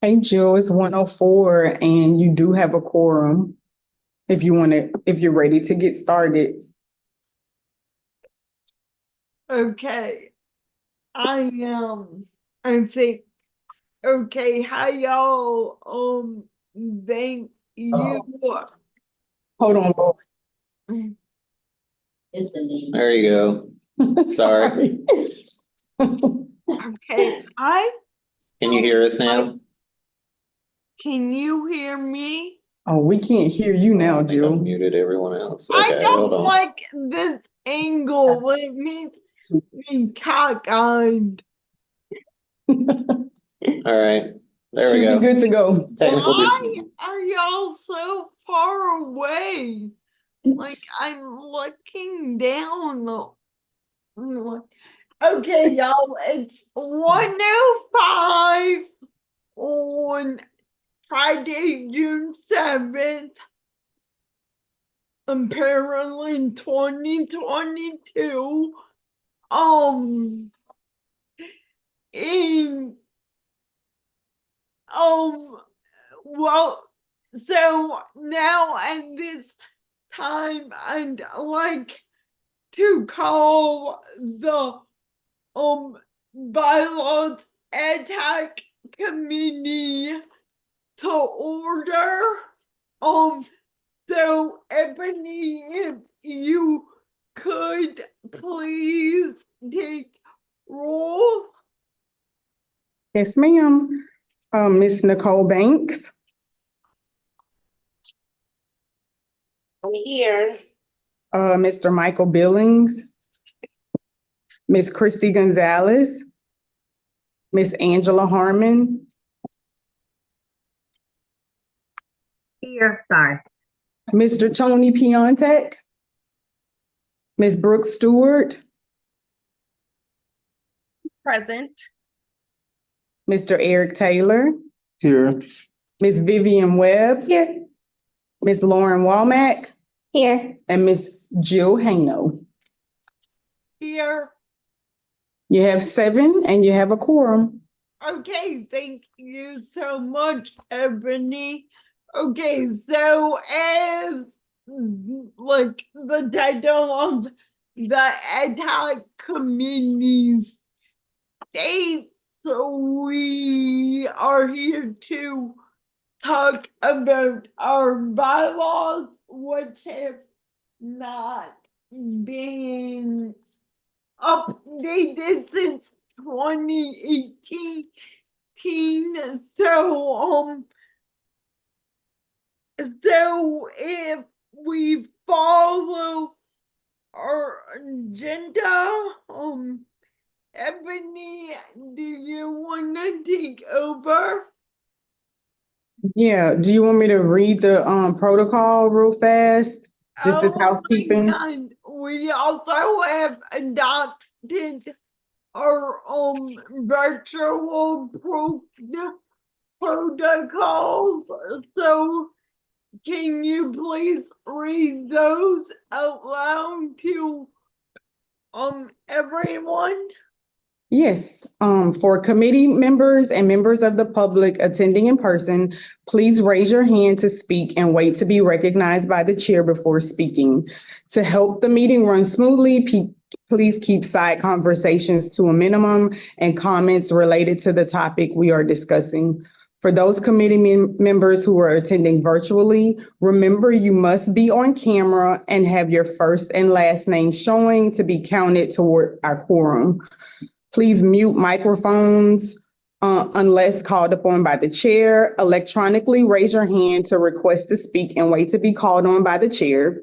Hey, Jill, it's 1:04 and you do have a quorum if you're ready to get started. Okay. I think, okay, hi y'all, thank you. Hold on, Bo. There you go. Sorry. Okay, Can you hear us now? can you hear me? Oh, we can't hear you now, I think I Jill. muted everyone else. I Okay, hold don't on. like this angle, let me be cockeyed. All right, there we Should be go. good to go. Technical Why are y'all so far away? Like, I'm looking down. Okay, y'all, it's 1:05 on Friday, June 7th, apparently 2022. And well, so now at this time, I'd like to call the Bylaws Ad Hoc Committee to order. So Ebony, if you could please take roll. Yes, ma'am. Miss Nicole Banks, I'm here. Mr. Michael Billings, Miss Christy Gonzalez, Miss Angela Harmon, Here, sorry. Mr. Tony Piontek, Miss Brooke Stewart, Present. Mr. Eric Taylor, Here. Miss Vivian Webb, Here. Miss Lauren Walmack, Here. and Miss Jill Hano. Here. You have 7 and you have a quorum. Okay, thank you so much, Ebony. Okay, so as like the title of the ad hoc committees states, so we are here to talk about our bylaws, which have not been updated since 2018. So if we follow our agenda, Ebony, do you want to take over? Yeah, do you want me to read the protocol real fast? Just as housekeeping? God. We also have adopted our virtual protocols. So can you please read those out loud to everyone? Yes, for committee members and members of the public attending in person, please raise your hand to speak and wait to be recognized by the chair before speaking. To help the meeting run smoothly, please keep side conversations to a minimum and comments related to the topic we are discussing. For those committee members who are attending virtually, remember you must be on camera and have your first and last name showing to be counted toward our quorum. Please mute microphones unless called upon by the chair. Electronically raise your hand to request to speak and wait to be called on by the chair.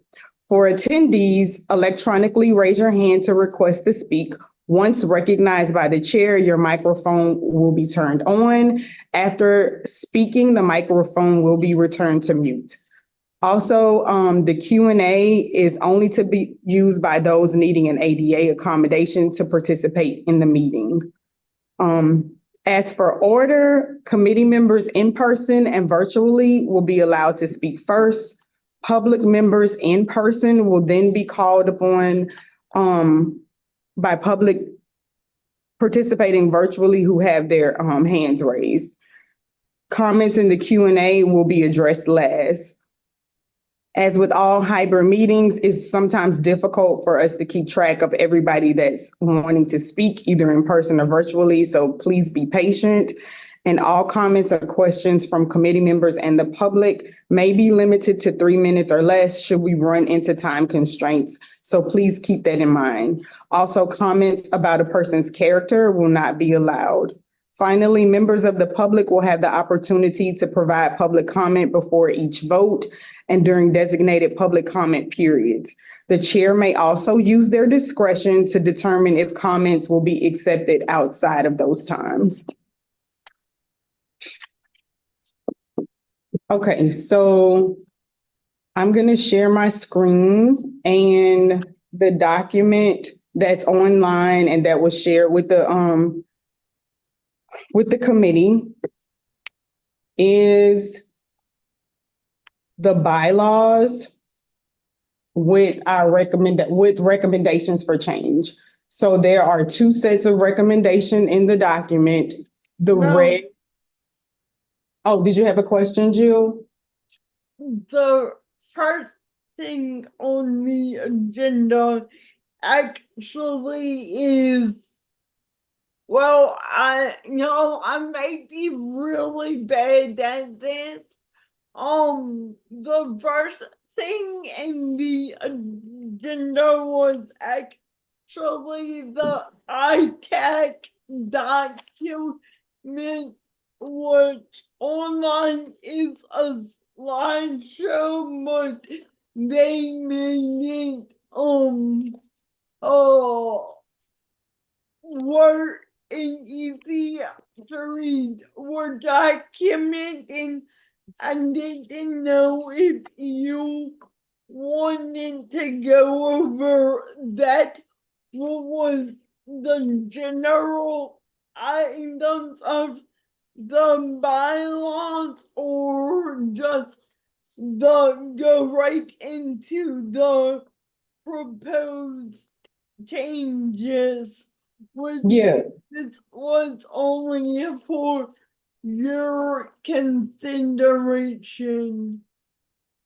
For attendees, electronically raise your hand to request to speak. Once recognized by the chair, your microphone will be turned on. After speaking, the microphone will be returned to mute. Also, the Q&A is only to be used by those needing an ADA accommodation to participate in the meeting. As for order, committee members in person and virtually will be allowed to speak first. Public members in person will then be called upon by public participating virtually who have their hands raised. Comments in the Q&A will be addressed last. As with all hybrid meetings, it's sometimes difficult for us to keep track of everybody that's wanting to speak, either in person or virtually, so please be patient. And all comments or questions from committee members and the public may be limited to 3 minutes or less should we run into time constraints. So please keep that in mind. Also, comments about a person's character will not be allowed. Finally, members of the public will have the opportunity to provide public comment before each vote and during designated public comment periods. The chair may also use their discretion to determine if comments will be accepted outside of those times. Okay, so I'm going to share my screen, and the document that's online and that was shared with the committee is the bylaws with our recommendations for change. So there are 2 sets of recommendation in the document. The No. red. Oh, did you have a question, Jill? The first thing on the agenda actually is, well, I may be really bad at this. The first thing in the agenda was actually the ITAC document, which online is a slideshow, but they made it word and easy to read Word document, and I didn't know if you wanted to go over that. What was the general items of the bylaws, or just go right into the proposed changes? Yeah. This was only for your consideration.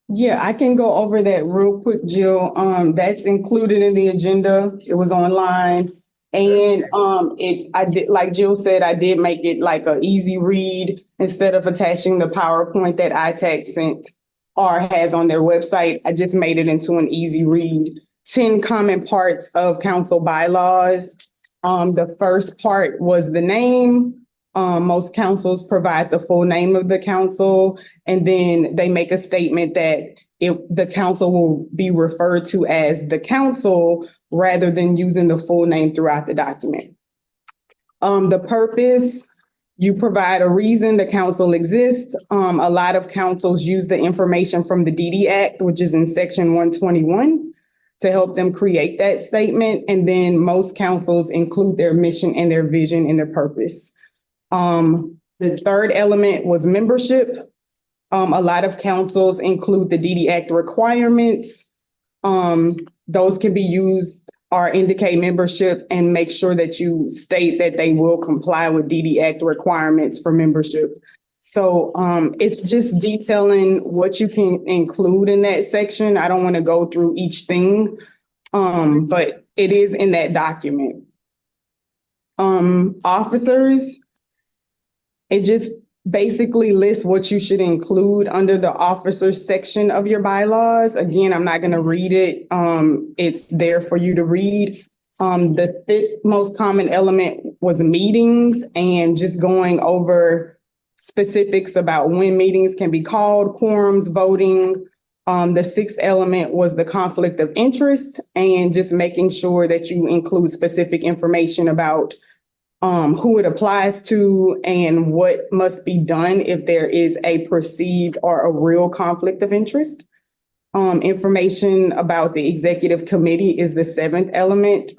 Yeah, I can go over that real quick, Jill. That's included in the agenda. It was online. And I did, like Jill said, I did make it like an easy read instead of attaching the PowerPoint that ITAC sent or has on their website. I just made it into an easy read. 10 common parts of council bylaws. The first part was the name. Most councils provide the full name of the council, and then they make a statement that the council will be referred to as the council rather than using the full name throughout the document. The purpose, you provide a reason the council exists. A lot of councils use the information from the DD Act, which is in section 121, to help them create that statement. And then most councils include their mission and their vision and their purpose. The third element was membership. A lot of councils include the DD Act requirements. Those can be used or indicate membership and make sure that you state that they will comply with DD Act requirements for membership. So it's just detailing what you can include in that section. I don't want to go through each thing, but it is in that document. Officers, it just basically lists what you should include under the officers section of your bylaws. Again, I'm not going to read it. It's there for you to read. The fifth most common element was meetings, and just going over specifics about when meetings can be called, quorums, voting. The sixth element was the conflict of interest, and just making sure that you include specific information about who it applies to and what must be done if there is a perceived or a real conflict of interest. Information about the executive committee is the seventh element.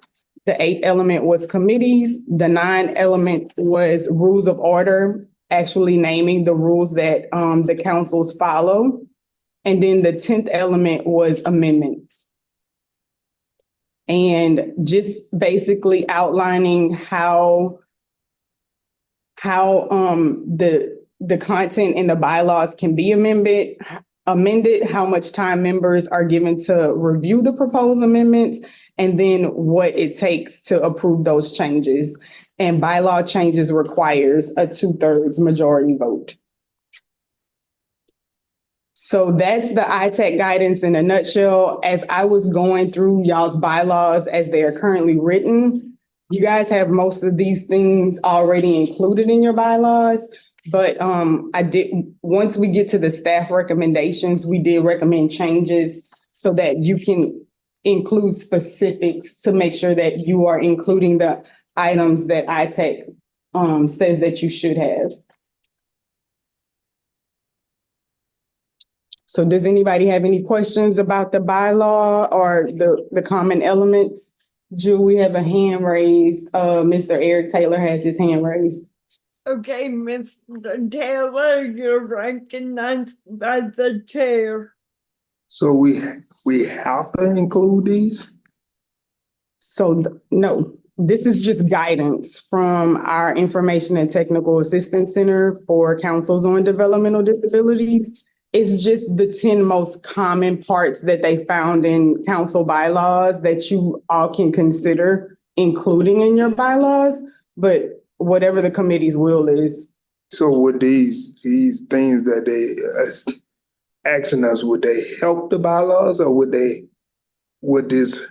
The eighth element was committees. The ninth element was rules of order, actually naming the rules that the councils follow. And then the 10th element was amendments. And just basically outlining how the the content in the bylaws can be amended, how much time members are given to review the proposed amendments, and then what it takes to approve those changes. And bylaw changes requires a 2/3 majority vote. So that's the ITech guidance in a nutshell. As I was going through y'all's bylaws as they are currently written, you guys have most of these things already included in your bylaws. But once we get to the staff recommendations, we did recommend changes so that you can include specifics to make sure that you are including the items that ITech says that you should have. So does anybody have any questions about the bylaw or the common elements? Jill, we have a hand raised. Mr. Eric Taylor has his hand raised. Okay, Mr. Taylor, you're recognized by the chair. So we have to include these? So no, this is just guidance from our Information and Technical Assistance Center for Councils on Developmental Disabilities. It's just the 10 most common parts that they found in council bylaws that you all can consider including in your bylaws, but whatever the committee's will is. So would these things that they asking us, would they help the bylaws or would this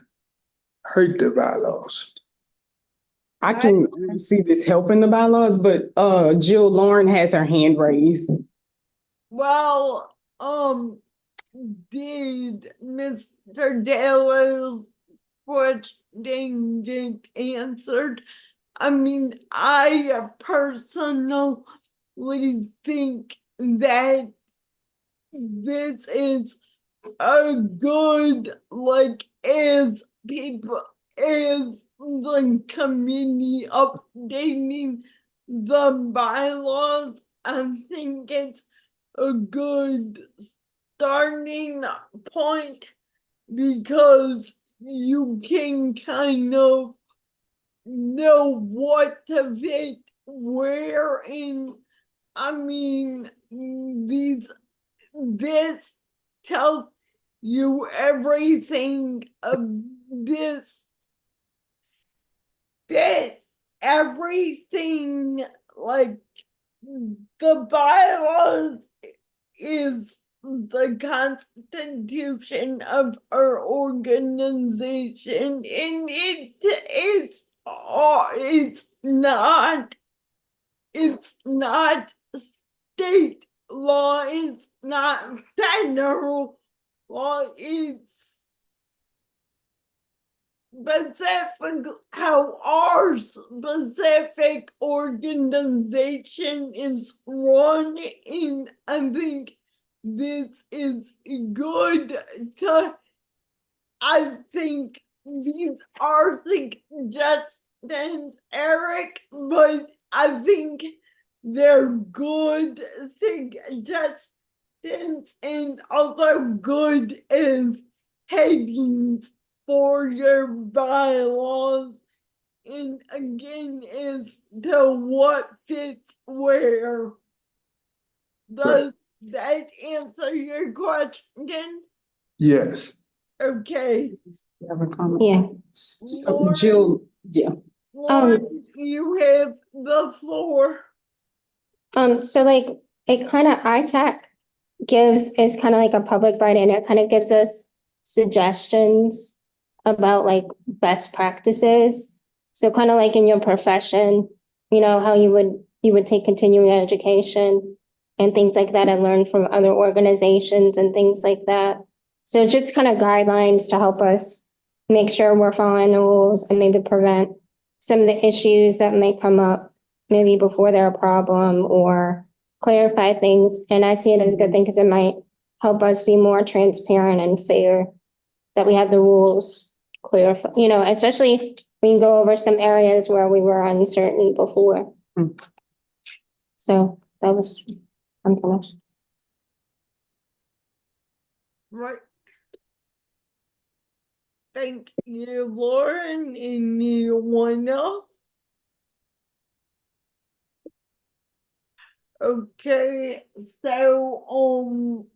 hurt the bylaws? I can see this helping the bylaws, but Jill Lauren has her hand raised. Well, did Mr. Taylor's question get answered? I mean, I personally think that this is a good, as the committee updating the bylaws, I think it's a good starting point because you can kind of know what to fit where in. I mean, this tells you everything of this fit everything, like the bylaws is the constitution of our organization, and it's not state law, it's not federal law, it's specific how our specific organization is run, and I think this is good to, I think these are suggestions, Eric, but I think they're good suggestions and also good as headings for your bylaws, and again, as to what fits where. Does that answer your question? Yes. Okay. You have a comment? Yeah. So Jill, yeah. Lauren, you have the floor. So like it kind of ITAC is kind of like a public body, and it kind of gives us suggestions about like best practices. So kind of like in your profession, you know, how you would take continuing education and things like that and learn from other organizations and things like that. So it's just kind of guidelines to help us make sure we're following the rules and maybe prevent some of the issues that may come up maybe before they're a problem, or clarify things. And I see it as a good thing because it might help us be more transparent and fair, that we have the rules clear, you know, especially we can go over some areas where we were uncertain before. So that was, I'm finished. Right. Thank you, Lauren. Anyone else? Okay, so,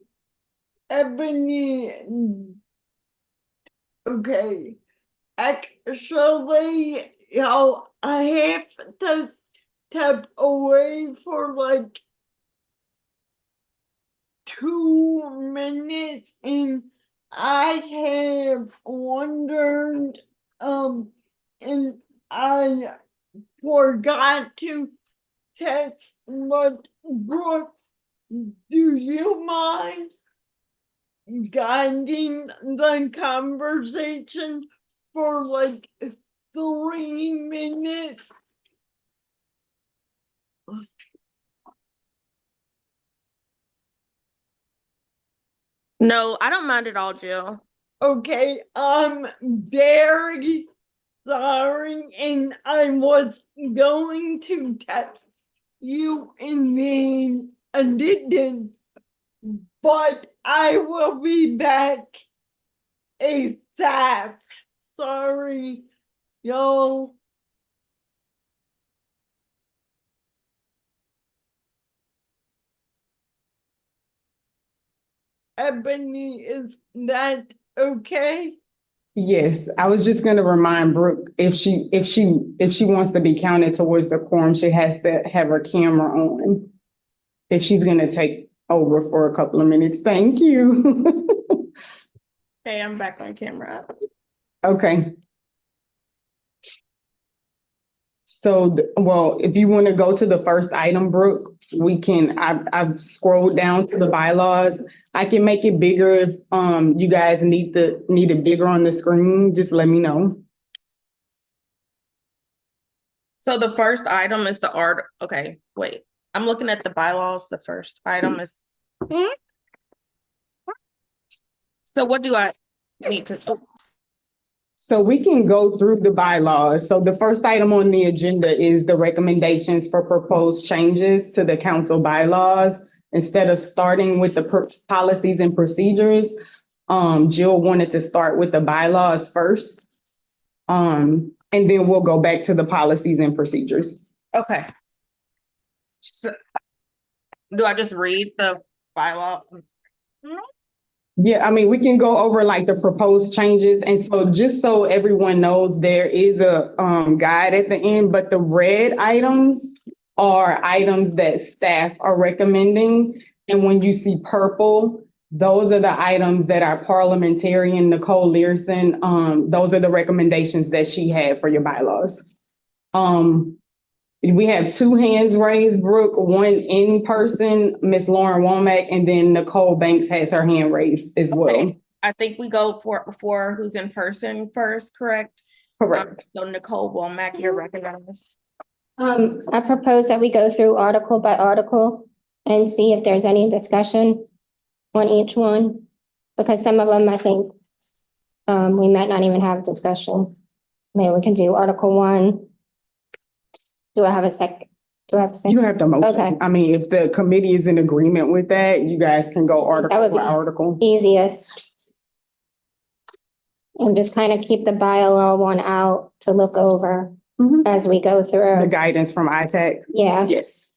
Ebony, okay, actually, I have to step away for like 2 minutes, and I have wondered, and I forgot to text, but Brooke, do you mind guiding the conversation for like 3 minutes? No, I don't mind at all, Jill. Okay, I'm very sorry, and I was going to text you and then I didn't, but I will be back ASAP. Sorry, y'all. Ebony, is that okay? Yes, I was just gonna remind Brooke, if she wants to be counted towards the quorum, she has to have her camera on. If she's gonna take over for a couple of minutes. Thank you. Okay, I'm back on camera. Okay. So, well, if you want to go to the first item, Brooke, we can, I've scrolled down to the bylaws. I can make it bigger if, you guys need it bigger on the screen, just let me know. So the first item is the art. Okay, wait. I'm looking at the bylaws. The first item is. So what do I need to? So we can go through the bylaws. So the first item on the agenda is the recommendations for proposed changes to the council bylaws. Instead of starting with the policies and procedures, Jill wanted to start with the bylaws first. And then we'll go back to the policies and procedures. Okay. So, do I just read the bylaw? Yeah, I mean, we can go over like the proposed changes. And so just so everyone knows, there is a guide at the end, but the red items are items that staff are recommending. And when you see purple, those are the items that our parliamentarian, Nicole Learson, those are the recommendations that she had for your bylaws. We have two hands raised, Brooke, one in person, Miss Lauren Womack, and then Nicole Banks has her hand raised as well. Okay. I think we go for who's in person first, correct? Correct. So Nicole Womack, you're recognized. I propose that we go through article by article and see if there's any discussion on each one, because some of them, I think, we might not even have discussion. Maybe we can do Article 1. Do I have a second? Do I have to say? You don't have to motion. Okay. I mean, if the committee is in agreement with that, you guys can go That article would by be article. easiest. And just kind of keep the bylaw one out to look over as we go The through. guidance from ITAC. Yeah. Yes.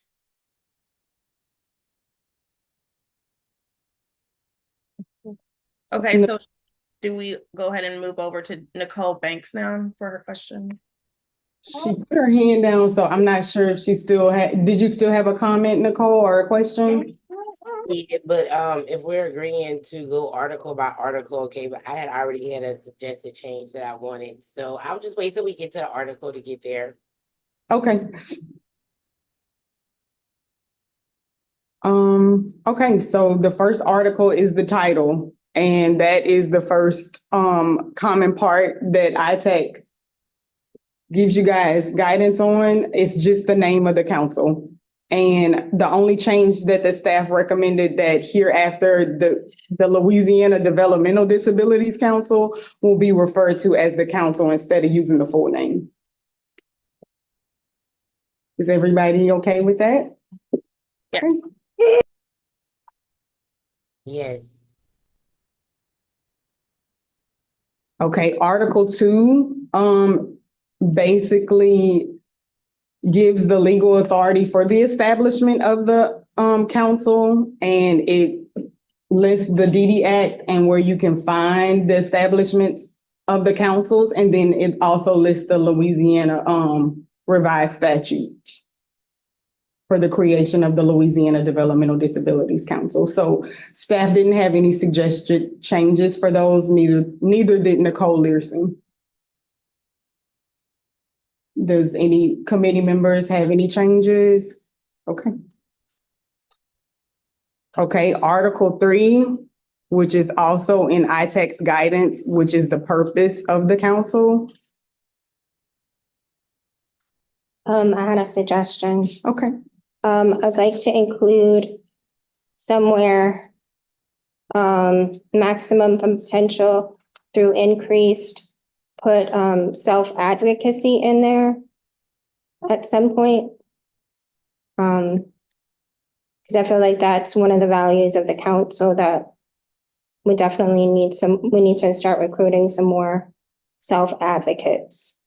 Okay, so do we go ahead and move over to Nicole Banks now for her question? She put her hand down, so I'm not sure if she still had, did you still have a comment, Nicole, or a question? Yeah, but if we're agreeing to go article by article, okay, but I had already had a suggested change that I wanted, so I'll just wait till we get to the article to get there. Okay. Okay, so the first article is the title, and that is the first common part that ITAC gives you guys guidance on. It's just the name of the council. And the only change that the staff recommended that hereafter the Louisiana Developmental Disabilities Council will be referred to as the council instead of using the full name. Is everybody okay with that? Yes. Yes. Okay, Article 2, basically gives the legal authority for the establishment of the council, and it lists the DD Act and where you can find the establishments of the councils, and then it also lists the Louisiana revised statute for the creation of the Louisiana Developmental Disabilities Council. So staff didn't have any suggested changes for those, neither did Nicole Learson. Does any committee members have any changes? Okay. Okay, Article 3, which is also in ITAC's guidance, which is the purpose of the council. I had a suggestion. Okay. I'd like to include somewhere, maximum potential through increased, put, self-advocacy in there at some point. Because I feel like that's one of the values of the council that we definitely need we need to start recruiting some more self-advocates.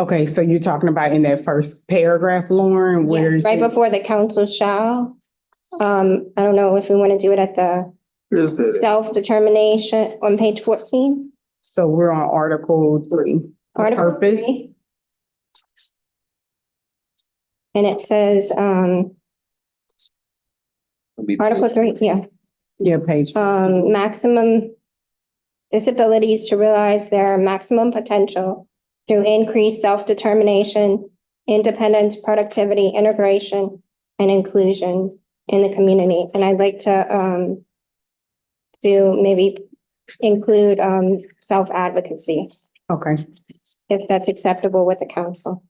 Okay, so you're talking about in that first paragraph, Lauren, where Yes, is right it? before the council shall. I don't know if we want to do it at the Where's that at? self-determination on page 14. So we're on Article 3. The Article purpose. 3. And it says, Article 3, yeah. Yeah, page. Maximum disabilities to realize their maximum potential through increased self-determination, independence, productivity, integration, and inclusion in the community. And I'd like to include self-advocacy, Okay. if that's acceptable with the council.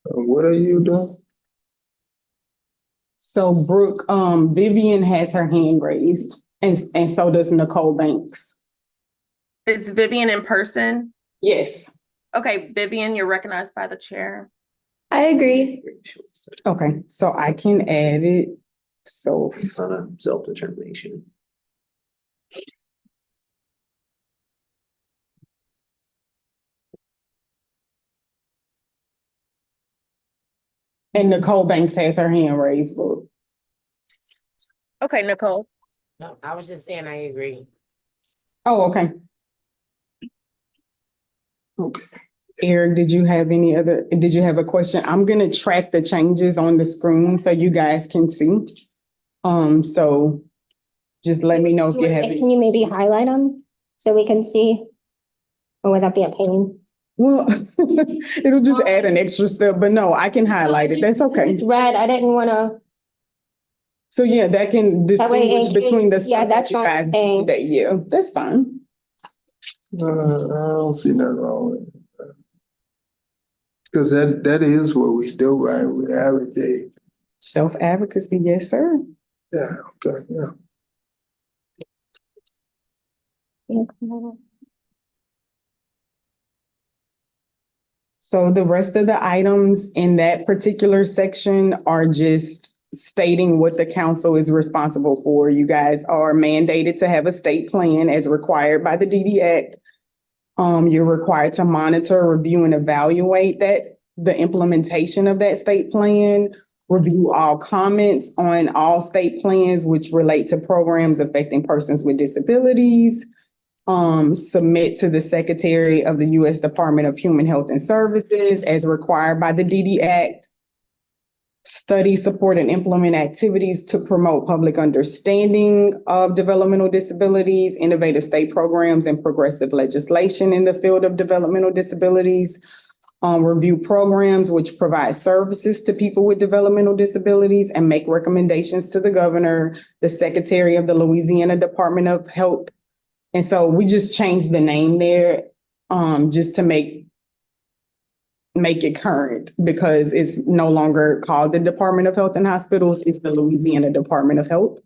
What are you doing? So Brooke, Vivian has her hand raised, and so does Nicole Banks. Is Vivian in person? Yes. Okay, Vivian, you're recognized by the chair. I agree. Okay, so I can add it. So Self-determination. and Nicole Banks has her hand raised, Brooke. Okay, Nicole. No, I was just saying I agree. Oh, okay. Okay. Eric, did you have a question? I'm gonna track the changes on the screen so you guys can see. So just let me know if you have any. Can you maybe highlight them so we can see? Or would that be a pain? Well, it'll just add an extra step, but no, I can highlight it. That's okay. It's red. I didn't want to. So yeah, that can That way distinguish in between the case- yeah, stuff that's that you what I'm guys saying. that, yeah, that's fine. No, I don't see nothing wrong with it. Cause that is what we do, right? We advocate. Self-advocacy, yes, sir. Yeah, okay, yeah. So the rest of the items in that particular section are just stating what the council is responsible for. You guys are mandated to have a state plan as required by the DD Act. You're required to monitor, review, and evaluate the implementation of that state plan, review all comments on all state plans which relate to programs affecting persons with disabilities, submit to the Secretary of the U.S. Department of Human Health and Services as required by the DD Act, study, support, and implement activities to promote public understanding of developmental disabilities, innovative state programs, and progressive legislation in the field of developmental disabilities, review programs which provide services to people with developmental disabilities, and make recommendations to the governor, the Secretary of the Louisiana Department of Health. And so we just changed the name there, just to make it current, because it's no longer called the Department of Health and Hospitals, it's the Louisiana Department of Health.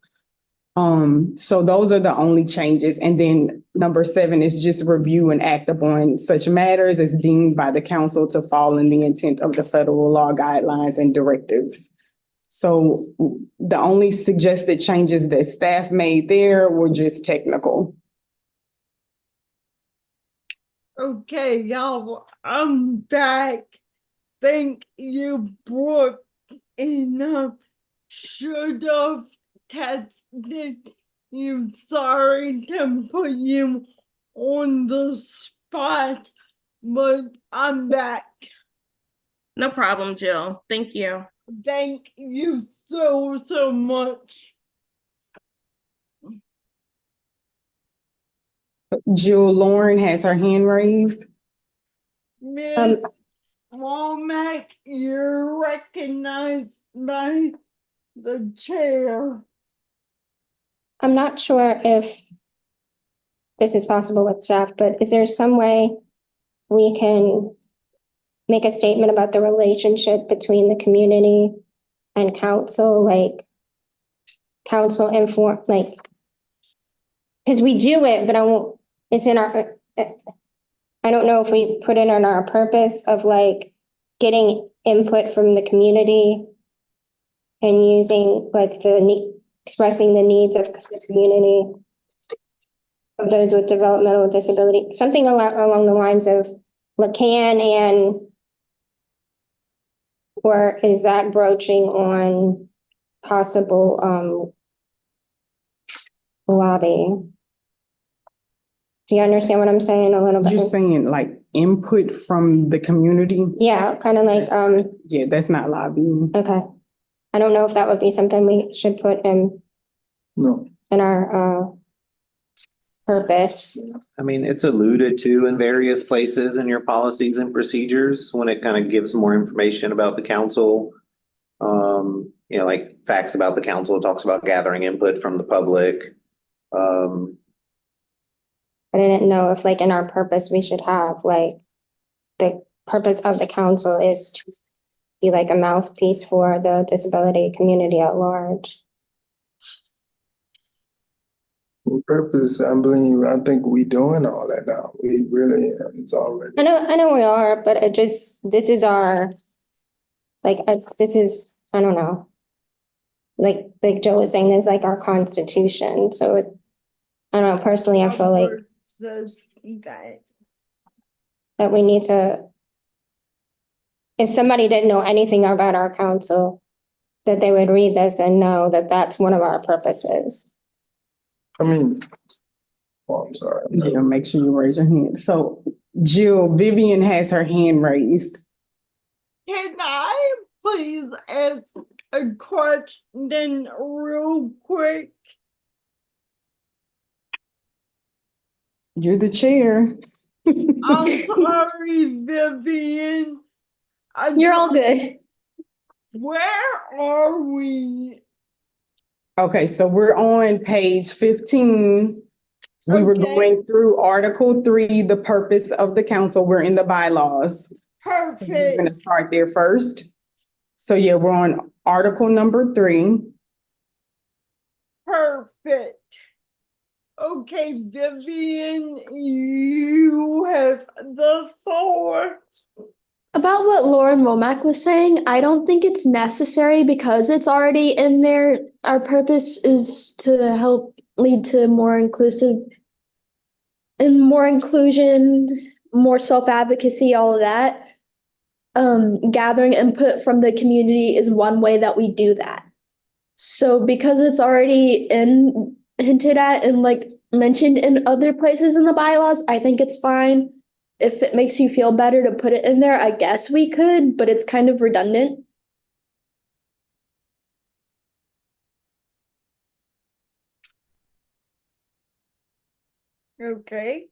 So those are the only changes. And then number 7 is just review and act upon such matters as deemed by the council to fall in the intent of the federal law, guidelines, and directives. So the only suggested changes that staff made there were just technical. Okay, y'all, I'm back. Thank you, Brooke. And should have texted you. Sorry to put you on the spot, but I'm back. No problem, Jill. Thank you. Thank you so much. Jill Lauren has her hand raised. Ms. Womack, you're recognized by the chair. I'm not sure if this is possible with staff, but is there some way we can make a statement about the relationship between the community and council, like council inform, like, because we do it, but it's in our, I don't know if we put it in our purpose of like getting input from the community and using like expressing the needs of the community of those with developmental disability, something along the lines of Lacan, and or is that broaching on possible lobbying? Do you understand what I'm saying a little bit? You're saying like input from the community? Yeah, kind of like, Yeah, that's not lobbying. okay. I don't know if that would be something we should put No. in our purpose. I mean, it's alluded to in various places in your policies and procedures when it kind of gives more information about the council. You know, like facts about the council, it talks about gathering input from the public. I didn't know if like in our purpose, we should have like the purpose of the council is to be like a mouthpiece for the disability community at large. On purpose, I believe, I think we doing all that now. We really, it's already. I know we are, but this is our, like, this is, I don't know. Like Joe was saying, it's like our constitution. So I don't know, personally, I feel like Says that we need to, if somebody didn't know anything about our council, that they would read this and know that that's one of our purposes. I mean, oh, I'm sorry. Yeah, make sure you raise your hand. So Jill, Vivian has her hand raised. Can I please ask a question real quick? You're the chair. I'm sorry, Vivian. You're all good. Where are we? Okay, so we're on page 15. We were Okay. going through Article 3, the purpose of the council. We're in the bylaws. We're Perfect. gonna start there first. So yeah, we're on Article number 3. Perfect. Okay, Vivian, you have the floor. About what Lauren Womack was saying, I don't think it's necessary because it's already in there. Our purpose is to help lead to more inclusive and more inclusion, more self-advocacy, all of that. Gathering input from the community is one way that we do that. So because it's already hinted at and like mentioned in other places in the bylaws, I think it's fine. If it makes you feel better to put it in there, I guess we could, but it's kind of redundant. Okay.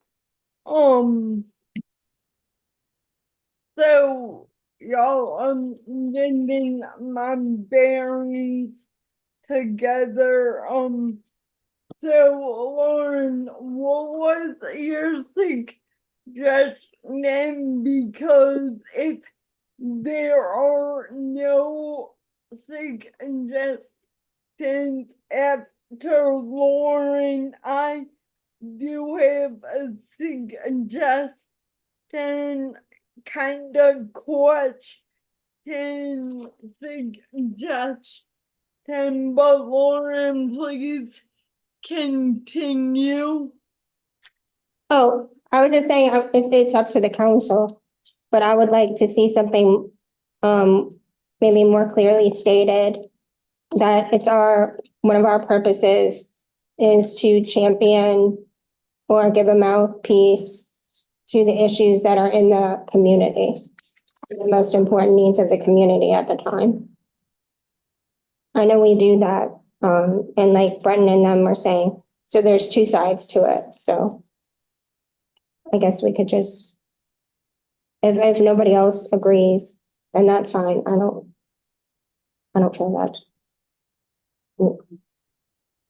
So y'all, I'm getting my bearings together. So Lauren, what was your suggestion? Because if there are no suggestions after Lauren, I do have a suggestion, kind of question, suggestion, but Lauren, please continue. Oh, I was just saying, it's up to the council, but I would like to see something, maybe more clearly stated that one of our purposes is to champion or give a mouthpiece to the issues that are in the community, the most important needs of the community at the time. I know we do that, and like Brendan and them were saying, so there's two sides to it, so I guess we could just, if nobody else agrees, then that's fine. I don't feel that.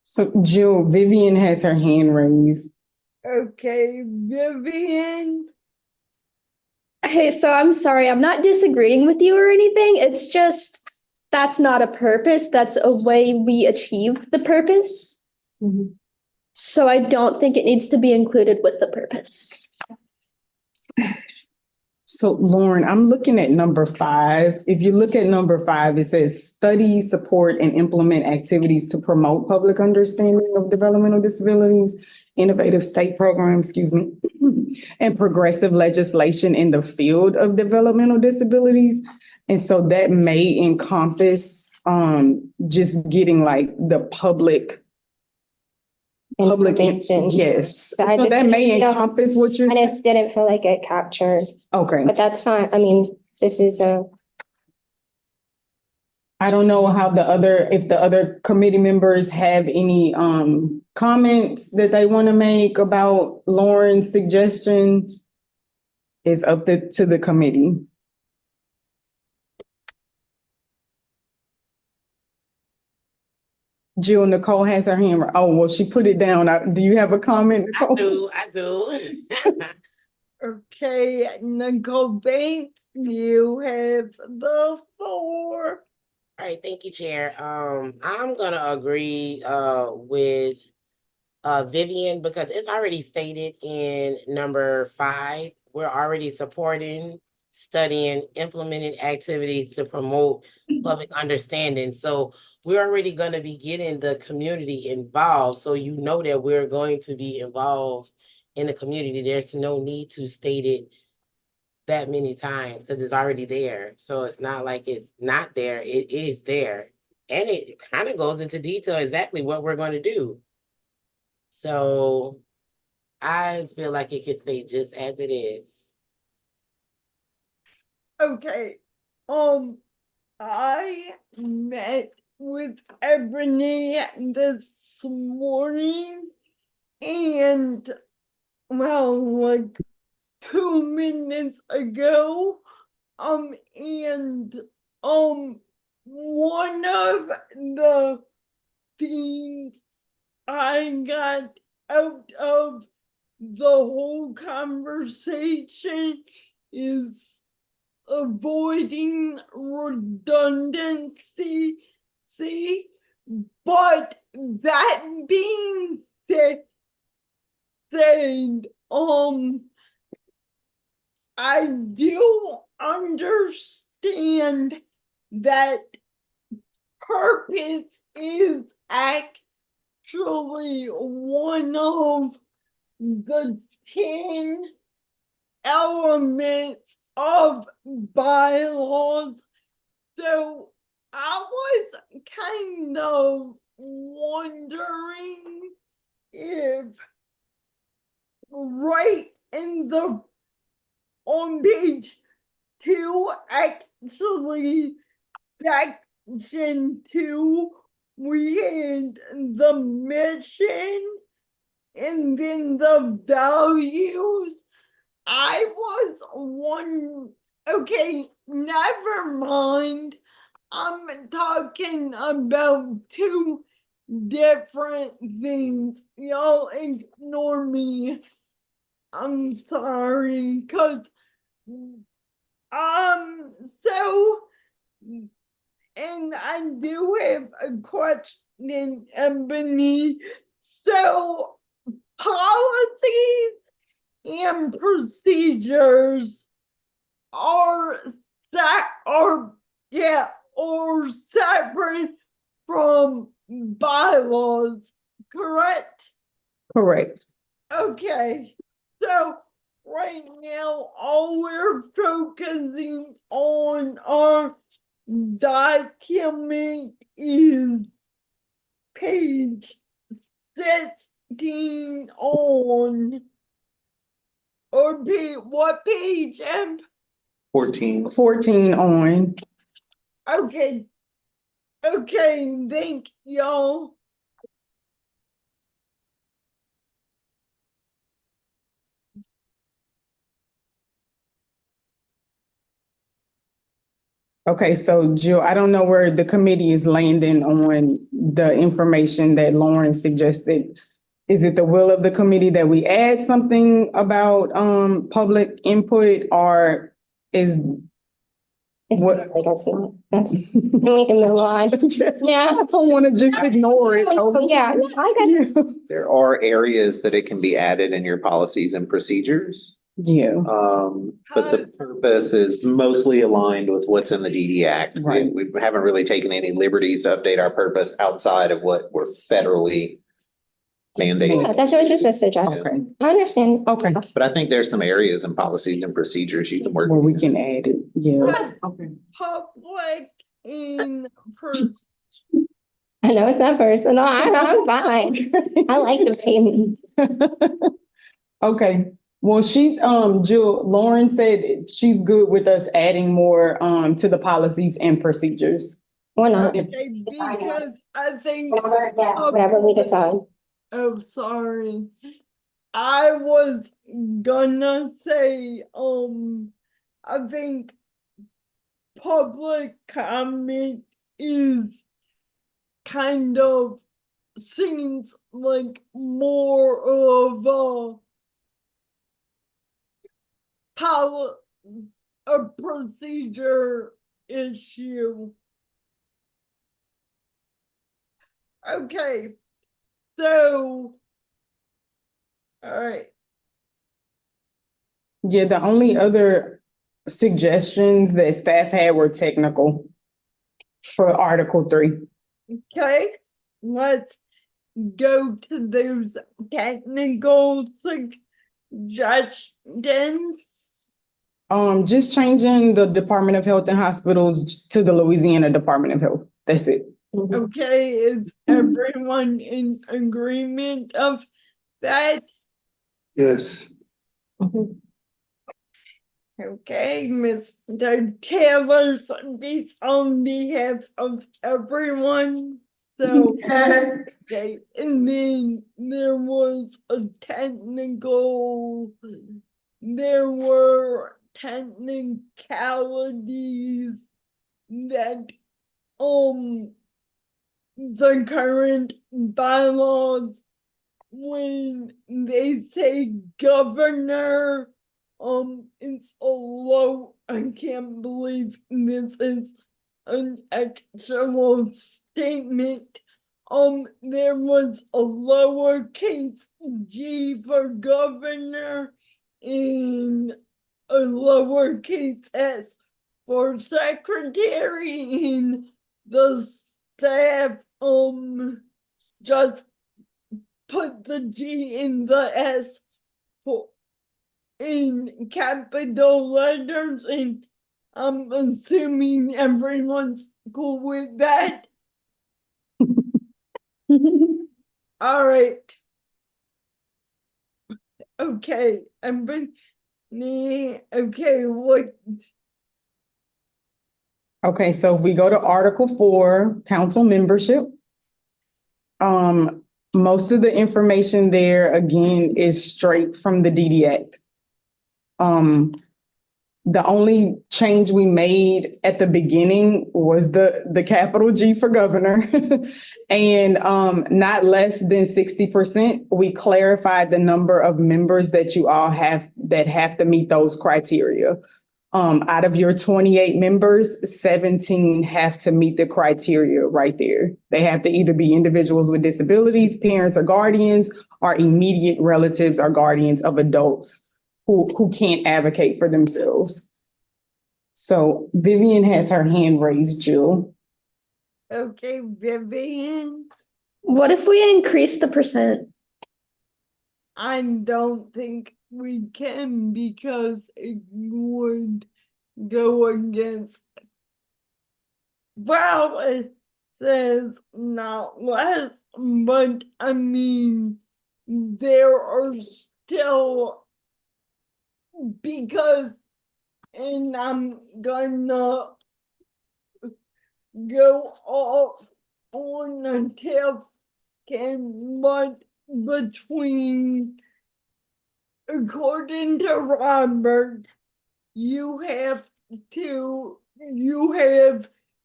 So Jill, Vivian has her hand raised. Okay, Vivian. Hey, so I'm sorry, I'm not disagreeing with you or anything. It's just that's not a purpose. That's a way we achieve the purpose. So I don't think it needs to be included with the purpose. So Lauren, I'm looking at number 5. If you look at number 5, it says study, support, and implement activities to promote public understanding of developmental disabilities, innovative state programs, and progressive legislation in the field of developmental disabilities. And so that may encompass just getting like the public, Information. yes. So I So just- that may you know, encompass what you're, I just didn't feel like it captured, okay. but that's fine. I mean, this is I don't know how if the other committee members have any comments that they want to make about Lauren's suggestion. It's up to the committee. Jill Nicole has her hand. Oh, well, she put it down. Do you have a comment, Nicole? I do. Okay, Nicole Banks, you have the floor. All right, thank you, Chair. I'm gonna agree with Vivian because it's already stated in number 5. We're already supporting, studying, implementing activities to promote public understanding. So we're already gonna be getting the community involved. So you know that we're going to be involved in the community. There's no need to state it that many times because it's already there. So it's not like it's not there. It is there. And it kind of goes into detail exactly what we're going to do. So I feel like it could stay just as it is. Okay, I met with Ebony this morning and like 2 minutes ago, and one of the things I got out of the whole conversation is avoiding redundancy. But that being said, I do understand that purpose is actually one of the 10 elements of bylaws. So I was kind of wondering if right on page 2, actually section 2, we had the mission and then the values. I was one. Okay, never mind. I'm talking about 2 different things. Y'all ignore me. I'm sorry, cause so, and I do have a question, Ebony. So policies and procedures are separate from bylaws, correct? Correct. Okay, so right now, all we're focusing on our document is page 16 on, or what page, Em? 14. 14 on. Okay. Okay, thank y'all. Okay, so Jill, I don't know where the committee is landing on the information that Lauren suggested. Is it the will of the committee that we add something about public input, or is It's what? like I said, that's, and we can move on. Yeah. I don't want to just ignore it. Yeah, no, I got you. There are areas that it can be added in your policies and procedures. Yeah, But the purpose is mostly aligned with what's in the DD Act. Right. We haven't really taken any liberties to update our purpose outside of what we're federally Yeah, mandated. that's was just a suggestion. okay, I understand. okay, But I think there's some areas in policies and procedures you can work. where we can add it, yeah. What Okay. public in person? I know it's not personal. I'm fine. I like the payment. Okay, well, Jill, Lauren said she's good with us adding more, to the policies and procedures. Or not. Okay, because I think, Whatever we decide. oh, sorry. I was gonna say, I think public comment is kind of seems like more of a procedure issue. Okay, so, all right. Yeah, the only other suggestions that staff had were technical for Article 3. Okay, let's go to those technical suggestions. Just changing the Department of Health and Hospitals to the Louisiana Department of Health. That's it. Okay, is everyone in agreement of that? Yes. Okay, Mr. Taylor speaks on behalf of everyone. So, okay, and then there were technicalities that the current bylaws, when they say governor, it's a low, I can't believe this is an actual statement. There was a lowercase g for governor and a lowercase s for secretary, and the staff just put the G in the S for in capital letters, and I'm assuming everyone's cool with that. All right. Okay, okay, what? Okay, so if we go to Article 4, council membership. Most of the information there, again, is straight from the DD Act. The only change we made at the beginning was the capital G for governor. And not less than 60%. We clarified the number of members that you all have that have to meet those criteria. Out of your 28 members, 17 have to meet the criteria right there. They have to either be individuals with disabilities, parents or guardians, or immediate relatives or guardians of adults who can't advocate for themselves. So Vivian has her hand raised, Jill. Okay, Vivian, What if we increase the percent? I don't think we can because it would go against. Well, it says not less, but I mean, there are still, because, and I'm gonna go off on a tip, but between, according to Robert, you have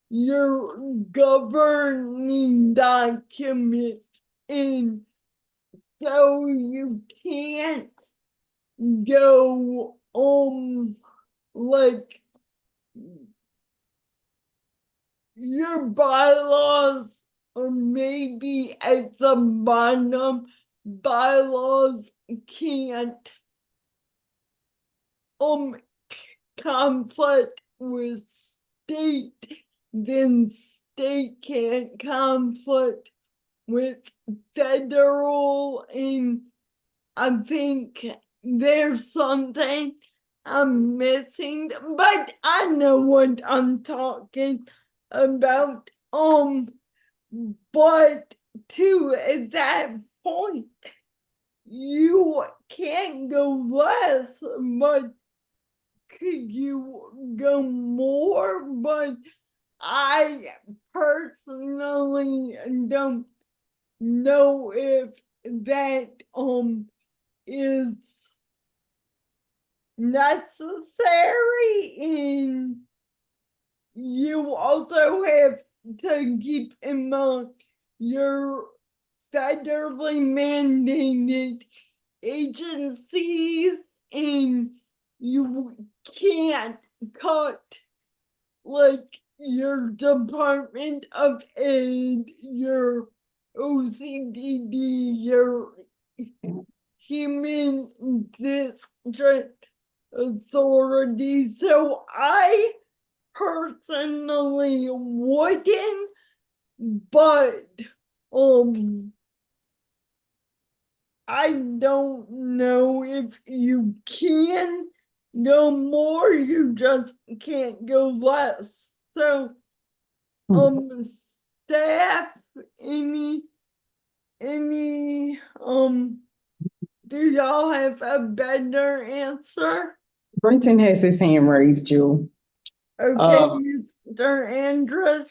your governing documents in, so you can't go like your bylaws or maybe at the bottom, bylaws can't conflict with state, then state can't conflict with federal, and I think there's something I'm missing, but I know what I'm talking about. But at that point, you can't go less, but could you go more? But I personally don't know if that is necessary, and you also have to keep in mind your federally mandated agencies, and you can't cut like your Department of Ed, your OCDD, your Human District Authority. So I personally wouldn't, but I don't know if you can go more, you just can't go less. So staff, any do y'all have a better answer? Brenton has his hand raised, Jill. Okay, Mr. Andrus.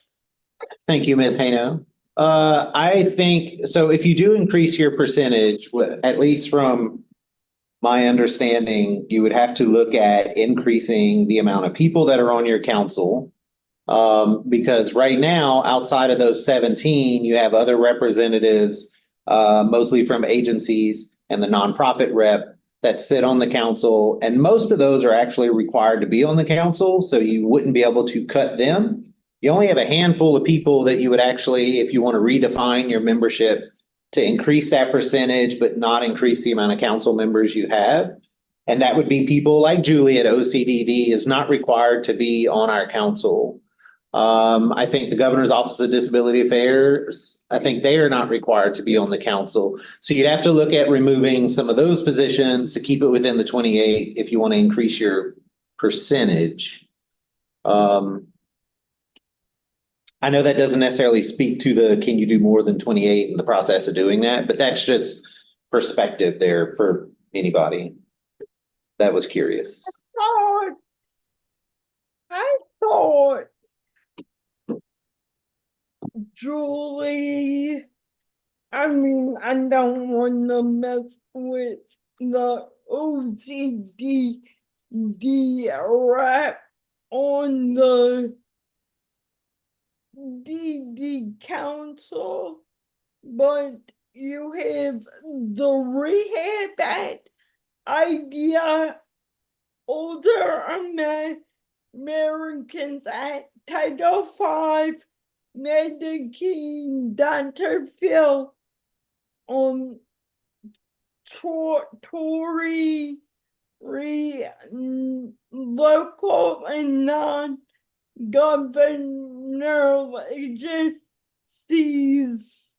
Thank you, Ms. Hayno. I think, so if you do increase your percentage, at least from my understanding, you would have to look at increasing the amount of people that are on your council. Because right now, outside of those 17, you have other representatives, mostly from agencies and the nonprofit rep that sit on the council. And most of those are actually required to be on the council, so you wouldn't be able to cut them. You only have a handful of people that you would actually, if you want to redefine your membership, to increase that percentage, but not increase the amount of council members you have. And that would be people like Julie at OCDD is not required to be on our council. I think the Governor's Office of Disability Affairs, I think they are not required to be on the council. So you'd have to look at removing some of those positions to keep it within the 28 if you want to increase your percentage. I know that doesn't necessarily speak to the, can you do more than 28 in the process of doing that, but that's just perspective there for anybody that was curious. I thought Julie, I mean, I don't want to mess with the OCD rep on the DD council, but you have the Rehab Act idea, Older Americans Act, Title V, Medicaid, Dr. Phil, Tory, local and non-governmental agencies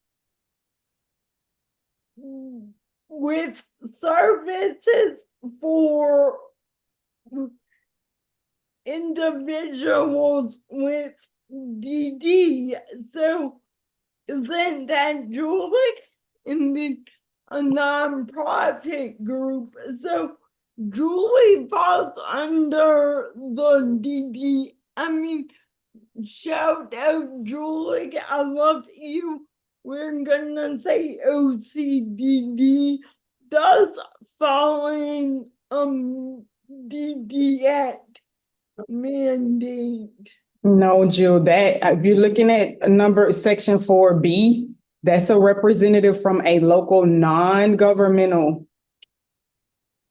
with services for individuals with DD. So isn't that Julie in a nonprofit group? So Julie falls under the DD. I mean, shout out Julie, I love you. We're gonna say OCDD does fall in DD Act mandate. No, Jill, that, if you're looking at section 4B, that's a representative from a local non-governmental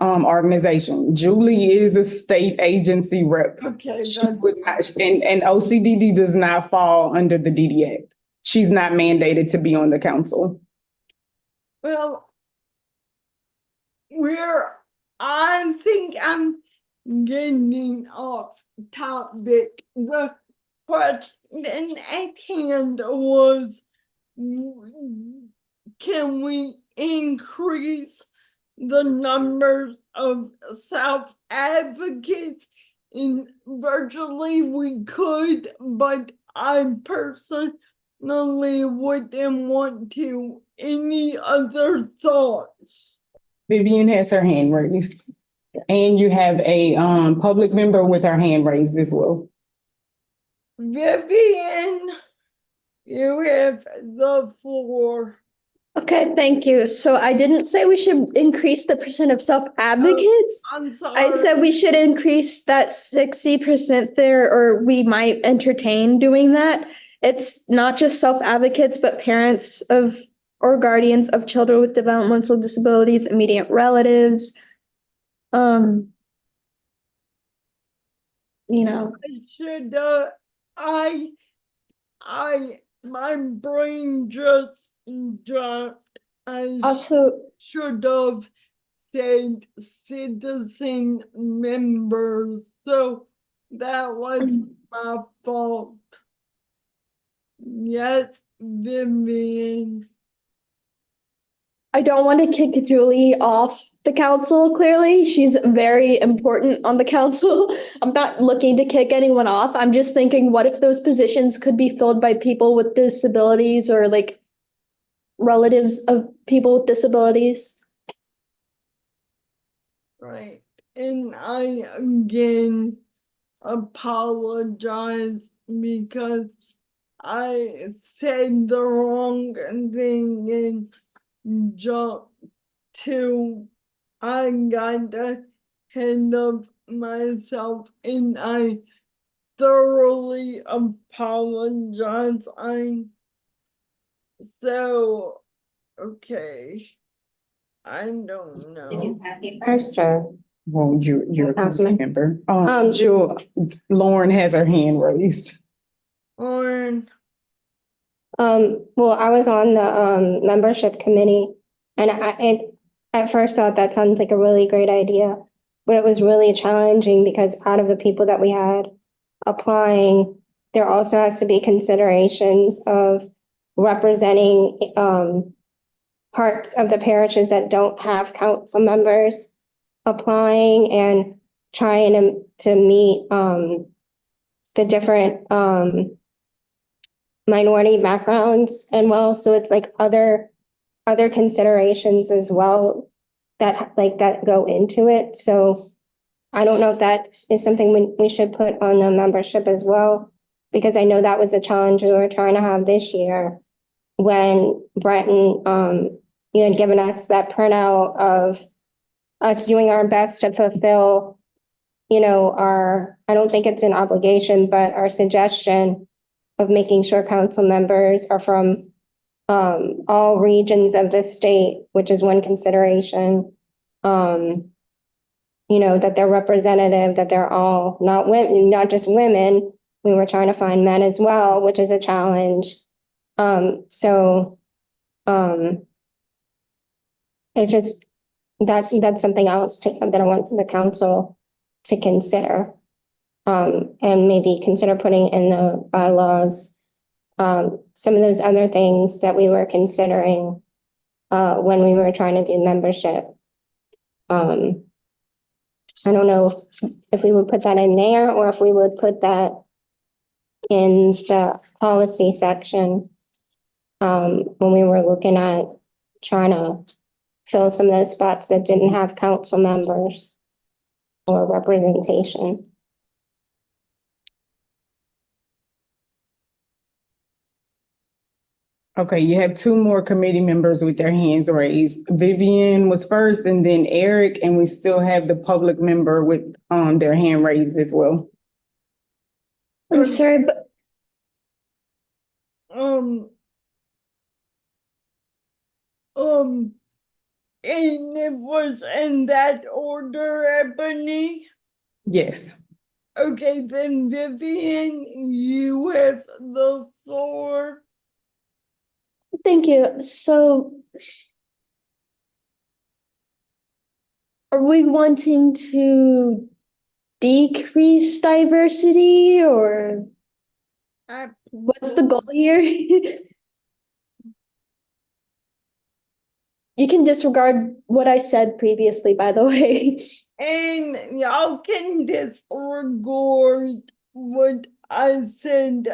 organization. Julie is a state agency rep. Okay, She that's would not, and OCDD does not fall under the DD Act. She's not mandated to be on the council. well. I think I'm getting off topic. The question at hand was, can we increase the numbers of self-advocates? And virtually we could, but I personally wouldn't want to. Any other thoughts? Vivian has her hand raised. And you have a public member with her hand raised as well. Vivian, you have the floor. Okay, thank you. So I didn't say we should increase the percent of self-advocates. I'm sorry. I said we should increase that 60% there, or we might entertain doing that. It's not just self-advocates, but parents of or guardians of children with developmental disabilities, immediate relatives. You know, should my brain just dropped. I also, should have said citizen members, so that was my fault. Yes, Vivian. I don't want to kick Julie off the council, clearly. She's very important on the council. I'm not looking to kick anyone off. I'm just thinking, what if those positions could be filled by people with disabilities or like relatives of people with disabilities? Right. And I again apologize because I said the wrong thing and jumped to, I got ahead of myself and I thoroughly apologize. Okay. I don't know. Did you have you first or? Well, you're a council Councilman. member. Um, Jill, Lauren has her hand raised. Lauren, Well, I was on the membership committee and at first thought that sounds like a really great idea, but it was really challenging because out of the people that we had applying, there also has to be considerations of representing parts of the parishes that don't have council members applying and trying to meet the different minority backgrounds and well, so it's like other considerations as well that go into it. So I don't know if that is something we should put on the membership as well, because I know that was a challenge we were trying to have this year when Breton you had given us that printout of us doing our best to fulfill, I don't think it's an obligation, but our suggestion of making sure council members are from all regions of the state, which is one consideration. That they're representative, that they're all not women, not just women. We were trying to find men as well, which is a challenge. It's just that's something else that I want the council to consider. And maybe consider putting in the bylaws some of those other things that we were considering. when we were trying to do membership. I don't know if we would put that in there or if we would put that in the policy section. When we were looking at trying to fill some of those spots that didn't have council members or representation. Okay, you have two more committee members with their hands raised. Vivian was first and then Eric, and we still have the public member with their hand raised as well. I'm sorry, but and it was in that order, Ebony. Yes. Okay, then Vivian, you have the floor. thank you. So are we wanting to decrease diversity or what's the goal here? You can disregard what I said previously, by the way. And y'all can disregard what I said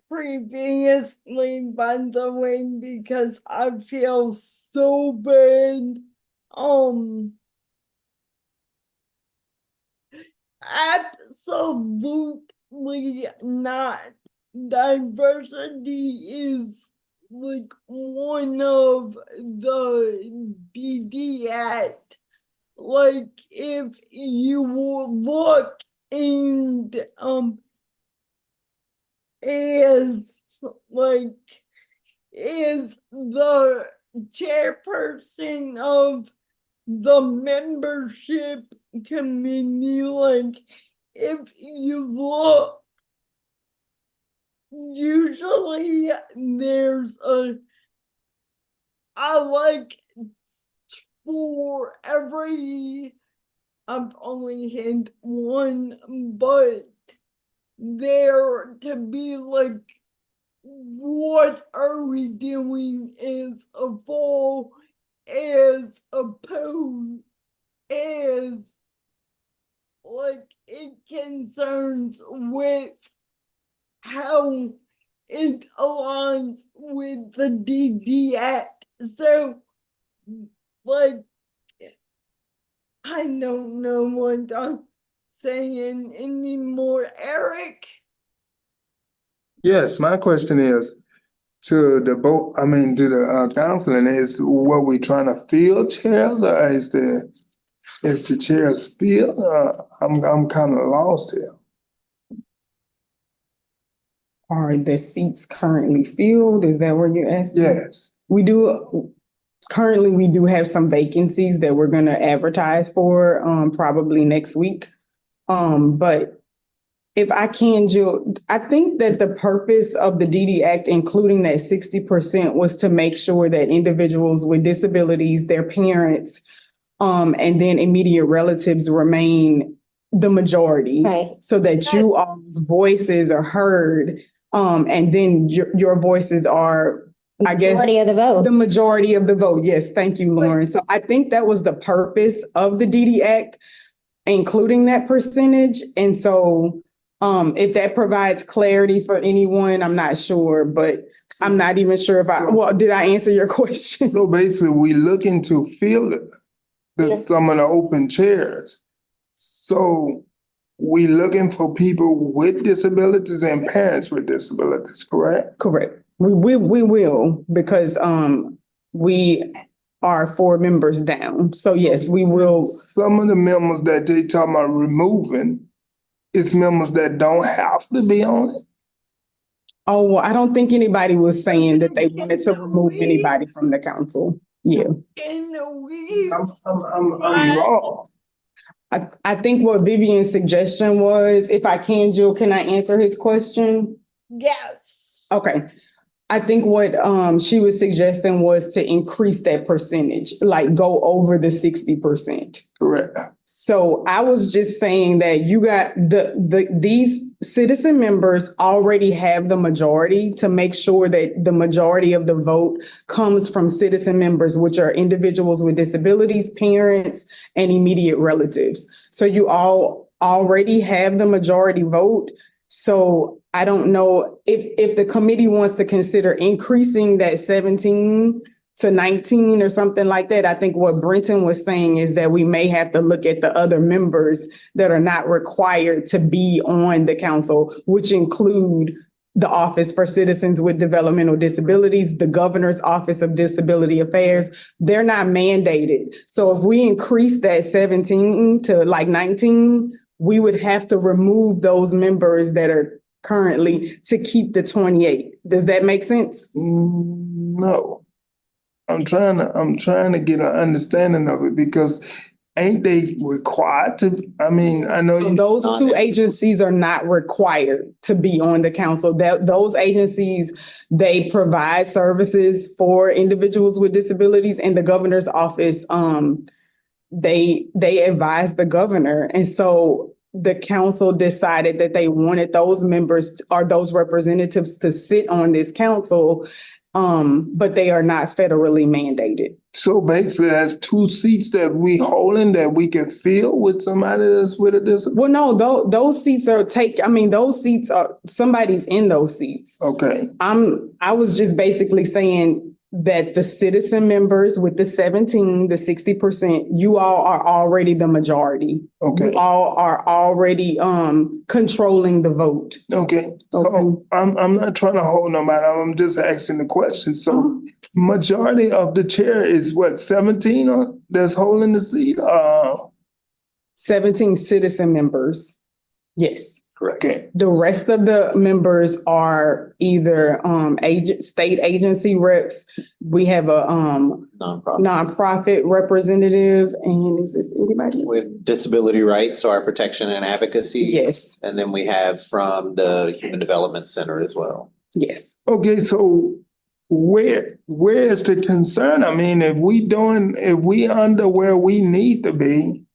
previously, by the way, because I feel so bad. Absolutely not. Diversity is like one of the DD Act. Like if you will look and is the chairperson of the membership committee, like if you look, usually there's for every, I've only had one, but there to be like, what are we doing as a full, as opposed as like it concerns with how it aligns with the DD Act. So like, I don't know what I'm saying anymore. Eric? Yes, my question is to the vote, to the council, is what we trying to fill chairs or is the chairs filled? I'm kind of lost here. Are the seats currently filled? Is that what you're asking? Yes. We do have some vacancies that we're gonna advertise for, probably next week. But if I can, Jill, I think that the purpose of the DD Act, including that 60%, was to make sure that individuals with disabilities, their parents, and then immediate relatives remain the majority. Right. So that you all's voices are heard, and then your voices are, I guess, Majority of the vote. the majority of the vote. Yes, thank you, Lauren. So I think that was the purpose of the DD Act, including that percentage. And so if that provides clarity for anyone, I'm not sure, but I'm not even sure if did I answer your question? So basically, we looking to fill some of the open chairs. So we looking for people with disabilities and parents with disabilities, correct? Correct. We will, because we are 4 members down. So yes, we will. Some of the members that they talking about removing is members that don't have to be on it. Oh, well, I don't think anybody was saying that they wanted to remove anybody from the council. Yeah. Can we? I'm wrong. I think what Vivian's suggestion was, if I can, Jill, can I answer his question? Yes. Okay. I think what she was suggesting was to increase that percentage, like go over the 60%. Correct. So I was just saying that you got these citizen members already have the majority to make sure that the majority of the vote comes from citizen members, which are individuals with disabilities, parents, and immediate relatives. So you all already have the majority vote. So I don't know if the committee wants to consider increasing that 17 to 19 or something like that. I think what Brenton was saying is that we may have to look at the other members that are not required to be on the council, which include the Office for Citizens with Developmental Disabilities, the Governor's Office of Disability Affairs. They're not mandated. So if we increase that 17 to like 19, we would have to remove those members that are currently to keep the 28. Does that make sense? No. I'm trying to get an understanding of it because ain't they required to, I mean, I know So you. those two agencies are not required to be on the council. Those agencies, they provide services for individuals with disabilities, and the governor's office, they advise the governor. And so the council decided that they wanted those members or those representatives to sit on this council, but they are not federally mandated. So basically that's 2 seats that we holding that we can fill with somebody that's with a disability. Well, no, those seats are those seats are, somebody's in those seats. Okay, I was just basically saying that the citizen members with the 17, the 60%, you all are already the majority. okay, You all are already controlling the vote. okay. So Okay. I'm not trying to hold nobody, I'm just asking the question. So majority of the chair is what, 17 that's holding the seat? 17 citizen members. Yes. Correct. Okay, The rest of the members are either state agency reps. We have a Nonprofit. nonprofit representative, and is this anybody? With disability rights, so our protection and advocacy. Yes, And then we have from the Human Development Center as well. yes. okay, so where is the concern? I mean, if we under where we need to be,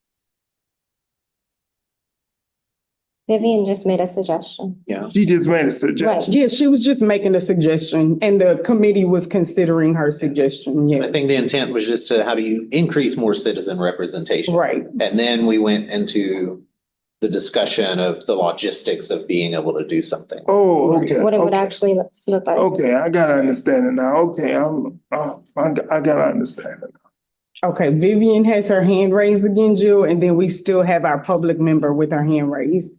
Vivian just made a suggestion. Yeah. she just made a suggestion. Yeah, she was just making a suggestion, and the committee was considering her suggestion. I Yeah, think the intent was just to, how do you increase more citizen representation? right. And then we went into the discussion of the logistics of being able to do something. Oh, okay. What it would okay. actually look like. Okay, I gotta understand it now. Okay, I gotta understand it. Okay, Vivian has her hand raised again, Jill, and then we still have our public member with her hand raised.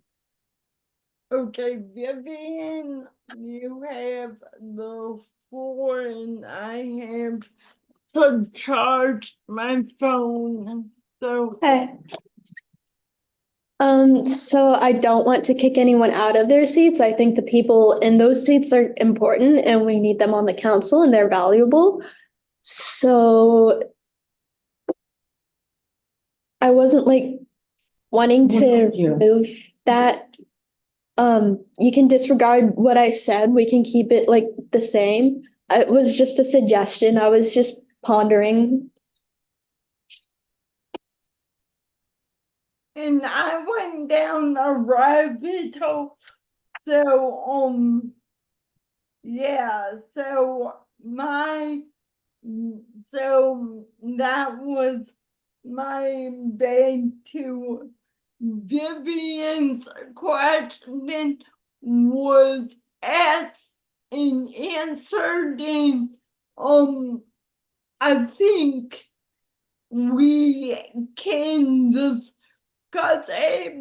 Okay, Vivian, you have the floor and I have to charge my phone, so. Okay. So I don't want to kick anyone out of their seats. I think the people in those seats are important and we need them on the council and they're valuable. So I wasn't like wanting to Yeah. remove that. You can disregard what I said. We can keep it like the same. It was just a suggestion. I was just pondering. And I went down a rabbit hole, so, yeah, so that was my bad to Vivian's question was asked and answered, and, I think we can discuss it,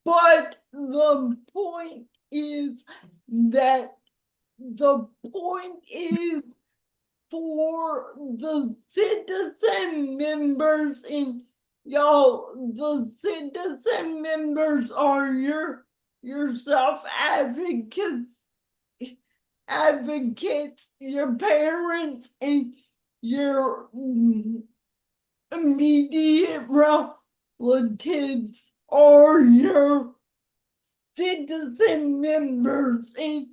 but the point is for the citizen members, and y'all, the citizen members are your self-advocates, your parents and your immediate relatives are your citizen members, and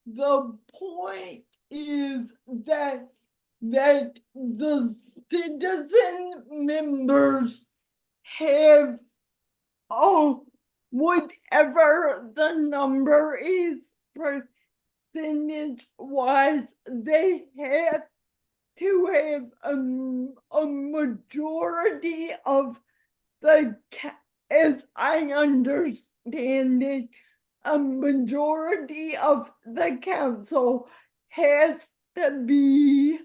the point is that the citizen members have whatever the number is percentage wise, they have to have a majority of as I understand it, a majority of the council has to be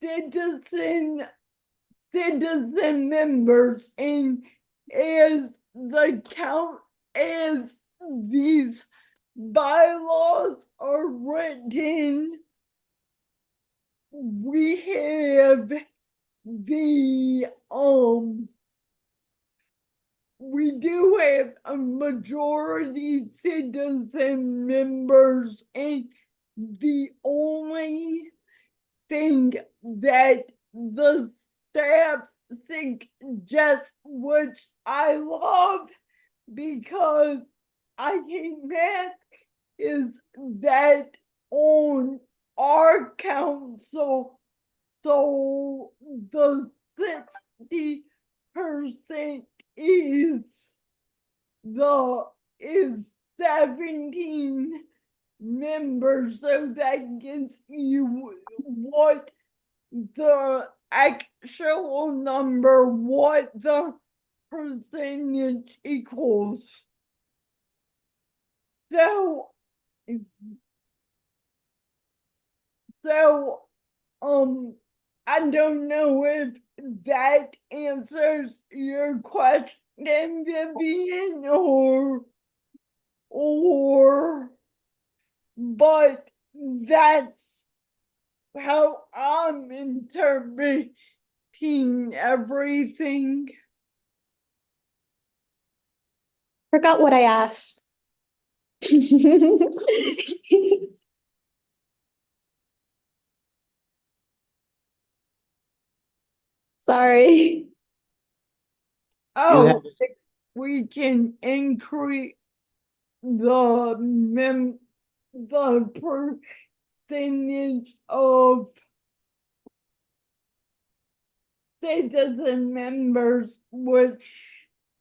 citizen members, and as these bylaws are written, we have we do have a majority citizen members, and the only thing that the staff suggests, which I love because I hate math, is that on our council, so the 60% is 17 members, so that gives you what the actual number, what the percentage equals. So I don't know if that answers your question, Vivian, but that's how I'm interpreting everything. Forgot what I asked. Sorry. have- We can increase the percentage of citizen members, which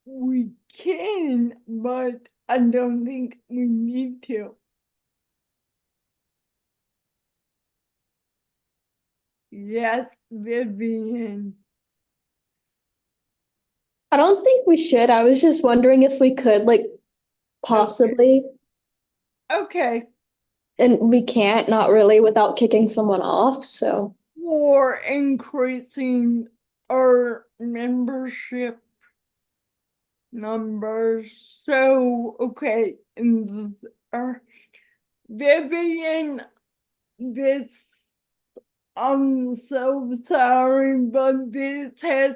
we can, but I don't think we need to. Yes, Vivian. I don't think we should. I was just wondering if we could, like, possibly, Okay. and we can't, not really, without kicking someone off, so. For increasing our membership numbers. So, okay, and Vivian, I'm so sorry, but this has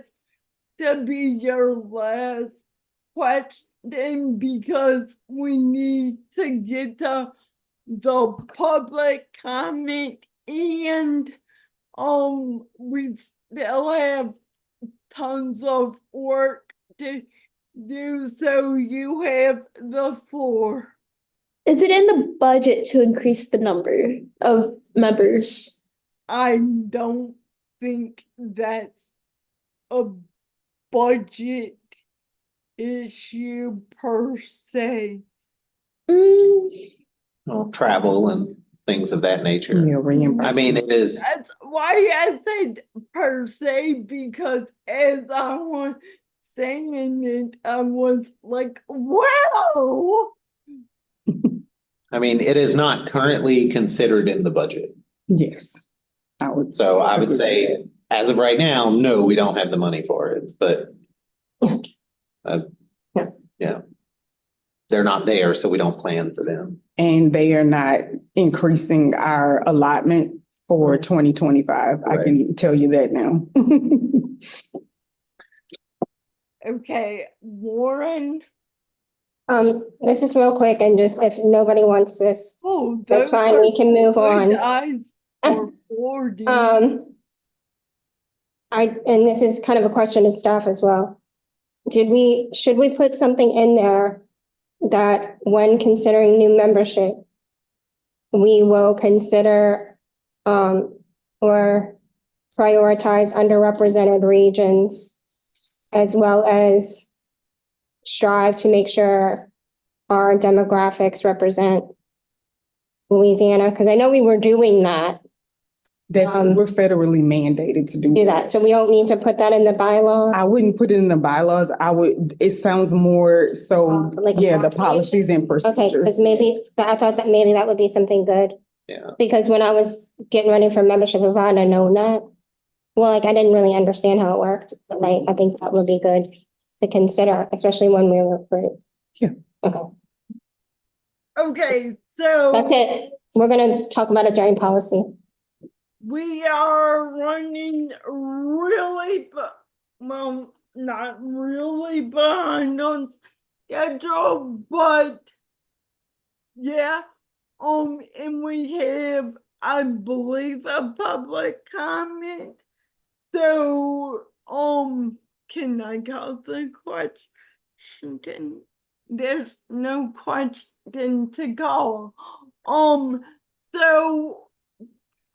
to be your last question because we need to get to the public comment, and we still have tons of work to do, so you have the floor. Is it in the budget to increase the number of members? I don't think that's a budget issue per se. Travel and things of that nature. Yeah, reimbursement. I mean, it is, That's why I said per se, because as I was saying it, I was like, wow. I mean, it is not currently considered in the budget. Yes. So I would say, as of right now, no, we don't have the money for it, but yeah. They're not there, so we don't plan for them. And they are not increasing our allotment for 2025. I can tell you that now. Okay, Lauren. This is real quick, and just if nobody wants this, Oh, that's fine, we can move on. For 40. And this is kind of a question to staff as well. Should we put something in there that when considering new membership, we will consider or prioritize underrepresented regions, as well as strive to make sure our demographics represent Louisiana, because I know we were doing that, We're federally mandated to do that. So we don't need to put that in the bylaw. I wouldn't put it in the bylaws. It sounds more so, Like a yeah, the proclamation? policies and Okay, procedures. because maybe, I thought that maybe that would be something good. Yeah. Because when I was getting ready for membership, if I'd have known that, well, like I didn't really understand how it worked, but like I think that would be good to consider, especially when we recruit. Yeah. Okay, Okay, so. that's it. We're gonna talk about it during policy. We are running really, well, not really behind on schedule, but yeah, and we have, I believe, a public comment. So, can I call the question? There's no question to call. So,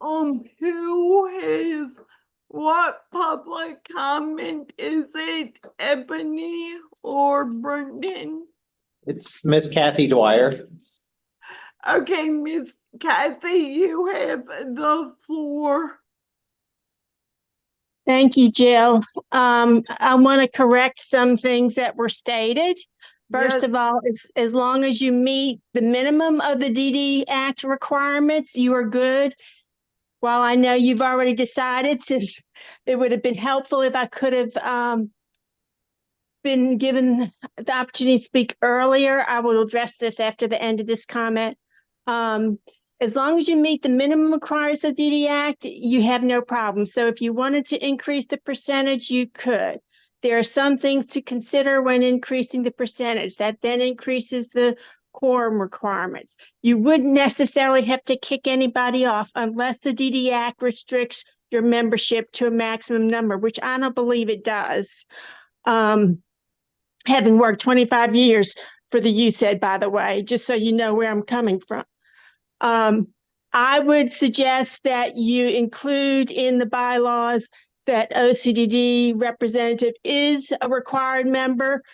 who has what public comment? Is it Ebony or Brendan? It's Miss Kathy Dwyer. Okay, Miss Kathy, you have the floor. Thank you, Jill. I want to correct some things that were stated. First Yes. of all, as long as you meet the minimum of the DD Act requirements, you are good. While I know you've already decided, since it would have been helpful if I could have been given the opportunity to speak earlier, I will address this after the end of this comment. As long as you meet the minimum requirements of DD Act, you have no problem. So if you wanted to increase the percentage, you could. There are some things to consider when increasing the percentage. That then increases the quorum requirements. You wouldn't necessarily have to kick anybody off unless the DD Act restricts your membership to a maximum number, which I don't believe it does. Having worked 25 years for the USAID, by the way, just so you know where I'm coming from. I would suggest that you include in the bylaws that OCDD representative is a required member.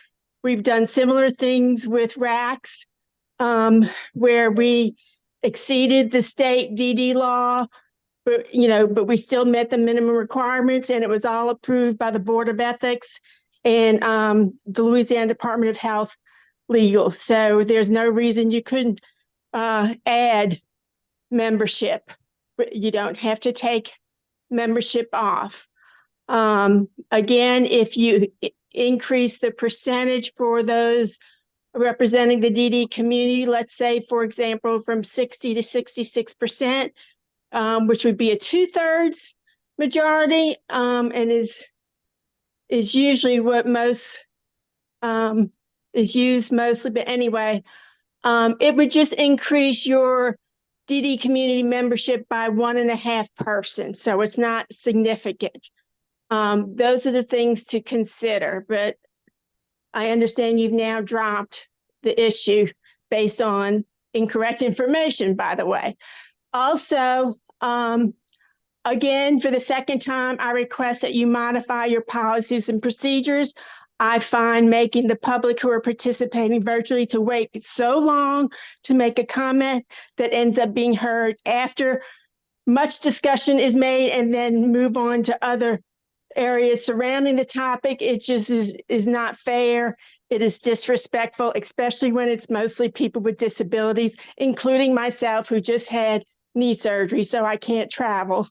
We've done similar things with RACs, where we exceeded the state DD law, but we still met the minimum requirements, and it was all approved by the Board of Ethics and the Louisiana Department of Health legal. So there's no reason you couldn't add membership. You don't have to take membership off. Again, if you increase the percentage for those representing the DD community, let's say, for example, from 60 to 66%, which would be a 2/3 majority, and is usually what most is used mostly. But anyway, it would just increase your DD community membership by 1.5 persons. So it's not significant. Those are the things to consider, but I understand you've now dropped the issue based on incorrect information, by the way. Also, again, for the second time, I request that you modify your policies and procedures. I find making the public who are participating virtually to wait so long to make a comment that ends up being heard after much discussion is made and then move on to other areas surrounding the topic. It just is not fair. It is disrespectful, especially when it's mostly people with disabilities, including myself, who just had knee surgery, so I can't travel.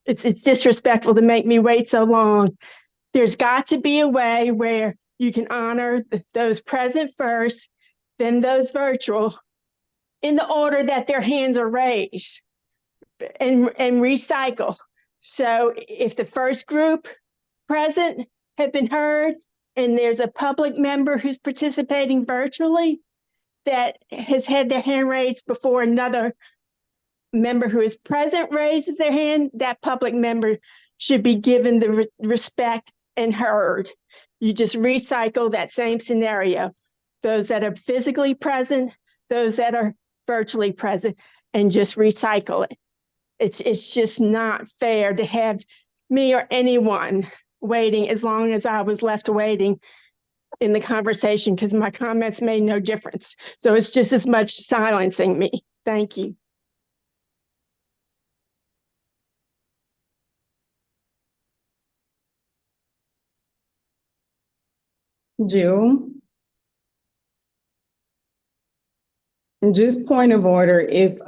It's disrespectful to make me wait so long. There's got to be a way where you can honor those present first, then those virtual, in the order that their hands are raised, and recycle. So if the first group present have been heard and there's a public member who's participating virtually that has had their hand raised before another member who is present raises their hand, that public member should be given the respect and heard. You just recycle that same scenario. Those that are physically present, those that are virtually present. and just recycle it. It's just not fair to have me or anyone waiting as long as I was left waiting in the conversation because my comments made no difference. So it's just as much silencing me. Thank you. Jill? Just point of order, if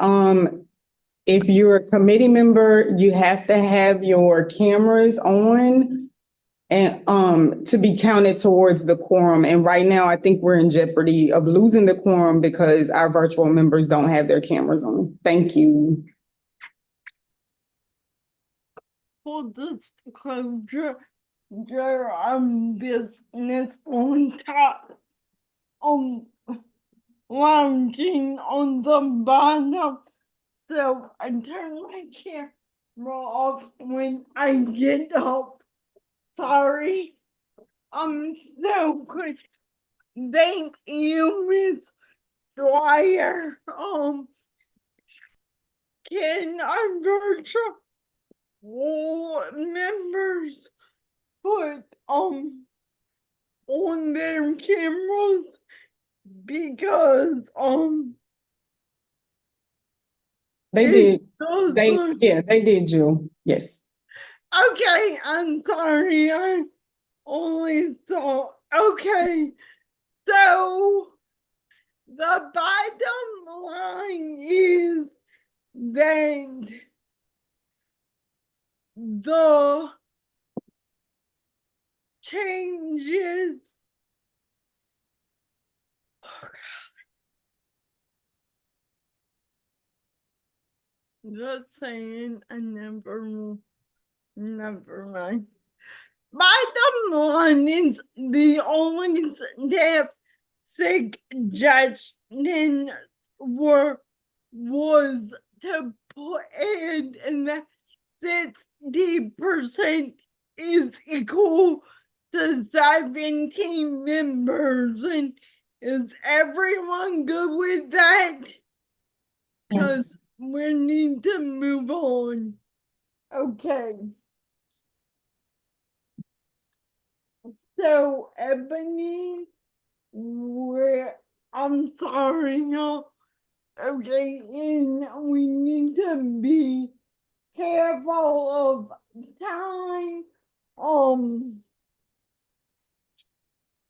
you're a committee member, you have to have your cameras on and to be counted towards the quorum. And right now, I think we're in jeopardy of losing the quorum because our virtual members don't have their cameras on. Thank you. For disclosure, there business on top, lounging on the bottom. So I turn my camera off when I get up. Sorry. So good. Thank you, Miss Dwyer. Can our virtual members put on their cameras because They it did. doesn't. They did, Jill. Yes. Okay, I'm sorry. I only thought. Okay, so the bottom line is that the changes. Just saying, I never mind. Bottom line is the only step suggestion was to put in and that 60% is equal to 17 members. And is everyone good with that? Because we need to move on. Okay. So, Ebony, I'm sorry, y'all. Okay, and we need to be careful of time.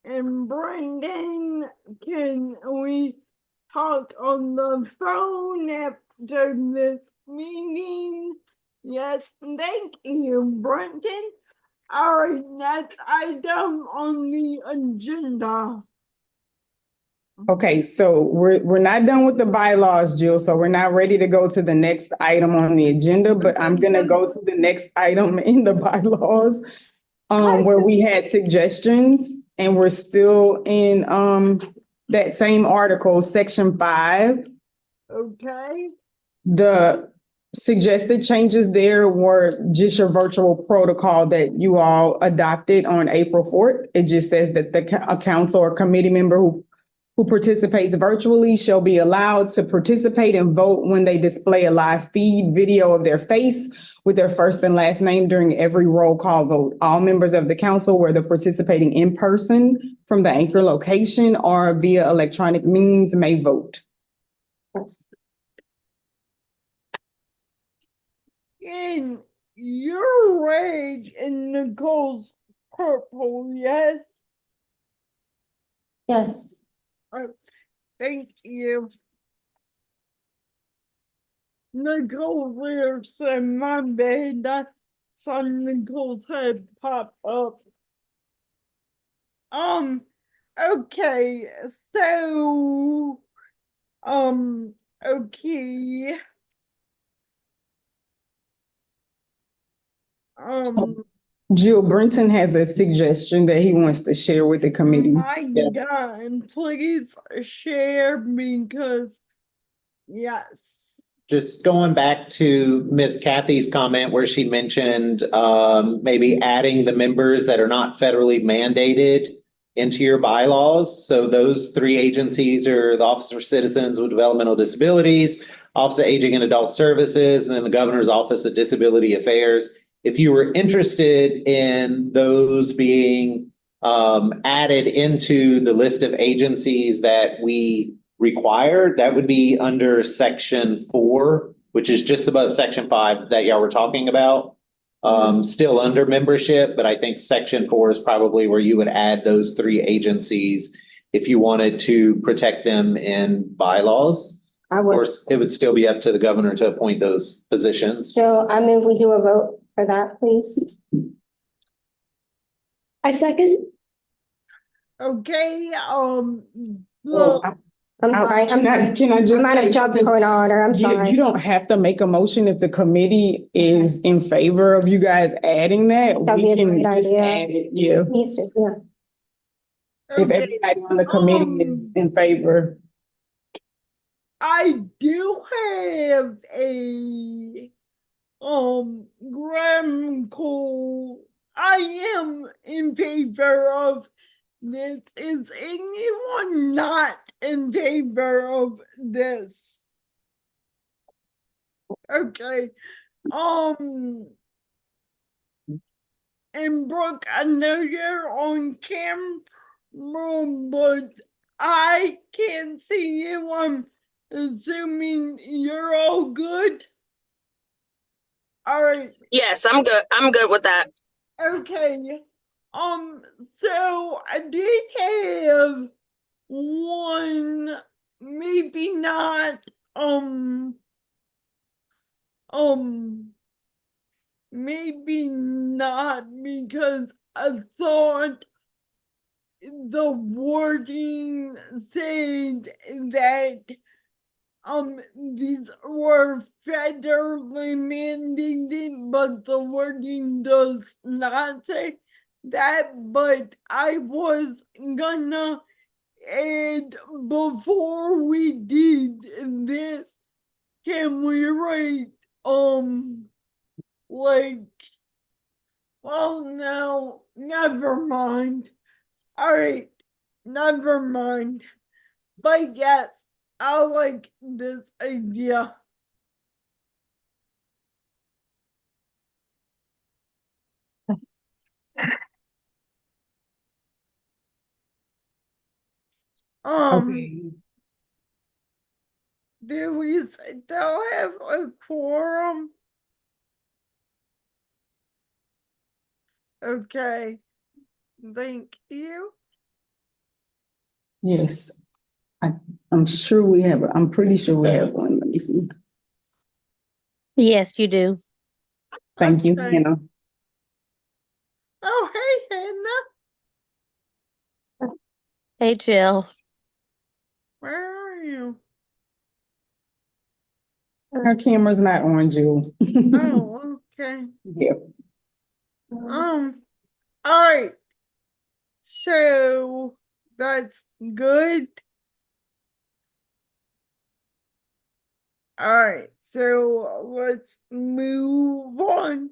And Brendan, can we talk on the phone after this meeting? Yes, thank you, Brendan. All right, next item on the agenda. Okay, so we're not done with the bylaws, Jill, so we're not ready to go to the next item on the agenda, but I'm gonna go to the next item in the bylaws, where we had suggestions, and we're still in, that same article, section 5. Okay. The suggested changes there were just your virtual protocol that you all adopted on April 4th. It just says that a council or committee member who participates virtually shall be allowed to participate and vote when they display a live feed video of their face with their first and last name during every roll call vote. All members of the council, whether participating in person from the anchor location or via electronic means, may vote. In your rage and Nicole's purple, yes? Yes. Thank you. Nicole there said my bad. I saw Nicole's head pop up. Okay, so okay. Jill Brenton has a suggestion that he wants to share with the committee. My God, please share because yes. Just going back to Miss Kathy's comment where she mentioned maybe adding the members that are not federally mandated into your bylaws. So those three agencies are the Office for Citizens with Developmental Disabilities, Office of Aging and Adult Services, and then the Governor's Office of Disability Affairs. If you were interested in those being added into the list of agencies that we require, that would be under Section 4, which is just above Section 5 that y'all were talking about. Still under membership, but I think Section 4 is probably where you would add those three agencies if you wanted to protect them in bylaws. I Of would, course, it would still be up to the governor to appoint those positions. so I move we do a vote for that, please. I second. Okay, Well, I'm sorry, I'm sorry. Can I just I'm out say of job something? point of order, I'm You sorry. don't have to make a motion if the committee is in favor of you guys adding that. That'd be We a can great just idea. add it, yeah. Needs to, yeah. If everybody on the committee is in favor. I do have a Graham Cole. I am in favor of this. Is anyone not in favor of this? Okay. And Brooke, I know you're on camera, but I can't see you. I'm assuming you're all good. All right. Yes, I'm good. I'm good with that. Okay. So I did have one, maybe not, maybe not, because I thought the wording said that these were federally mandated, but the wording does not say that. But I was gonna add, before we did this, can we write like, well, no, never mind. All right, never mind. But yes, I like this idea. Okay. Do we still have a quorum? Okay, thank you. Yes. I'm sure we have, I'm pretty sure we have one. Let me see. Yes, you do. Thank you, Okay. Hannah. Oh, hey, Hannah, Hey, Jill. where are you? Her camera's not on, Jewel. Oh, okay. Yeah. All right. So that's good. All right, so let's move on.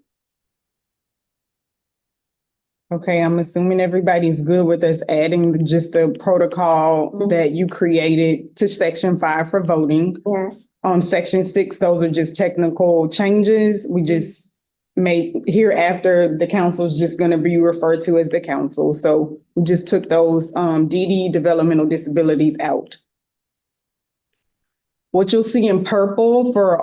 Okay, I'm assuming everybody's good with us adding just the protocol that you created to Section 5 for voting. Yes. Section 6, those are just technical changes. We just made, hereafter, the council is just gonna be referred to as the council. So we just took those DD, developmental disabilities, out. What you'll see in purple for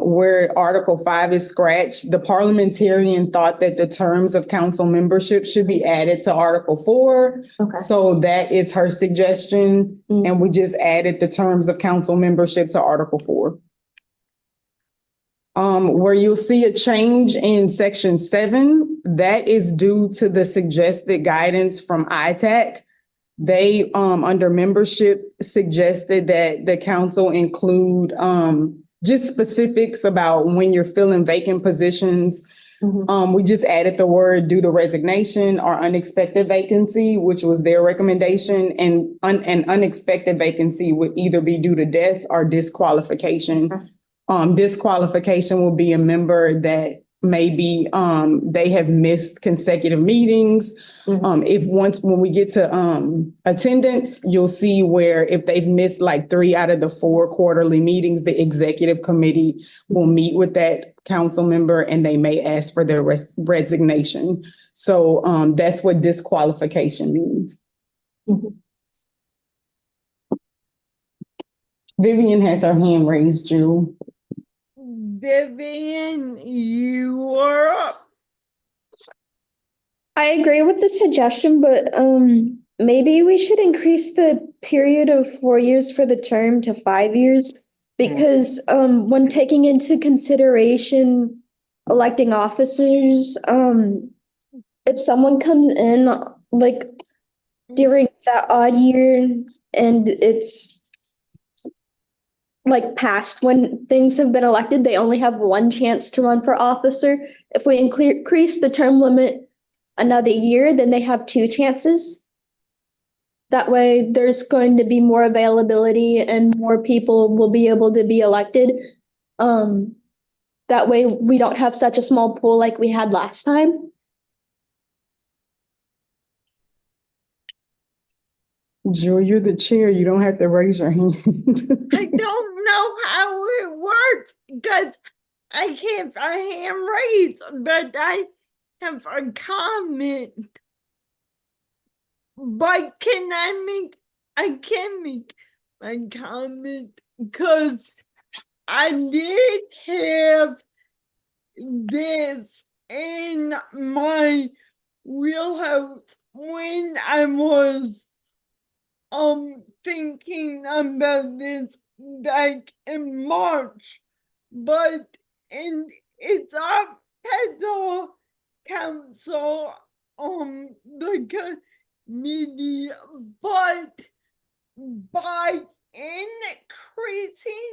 where Article 5 is scratched, the parliamentarian thought that the terms of council membership should be added to Article 4. Okay. So that is her suggestion, and we just added the terms of council membership to Article 4. Where you'll see a change in Section 7, that is due to the suggested guidance from ITAC. They, under membership, suggested that the council include just specifics about when you're filling vacant positions. We just added the word due to resignation or unexpected vacancy, which was their recommendation, and an unexpected vacancy would either be due to death or disqualification. Disqualification will be a member that maybe they have missed consecutive meetings. When we get to attendance, you'll see where if they've missed like 3 out of the 4 quarterly meetings, the executive committee will meet with that council member and they may ask for their resignation. So that's what disqualification means. Vivian has her hand raised, Jewel. Vivian, you are up. I agree with the suggestion, but maybe we should increase the period of 4 years for the term to 5 years. Because when taking into consideration electing officers, if someone comes in like during that odd year and it's like past when things have been elected, they only have 1 chance to run for officer. If we increase the term limit another year, then they have 2 chances. That way there's going to be more availability and more people will be able to be elected. That way we don't have such a small pool like we had last time. Jewel, you're the chair. You don't have to raise your hand. I don't know how it works because I can't find hand raised, but I have a comment. But I can make my comment because I did have this in my wheelhouse when I was thinking about this like in March, but it's up to the council the committee, but by increasing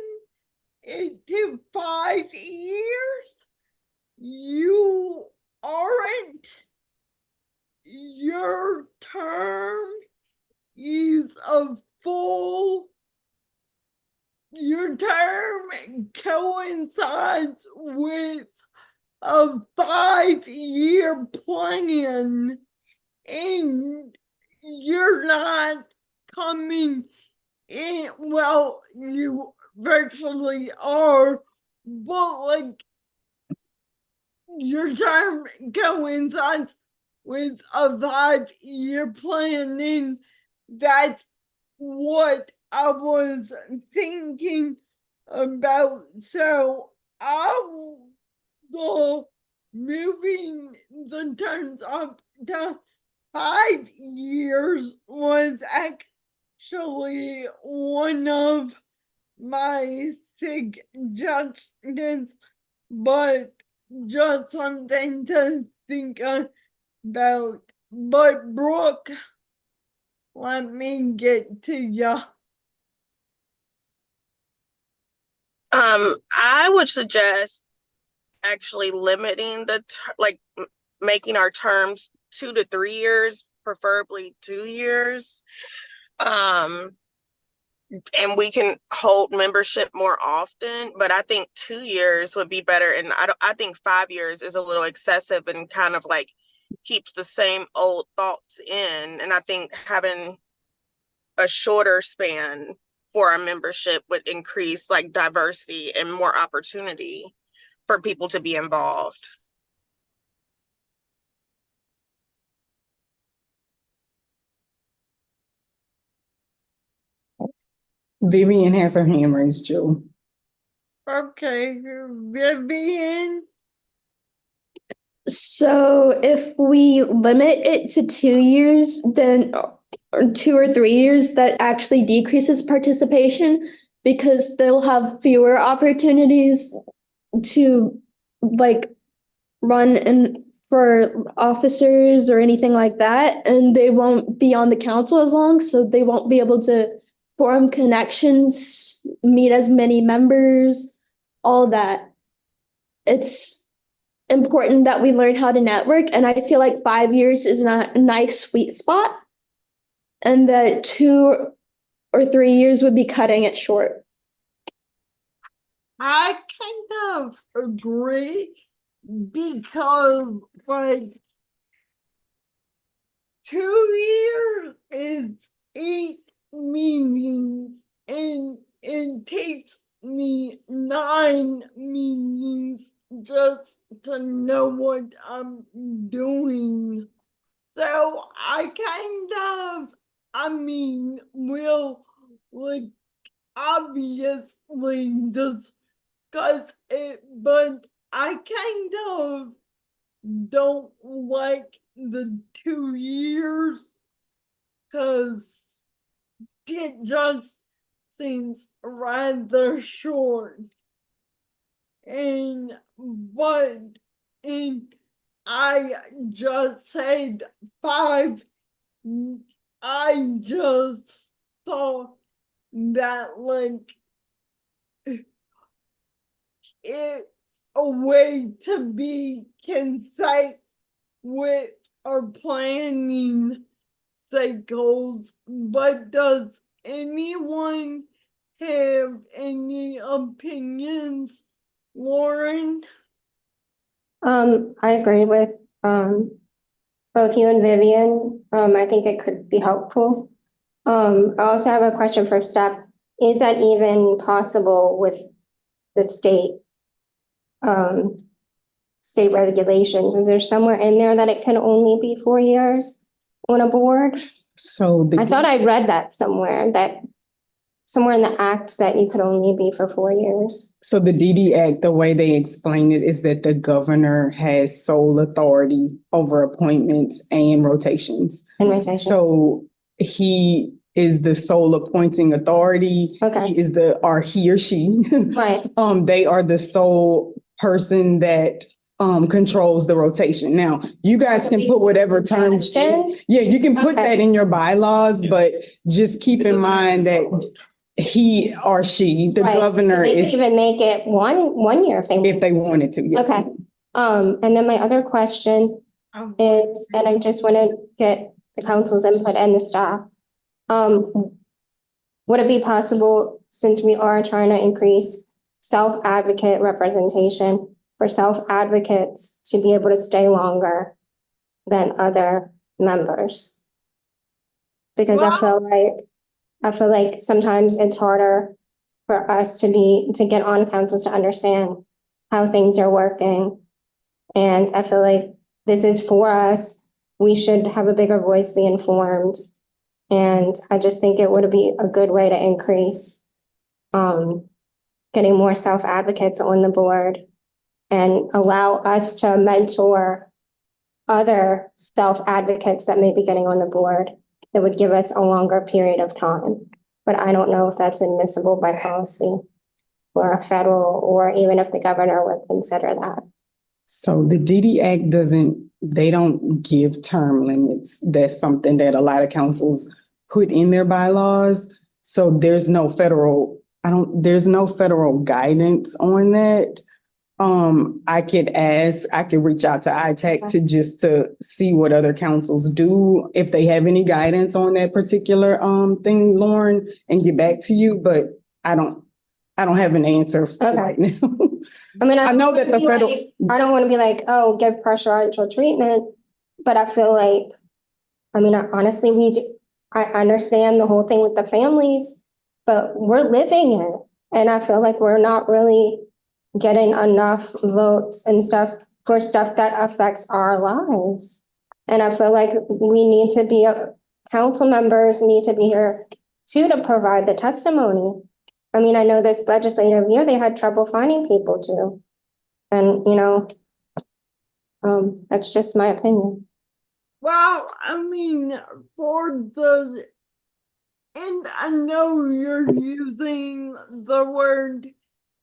it to 5 years, your term is a full, your term coincides with a 5-year plan, and you're not coming in, well, you virtually are, but like your term coincides with a 5-year plan, and that's what I was thinking about. So the moving the terms up to 5 years was actually one of my suggestions, but just something to think about. But Brooke, let me get to you. I would suggest actually limiting making our terms 2 to 3 years, preferably 2 years. And we can hold membership more often, but I think 2 years would be better. And I think 5 years is a little excessive and kind of like keeps the same old thoughts in. And I think having a shorter span for our membership would increase like diversity and more opportunity for people to be involved. Vivian has her hand raised, Joe. Okay, Vivian. So if we limit it to 2 years, then or 2 or 3 years, that actually decreases participation because they'll have fewer opportunities to like run and for officers or anything like that, and they won't be on the council as long, so they won't be able to form connections, meet as many members, all that. It's important that we learn how to network, and I feel like 5 years is a nice sweet spot, and that 2 or 3 years would be cutting it short. I kind of agree because like 2 years is 8 meetings and it takes me 9 meetings just to know what I'm doing. So will like obviously discuss it, but I kind of don't like the 2 years because it just seems rather short. And but and I just said 5. I just thought that like it's a way to be concise with our planning cycles, but does anyone have any opinions, Lauren? I agree with, both you and Vivian. I think it could be helpful. I also have a question for staff. Is that even possible with the state regulations? Is there somewhere in there that it can only be 4 years on a board? So I thought I read that somewhere in the act that you could only be for 4 years. So the DD Act, the way they explain it is that the governor has sole authority over appointments and rotations. And rotation. So he is the sole appointing authority. Okay. He or she. Right. They are the sole person that controls the rotation. Now, you guys can put whatever terms. Question? Yeah, you can put Okay. that in your bylaws, but just keep in mind that he or she, the Right. governor, They could is even make it 1 year if they want. if they wanted to. Yes. Okay. And then my other question is, and I just want to get the council's input and the staff. Would it be possible, since we are trying to increase self-advocate representation, for self-advocates to be able to stay longer than other members? Because I feel like sometimes it's harder for us to get on councils to understand how things are working. And I feel like this is for us. We should have a bigger voice, be informed. And I just think it would be a good way to increase getting more self-advocates on the board and allow us to mentor other self-advocates that may be getting on the board that would give us a longer period of time. But I don't know if that's admissible by policy or a federal, or even if the governor would consider that. So the DD Act they don't give term limits. That's something that a lot of councils put in their bylaws. So there's no federal guidance on that. I could reach out to ITAC to see what other councils do, if they have any guidance on that particular thing, Lauren, and get back to you, but I don't have an answer right now. I mean, I know that the federal. I don't want to be like, oh, give preferential treatment, but I feel like, I mean, honestly, I understand the whole thing with the families, but we're living it. And I feel like we're not really getting enough votes and stuff for stuff that affects our lives. And I feel like council members need to be here too, to provide the testimony. I mean, I know this legislative year, they had trouble finding people too. And, that's just my opinion. Well, I mean, and I know you're using the word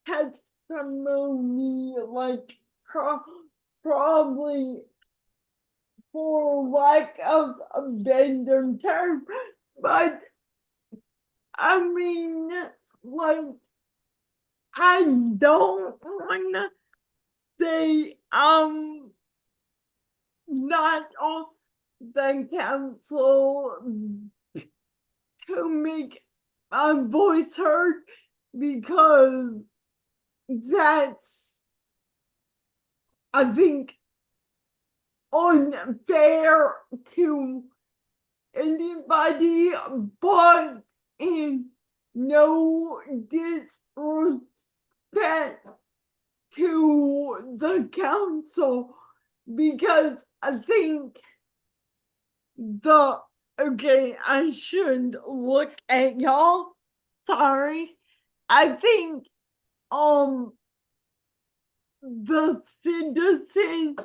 testimony, like probably for lack of a better term, but I mean, like, I don't wanna say not on the council to make my voice heard, because that's I think, unfair to anybody, but in no disrespect to the council, because I think okay, I should look at y'all. Sorry. I think the citizen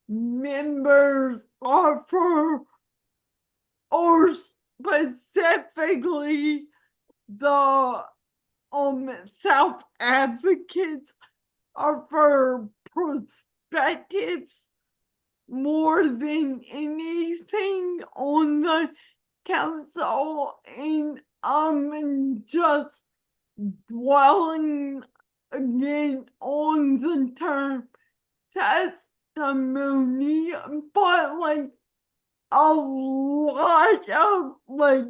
members are or specifically the South advocates are for perspectives more than anything on the council, and I'm just dwelling again on the term testimony, but like a lot of like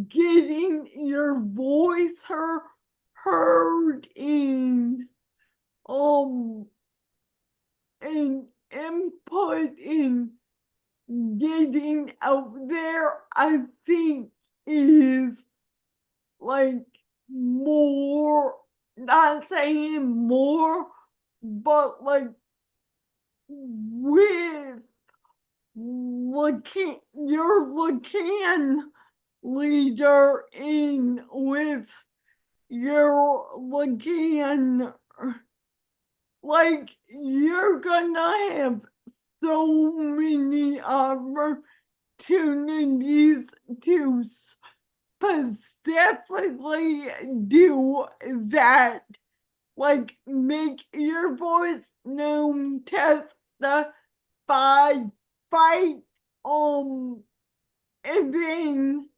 getting your voice heard and input in getting out there, I think is like more, not saying more, but like with your Lacan leader in with your Lacan, like you're gonna have so many opportunities to specifically do that, like make your voice known, testify, fight, and then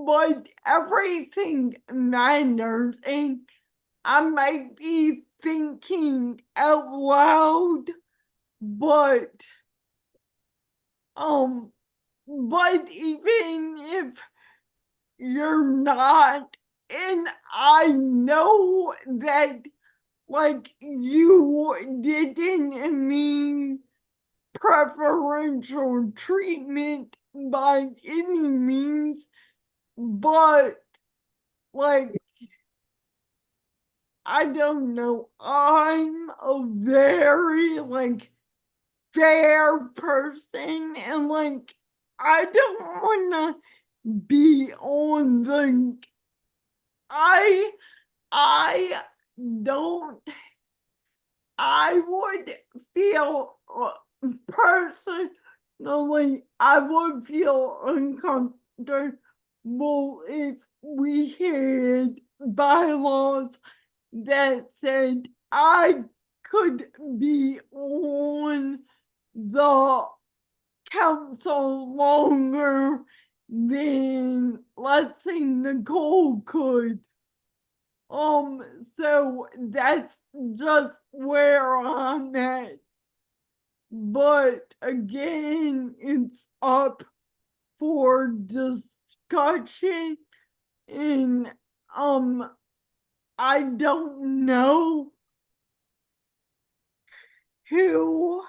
but everything matters, and I might be thinking out loud, but even if you're not, and I know that like you didn't mean preferential treatment by any means, but like I don't know, I'm a very like fair person, and like I don't wanna be on the I don't I would feel personally, I would feel uncomfortable if we had bylaws that said I could be on the council longer than, let's say, Nicole could. So that's just where I'm at. But again, it's up for discussion, and I don't know who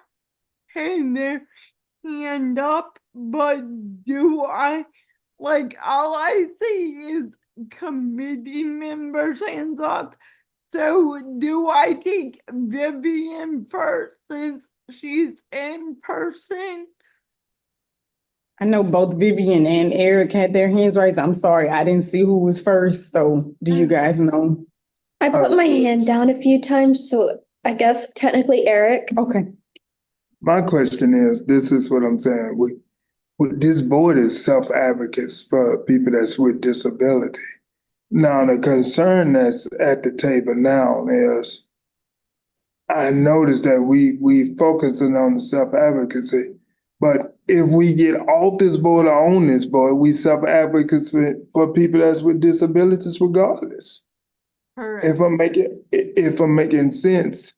had their hand up, but do I, like, all I see is committee members' hands up. So do I take Vivian first since she's in person? I know both Vivian and Eric had their hands raised. I'm sorry, I didn't see who was first, so do you guys know? I put my hand down a few times, so I guess technically Eric. Okay. My question is, this is what I'm saying, this board is self-advocates for people that's with disability. Now, the concern that's at the table now is, I noticed that we focusing on the self-advocacy, but if we get off this board or on this board, we self-advocates for people that's with disabilities regardless. Correct. If I'm making sense,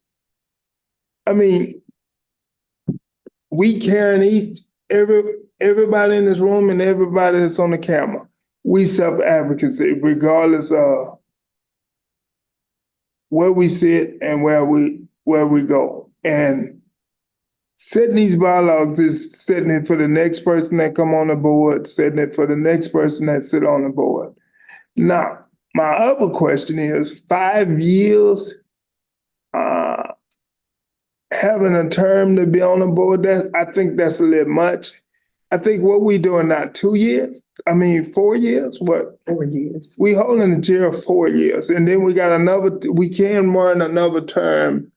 I mean, we carrying everybody in this room and everybody that's on the camera. We self-advocacy regardless of where we sit and where we go. And setting these bylaws is setting it for the next person that come on the board, setting it for the next person that sit on the board. Now, my other question is 5 years, having a term to be on the board, I think that's a little much. I think what we doing now, 2 years? 4 years? What? 4 years. We holding the chair 4 years, and then we got we can run another term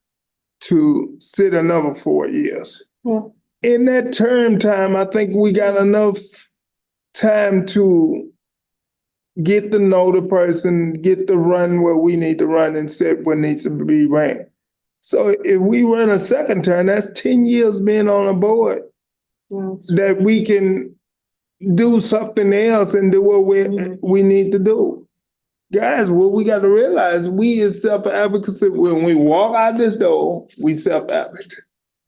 to sit another 4 years. Yeah. In that term time, I think we got enough time to get to know the person, get to run what we need to run and set what needs to be ran. So if we run a second term, that's 10 years being on a board that we can do something else and do what we need to do. Guys, what we got to realize, we is self-advocacy. When we walk out this door, we self-advocate.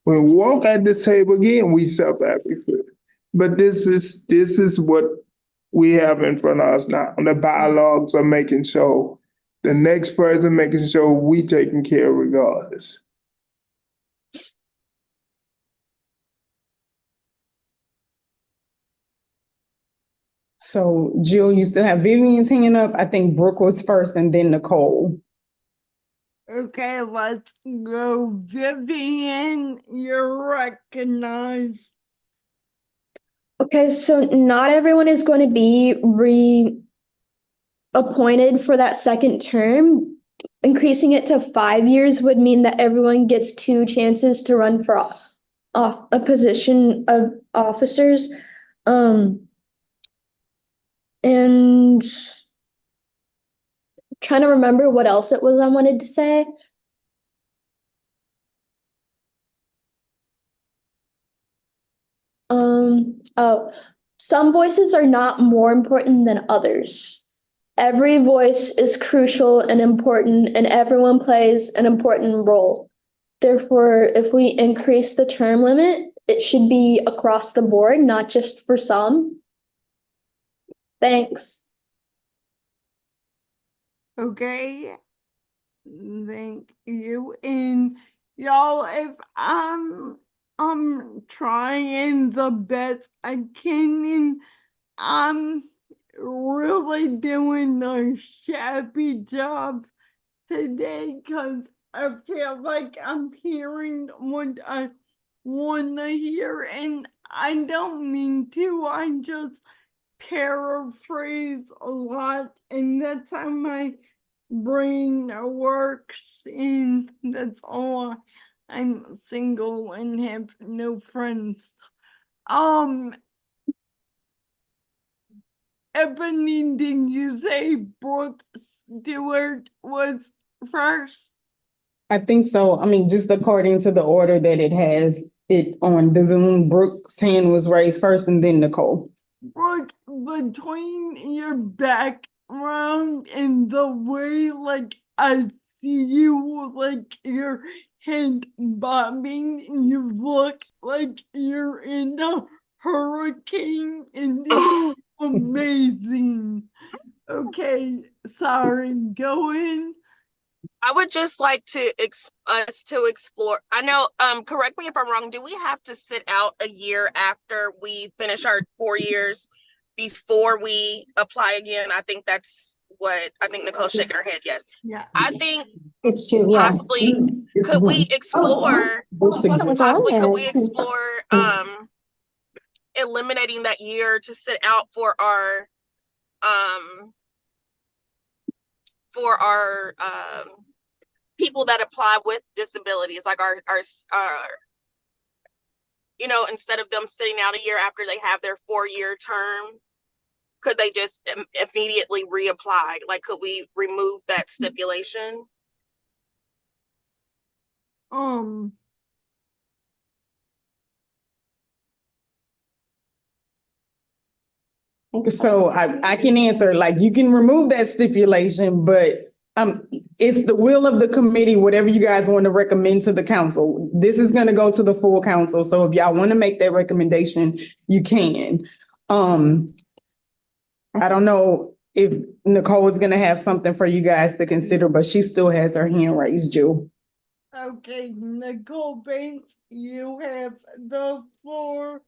When we walk at this table again, we self-advocate. But this is what we have in front of us now. The bylaws are making sure the next person making sure we taking care regardless. So Jill, you still have Vivian's hand up. I think Brooke was first and then Nicole. Okay, let's go. Vivian, you're recognized. Okay, so not everyone is going to be reappointed for that second term. Increasing it to 5 years would mean that everyone gets 2 chances to run for a position of officers. And trying to remember what else it was I wanted to say. Some voices are not more important than others. Every voice is crucial and important, and everyone plays an important role. Therefore, if we increase the term limit, it should be across the board, not just for some. Thanks. Okay. Thank you. And y'all, if I'm trying the best I can, and I'm really doing a shabby job today because I feel like I'm hearing what I want to hear, and I don't mean to. I just paraphrase a lot, and that's how my brain works, and that's all. I'm single and have no friends. Ebony, did you say Brooke Stewart was first? I think so. Just according to the order that it has it on the Zoom, Brooke's hand was raised first and then Nicole. Brooke, between your background and the way I see you, your head bobbing, you look like you're in a hurricane, and it's amazing. Okay, sorry, go in. I would just like to us to explore. I know, correct me if I'm wrong, do we have to sit out a year after we finish our 4 years before we apply again? I think that's what Nicole's shaking her head. Yes. Yeah. I think It's true, yeah. possibly could we explore eliminating that year to sit out for our people that apply with disabilities, like our instead of them sitting out a year after they have their 4-year term, could they just immediately reapply? Like, could we remove that stipulation? So I can answer, you can remove that stipulation, but it's the will of the committee, whatever you guys want to recommend to the council. This is going to go to the full council. So if y'all want to make that recommendation, you can. I don't know if Nicole is going to have something for you guys to consider, but she still has her hand raised, Jill. Okay, Nicole Banks, you have the floor.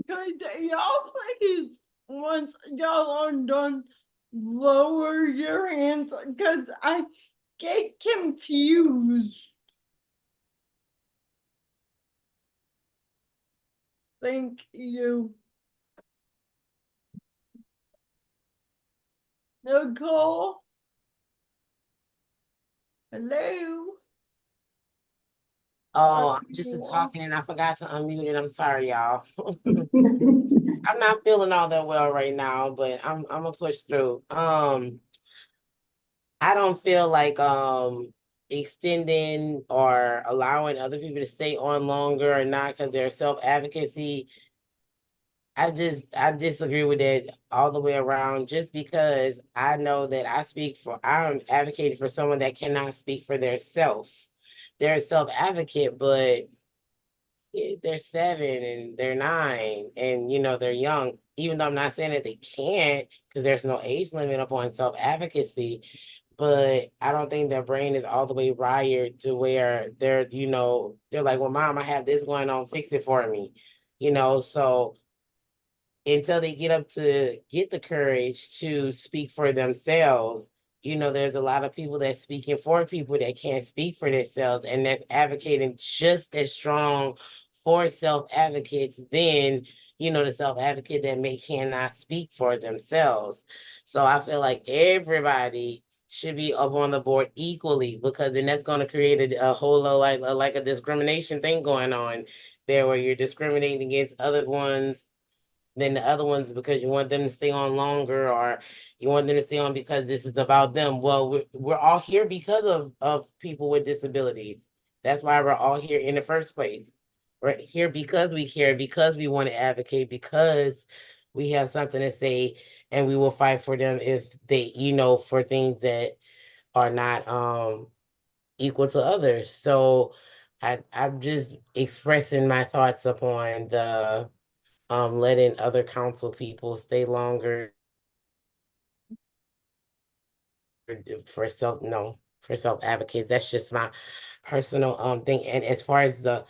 Could y'all please, once y'all are done, lower your hands, because I get confused. Thank you. Nicole? Hello? Oh, I'm just talking and I forgot to unmute it. I'm sorry, y'all. I'm not feeling all that well right now, but I'm gonna push through. I don't feel like extending or allowing other people to stay on longer or not because they're self-advocacy. I disagree with that all the way around just because I know that I'm advocating for someone that cannot speak for their self. They're a self-advocate, but they're 7 and they're 9 and they're young, even though I'm not saying that they can't because there's no age limit upon self-advocacy, but I don't think their brain is all the way wired to where they're like, well, mom, I have this going on, fix it for me, so until they get the courage to speak for themselves. There's a lot of people that's speaking for people that can't speak for themselves, and that's advocating just as strong for self-advocates than, the self-advocate that cannot speak for themselves. So I feel like everybody should be up on the board equally, because then that's going to create a whole lot like a discrimination thing going on there, where you're discriminating against other ones than the other ones because you want them to stay on longer, or you want them to stay on because this is about them. Well, we're all here because of people with disabilities. That's why we're all here in the first place. We're here because we care, because we want to advocate, because we have something to say, and we will fight for them if they, for things that are not equal to others. So I'm just expressing my thoughts upon the letting other council people stay longer for self advocates. That's just my personal thing. And as far as the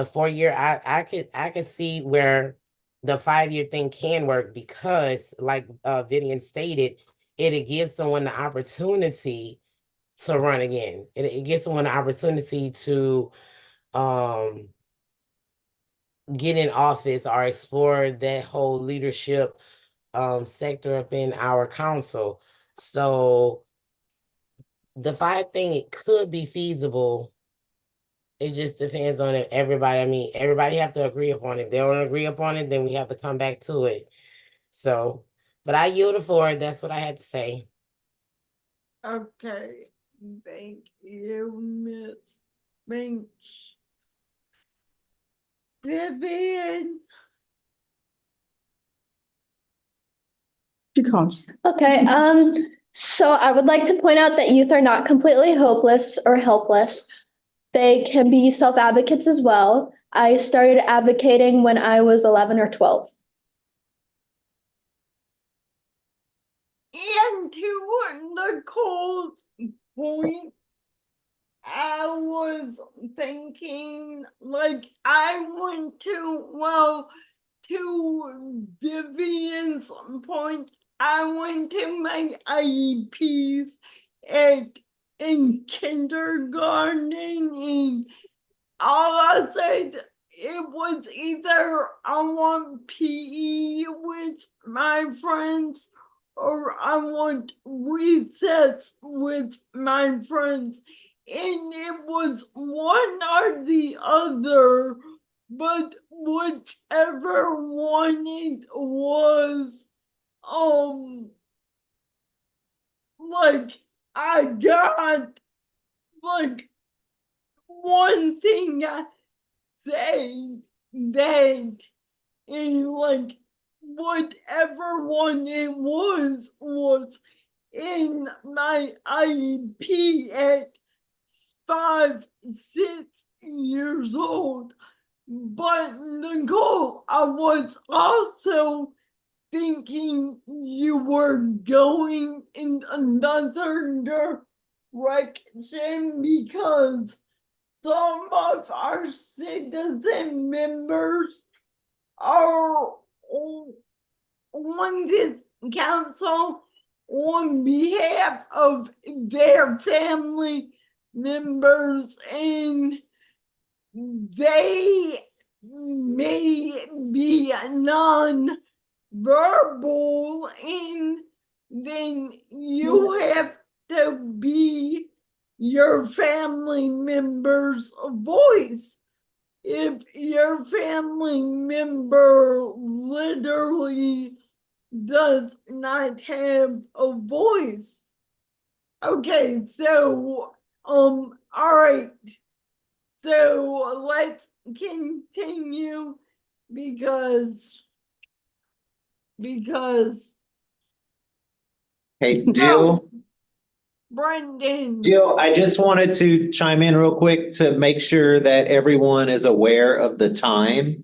4 year, I could see where the 5 year thing can work, because like Vivian stated, it gives someone the opportunity to run again. It gives someone the opportunity to get in office or explore that whole leadership sector up in our council. So the 5 thing, it could be feasible. It just depends on if everybody have to agree upon it. If they don't agree upon it, then we have to come back to it. So, but I yield the floor. That's what I had to say. Okay, thank you, Miss Banks. Vivian? She calls. Okay, so I would like to point out that youth are not completely hopeless or helpless. They can be self-advocates as well. I started advocating when I was 11 or 12. And to Nicole's point, I was thinking, like, to Vivian's point, I went to my IEPs in kindergarten, and all I said, it was either I want PE with my friends or I want recess with my friends. And it was one or the other, but whichever one it was, like I got like one thing I say that, and like whatever one it was in my IEP at 5, 6 years old. But Nicole, I was also thinking you were going in another correction because some of our citizen members are on this council on behalf of their family members, and they may be non-verbal, and then you have to be your family member's voice. If your family member literally does not have a voice. Okay, so all right. So let's continue because Hey, so, Jill, Brendan. I just wanted to chime in real quick to make sure that everyone is aware of the time.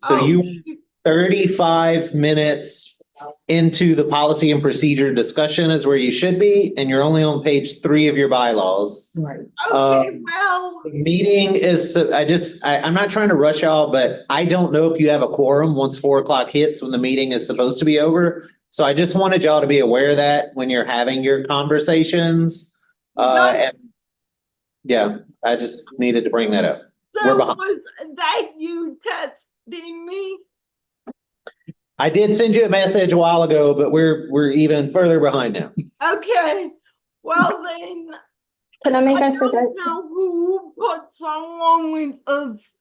So Oh, you 35 minutes into the policy and procedure discussion is where you should be, and you're only on page 3 of your bylaws. Right. okay, well, The meeting is, I'm not trying to rush y'all, but I don't know if you have a quorum once 4 o'clock hits when the meeting is supposed to be over. So I just wanted y'all to be aware of that when you're having your conversations. And yeah, I just needed to bring that up. so We're behind. was that you texting me? I did send you a message a while ago, but we're even further behind now. Okay, well then, Can I make I a don't suggestion? know who put someone with us.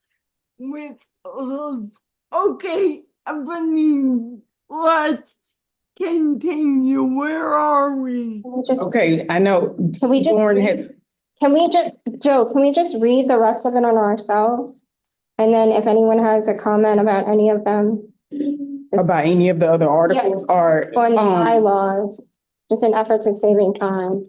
Okay, I mean, let's continue. Where are we? Okay, I know. Can we just Lauren read- has, Joe, can we just read the rest of it on ourselves? And then if anyone has a comment about any of them. about any of the other articles or, On the bylaws, just in efforts of saving time.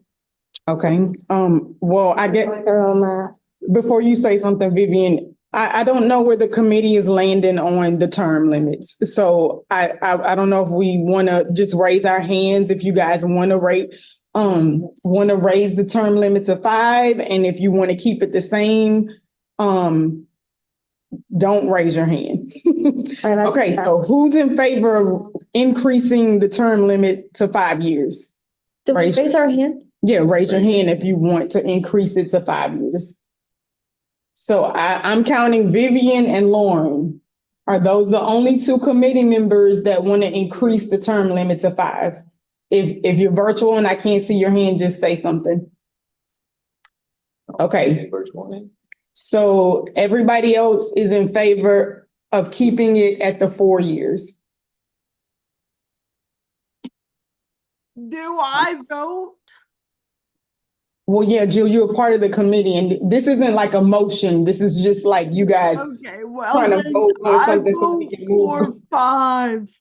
okay, well, I get, Go through them, before you say something, Vivian, I don't know where the committee is landing on the term limits. So I don't know if we want to just raise our hands, if you guys want to raise the term limit to 5, and if you want to keep it the same, don't raise your hand. Okay, so who's in favor of increasing the term limit to 5 years? Did we Raise- raise our hand? Yeah, raise your hand if you want to increase it to 5 years. So I'm counting Vivian and Lauren. Are those the only 2 committee members that want to increase the term limit to 5? If you're virtual and I can't see your hand, just say something. Okay. So everybody else is in favor of keeping it at the 4 years. Do I vote? Well, yeah, Jill, you're a part of the committee, and this isn't like a motion. This is just like you guys Okay, well trying to then vote on I something so we vote can move. for 5.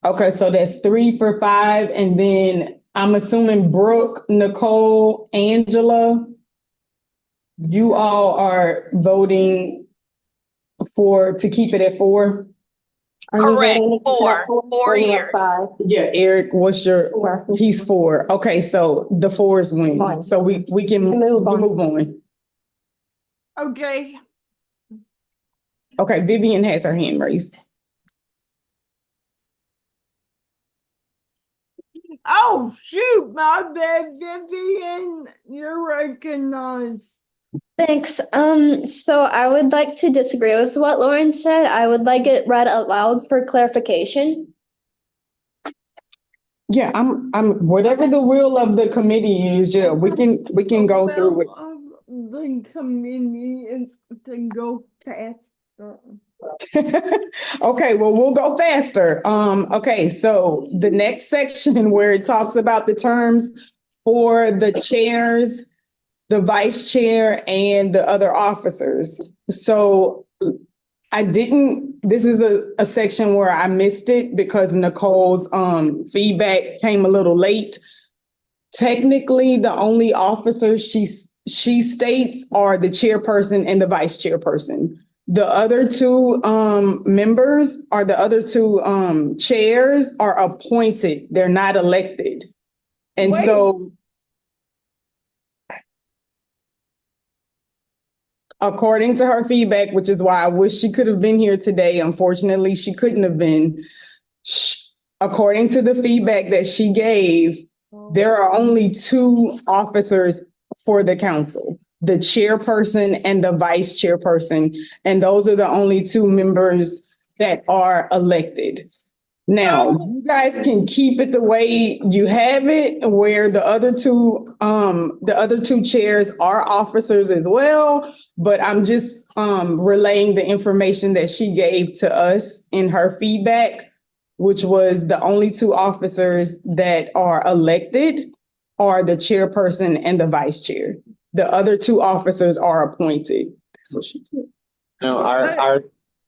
Okay, so that's 3 for 5, and then I'm assuming Brooke, Nicole, Angela, you all are voting to keep it at 4? Correct. 4 years. Yeah, Eric, what's your, 4. he's 4. Okay, so the 4s win. Fine. So we can Move on. move on. Okay, Okay, Vivian has her hand raised. oh shoot, my bad, Vivian, you're recognized. Thanks. So I would like to disagree with what Lauren said. I would like it read aloud for clarification. Yeah, I'm whatever the will of the committee is, yeah, we can go through it. The committee is to go faster. Okay, well, we'll go faster. Okay, so the next section where it talks about the terms for the chairs, the vice chair, and the other officers. So this is a section where I missed it because Nicole's feedback came a little late. Technically, the only officers she states are the chairperson and the vice chairperson. The other 2 members are the other 2 chairs are appointed. They're not elected. And Wait. so according to her feedback, which is why I wish she could have been here today. Unfortunately, she couldn't have been. According to the feedback that she gave, there are only two officers for the council, the chairperson and the vice chairperson. And those are the only two members that are elected. Now, you guys can keep it the way you have it, where the other two chairs are officers as well. But I'm just relaying the information that she gave to us in her feedback, which was the only two officers that are elected are the chairperson and the vice chair. The other two officers are appointed. That's what she said. No,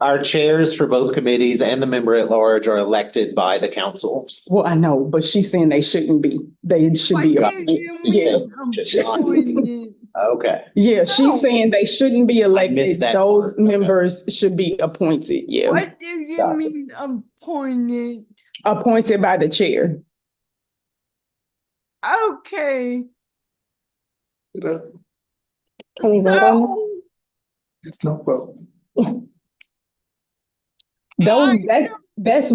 our chairs for both committees and the member at large are elected by the council. Well, I know, but she's saying they shouldn't be. They should be. Yeah. Okay. Yeah, she's saying they shouldn't be elected. missed that Those part. Okay. members should be appointed. Yeah. What do you mean appointed? Appointed by the chair. Okay. Can we vote on that? It's no vote. That's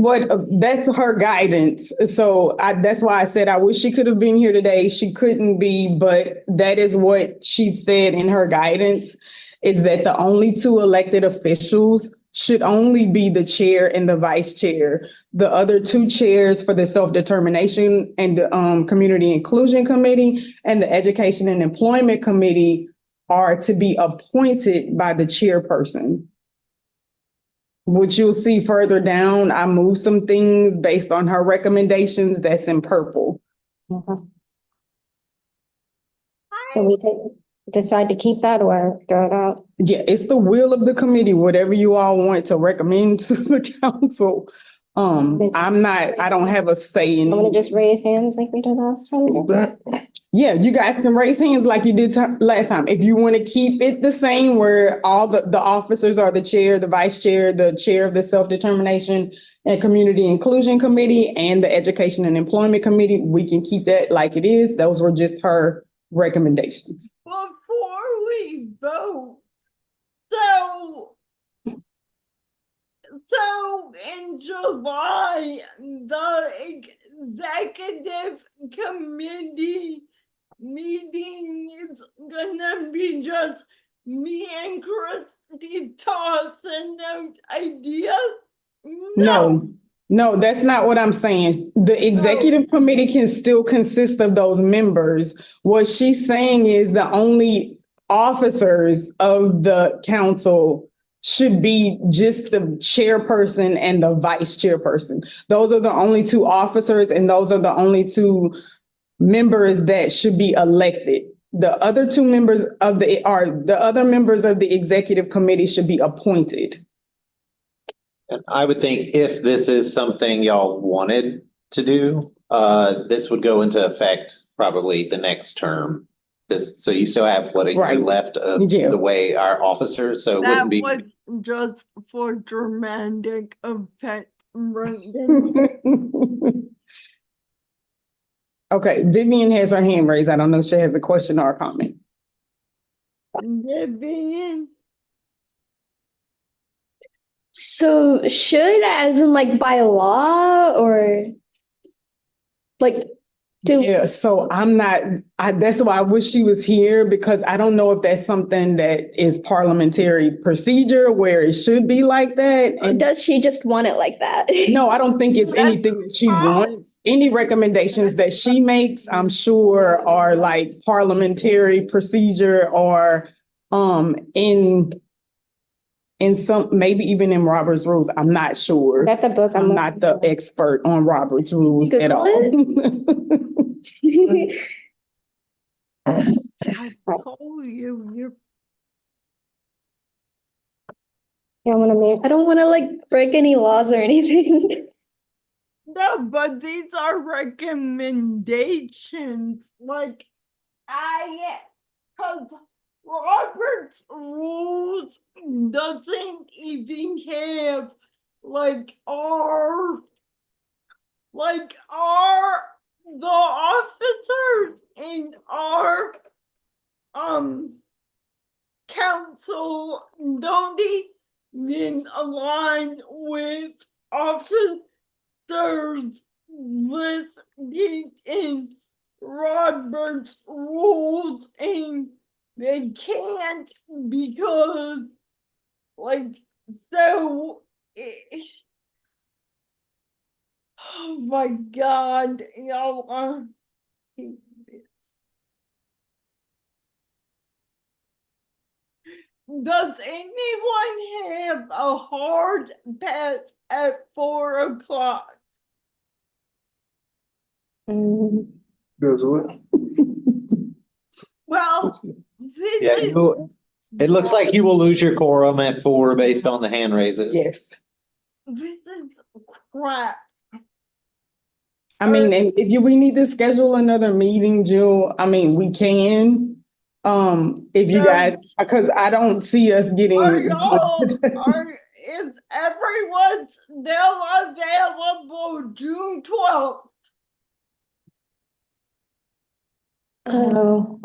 her guidance. So that's why I said I wish she could have been here today. She couldn't be, but that is what she said in her guidance, is that the only two elected officials should only be the chair and the vice chair. The other two chairs for the Self-Determination and Community Inclusion Committee and the Education and Employment Committee are to be appointed by the chairperson. Which you'll see further down, I moved some things based on her recommendations that's in purple. So we could decide to keep that or throw it out. Yeah, it's the will of the committee, whatever you all want to recommend to the council. I don't have a say in. I'm gonna just raise hands like we did last time. Yeah, you guys can raise hands like you did last time. If you want to keep it the same, where all the officers are the chair, the vice chair, the chair of the Self-Determination and Community Inclusion Committee and the Education and Employment Committee, we can keep that like it is. Those were just her recommendations. Before we vote, so in July, the executive committee meeting is gonna be just me and Christy tossing out ideas? No, that's not what I'm saying. The executive committee can still consist of those members. What she's saying is the only officers of the council should be just the chairperson and the vice chairperson. Those are the only two officers and those are the only two members that should be elected. The other two members of the other members of the executive committee should be appointed. And I would think if this is something y'all wanted to do, this would go into effect probably the next term. So you still have a year Right. left of Yeah. the way our officers, so it That wouldn't be. was just for dramatic effect right there. Okay, Vivian has her hand raised. I don't know if she has a question or a comment. Vivian? So should, as in like by law, or like Yeah, so that's why I wish she was here, because I don't know if that's something that is parliamentary procedure where it should be like that. And does she just want it like that? no, I don't think it's anything that she wants. Any recommendations that she makes, I'm sure are like parliamentary procedure or in some, maybe even in Robert's rules. I'm not sure. Got the book. I'm not the expert on Robert's rules at all. I told you, you're You don't wanna move? I don't want to like break any laws or anything. no, but these are recommendations. Like, cause Robert's rules doesn't even have the officers in our council duty then align with officers listed in Robert's rules, and they can't because, like, so. Oh my God, y'all are hate this. Does anyone have a hard pass at 4 o'clock? Does what? Well, Yeah, it looks like you will lose your quorum at 4 based on the hand raises. Yes. this is crap. I mean, and if we need to schedule another meeting, Jill, I mean, we can. If you No. guys, because I don't see us getting. Is everyone still available June 12th? Oh.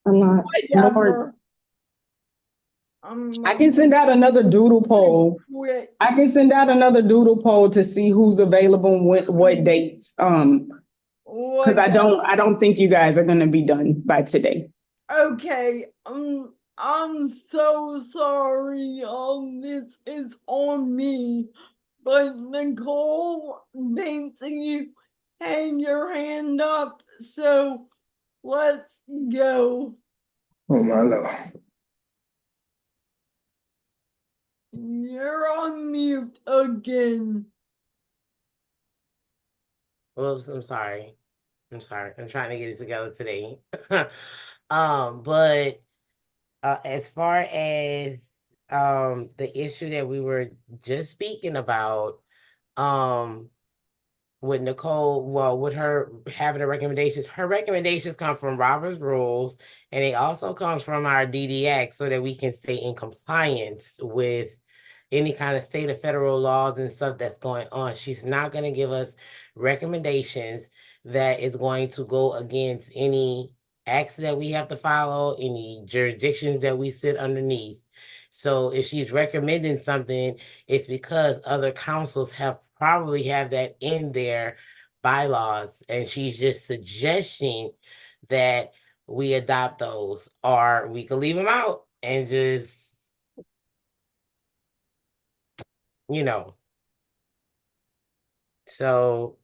I'm not. Whatever. I can send out another doodle poll. Quit. I can send out another doodle poll to see who's available and what dates. Because I don't think you guys are gonna be done by today. Okay, I'm so sorry. This is on me, but Nicole thinks you had your hand up, so let's go. Oh my Lord. You're on mute again. Whoops, I'm sorry. I'm trying to get it together today. But as far as the issue that we were just speaking about, with Nicole, well, with her having the recommendations, her recommendations come from Robert's rules, and it also comes from our DDX so that we can stay in compliance with any kind of state or federal laws and stuff that's going on. She's not going to give us recommendations that is going to go against any acts that we have to follow, any jurisdictions that we sit underneath. So if she's recommending something, it's because other councils probably have that in their bylaws, and she's just suggesting that we adopt those, or we could leave them out and just, so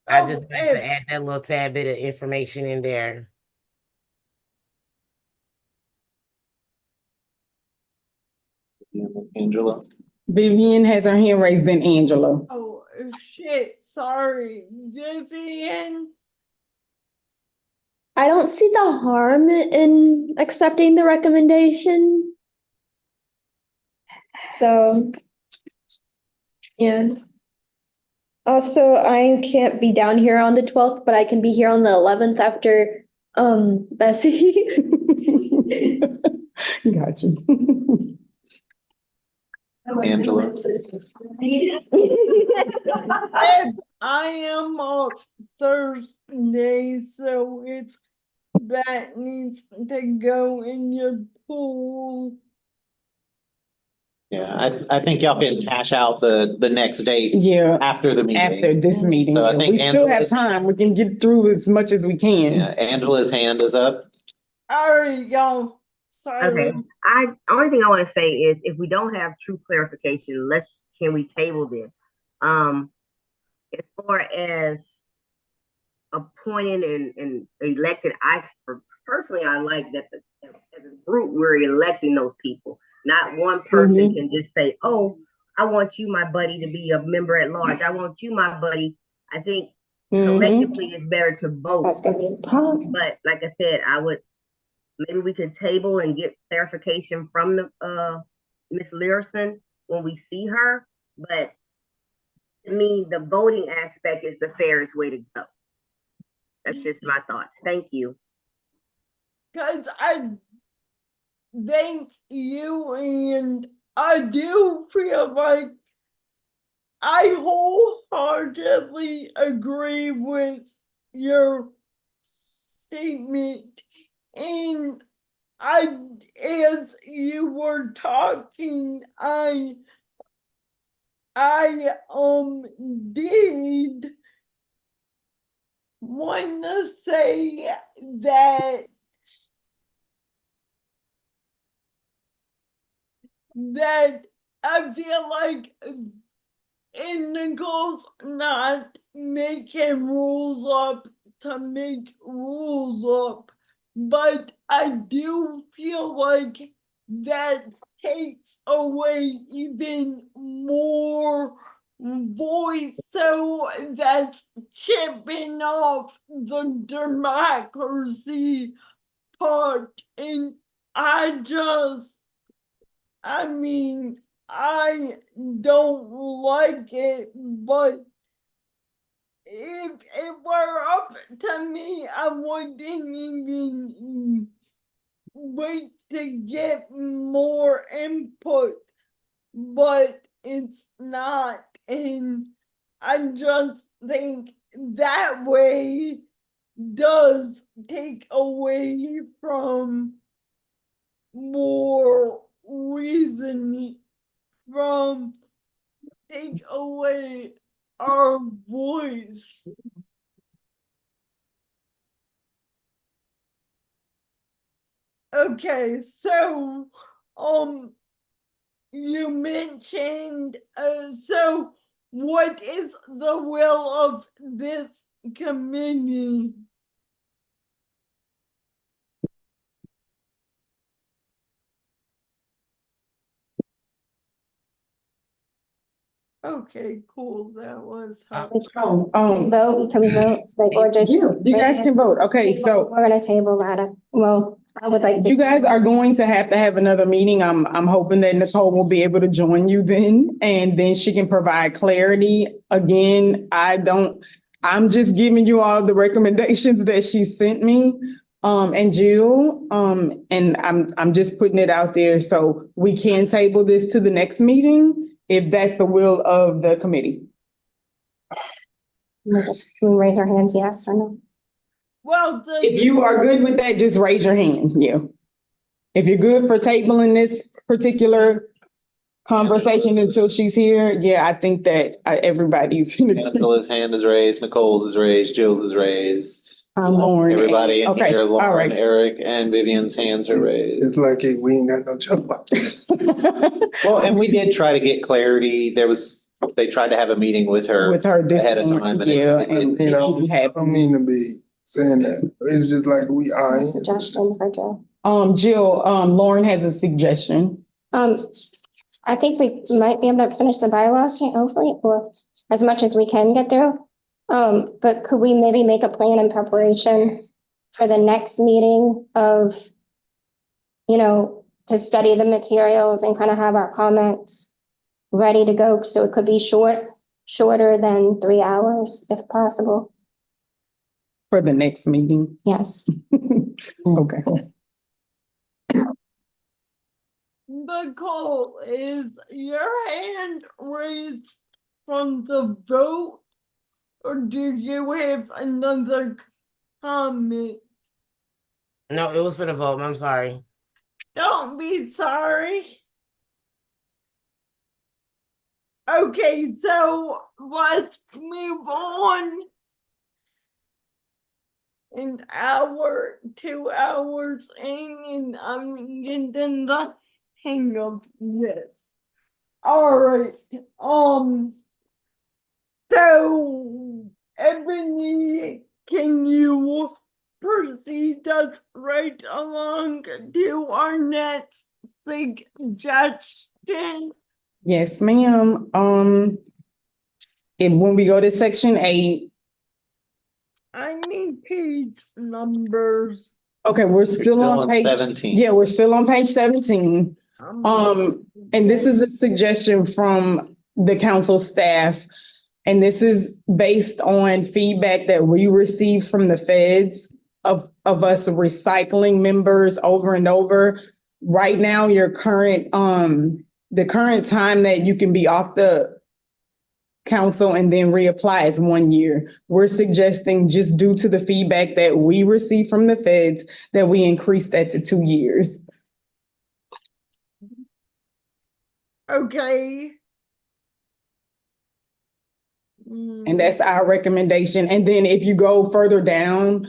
I just wanted to add that little tad bit of information in there. Angela. Vivian has her hand raised, then Angela. Oh shit, sorry, Vivian. I don't see the harm in accepting the recommendation. So, yeah. Also, I can't be down here on the 12th, but I can be here on the 11th after Bessie. Got you. Angela. I am off Thursday, so that needs to go in your pool. Yeah, I think y'all can hash out the next date. Yeah. After the meeting. After this meeting. So I think we still have time. We can get through as much as we can. Yeah, Angela's hand is up. All right, y'all. Sorry. Okay. Only thing I want to say is if we don't have true clarification, can we table this? As far as appointing and elected, personally I like that as a group we're electing those people. Not one person can just say, "Oh, I want you, my buddy, to be a member at large. I want you, my buddy." I think collectively it's better to vote. That's gonna be a problem. But like I said, maybe we could table and get clarification from the Miss Learson when we see her. But to me, the voting aspect is the fairest way to go. That's just my thoughts. Thank you. Because I thank you, and I do feel like I wholeheartedly agree with your statement, and as you were talking, I did want to say that I feel like Nicole's not making rules up to make rules up, but I do feel like that takes away even more voice, so that's chipping off the democracy part, and I mean, I don't like it, but if it were up to me, I wouldn't even wait to get more input, but it's not, and I just think that way does take away from more reasoning, from take away our voice. Okay, so you mentioned so what is the will of this committee? Okay, cool. That was helpful. Can we vote, like, or just? Yeah, you guys can vote. Okay, so We're gonna table that. Well, I would like to. you guys are going to have another meeting. I'm hoping that Nicole will be able to join you then, and then she can provide clarity. Again, I'm just giving you all the recommendations that she sent me, and Jill, and I'm just putting it out there. So we can table this to the next meeting if that's the will of the committee. Can we raise our hands, yes or no? Well, If you are good with that, just raise your hand. Yeah. If you're good for tabling this particular conversation until she's here, yeah, I think that everybody's. Nicole's hand is raised, Nicole's is raised, Jill's is raised. Lauren. Everybody in Okay, here, all Lauren, right. Eric, and Vivian's hands are raised. It's like we ain't got no choice. Well, and we did try to get clarity. They tried to have a meeting with her With her this ahead of time. And yeah, it and You know, didn't I happen. don't mean to be saying that. It's just like we are. Suggestion for Jill. Jill, Lauren has a suggestion. I think we might be able to finish the bylaws here, hopefully, or as much as we can get through. But could we maybe make a plan in preparation for the next meeting of, to study the materials and kind of have our comments ready to go, so it could be shorter than 3 hours if possible. For the next meeting. Yes. Okay. Nicole, is your hand raised from the vote, or do you have another comment? No, it was for the vote. I'm sorry. Don't be sorry. Okay, so let's move on. An hour, 2 hours in, and I'm getting the hang of this. All right. So Ebony, can you proceed us right along to our next suggestion? Yes, ma'am. And when we go to section 8. I need page numbers. Okay, we're still on page 17. Yeah, we're still on page 17. And this is a suggestion from the council staff. And this is based on feedback that we received from the feds of us recycling members over and over. Right now, your current, the current time that you can be off the council and then reapply as 1 year. We're suggesting, just due to the feedback that we receive from the feds, that we increase that to 2 years. Okay. And that's our recommendation. And then if you go further down,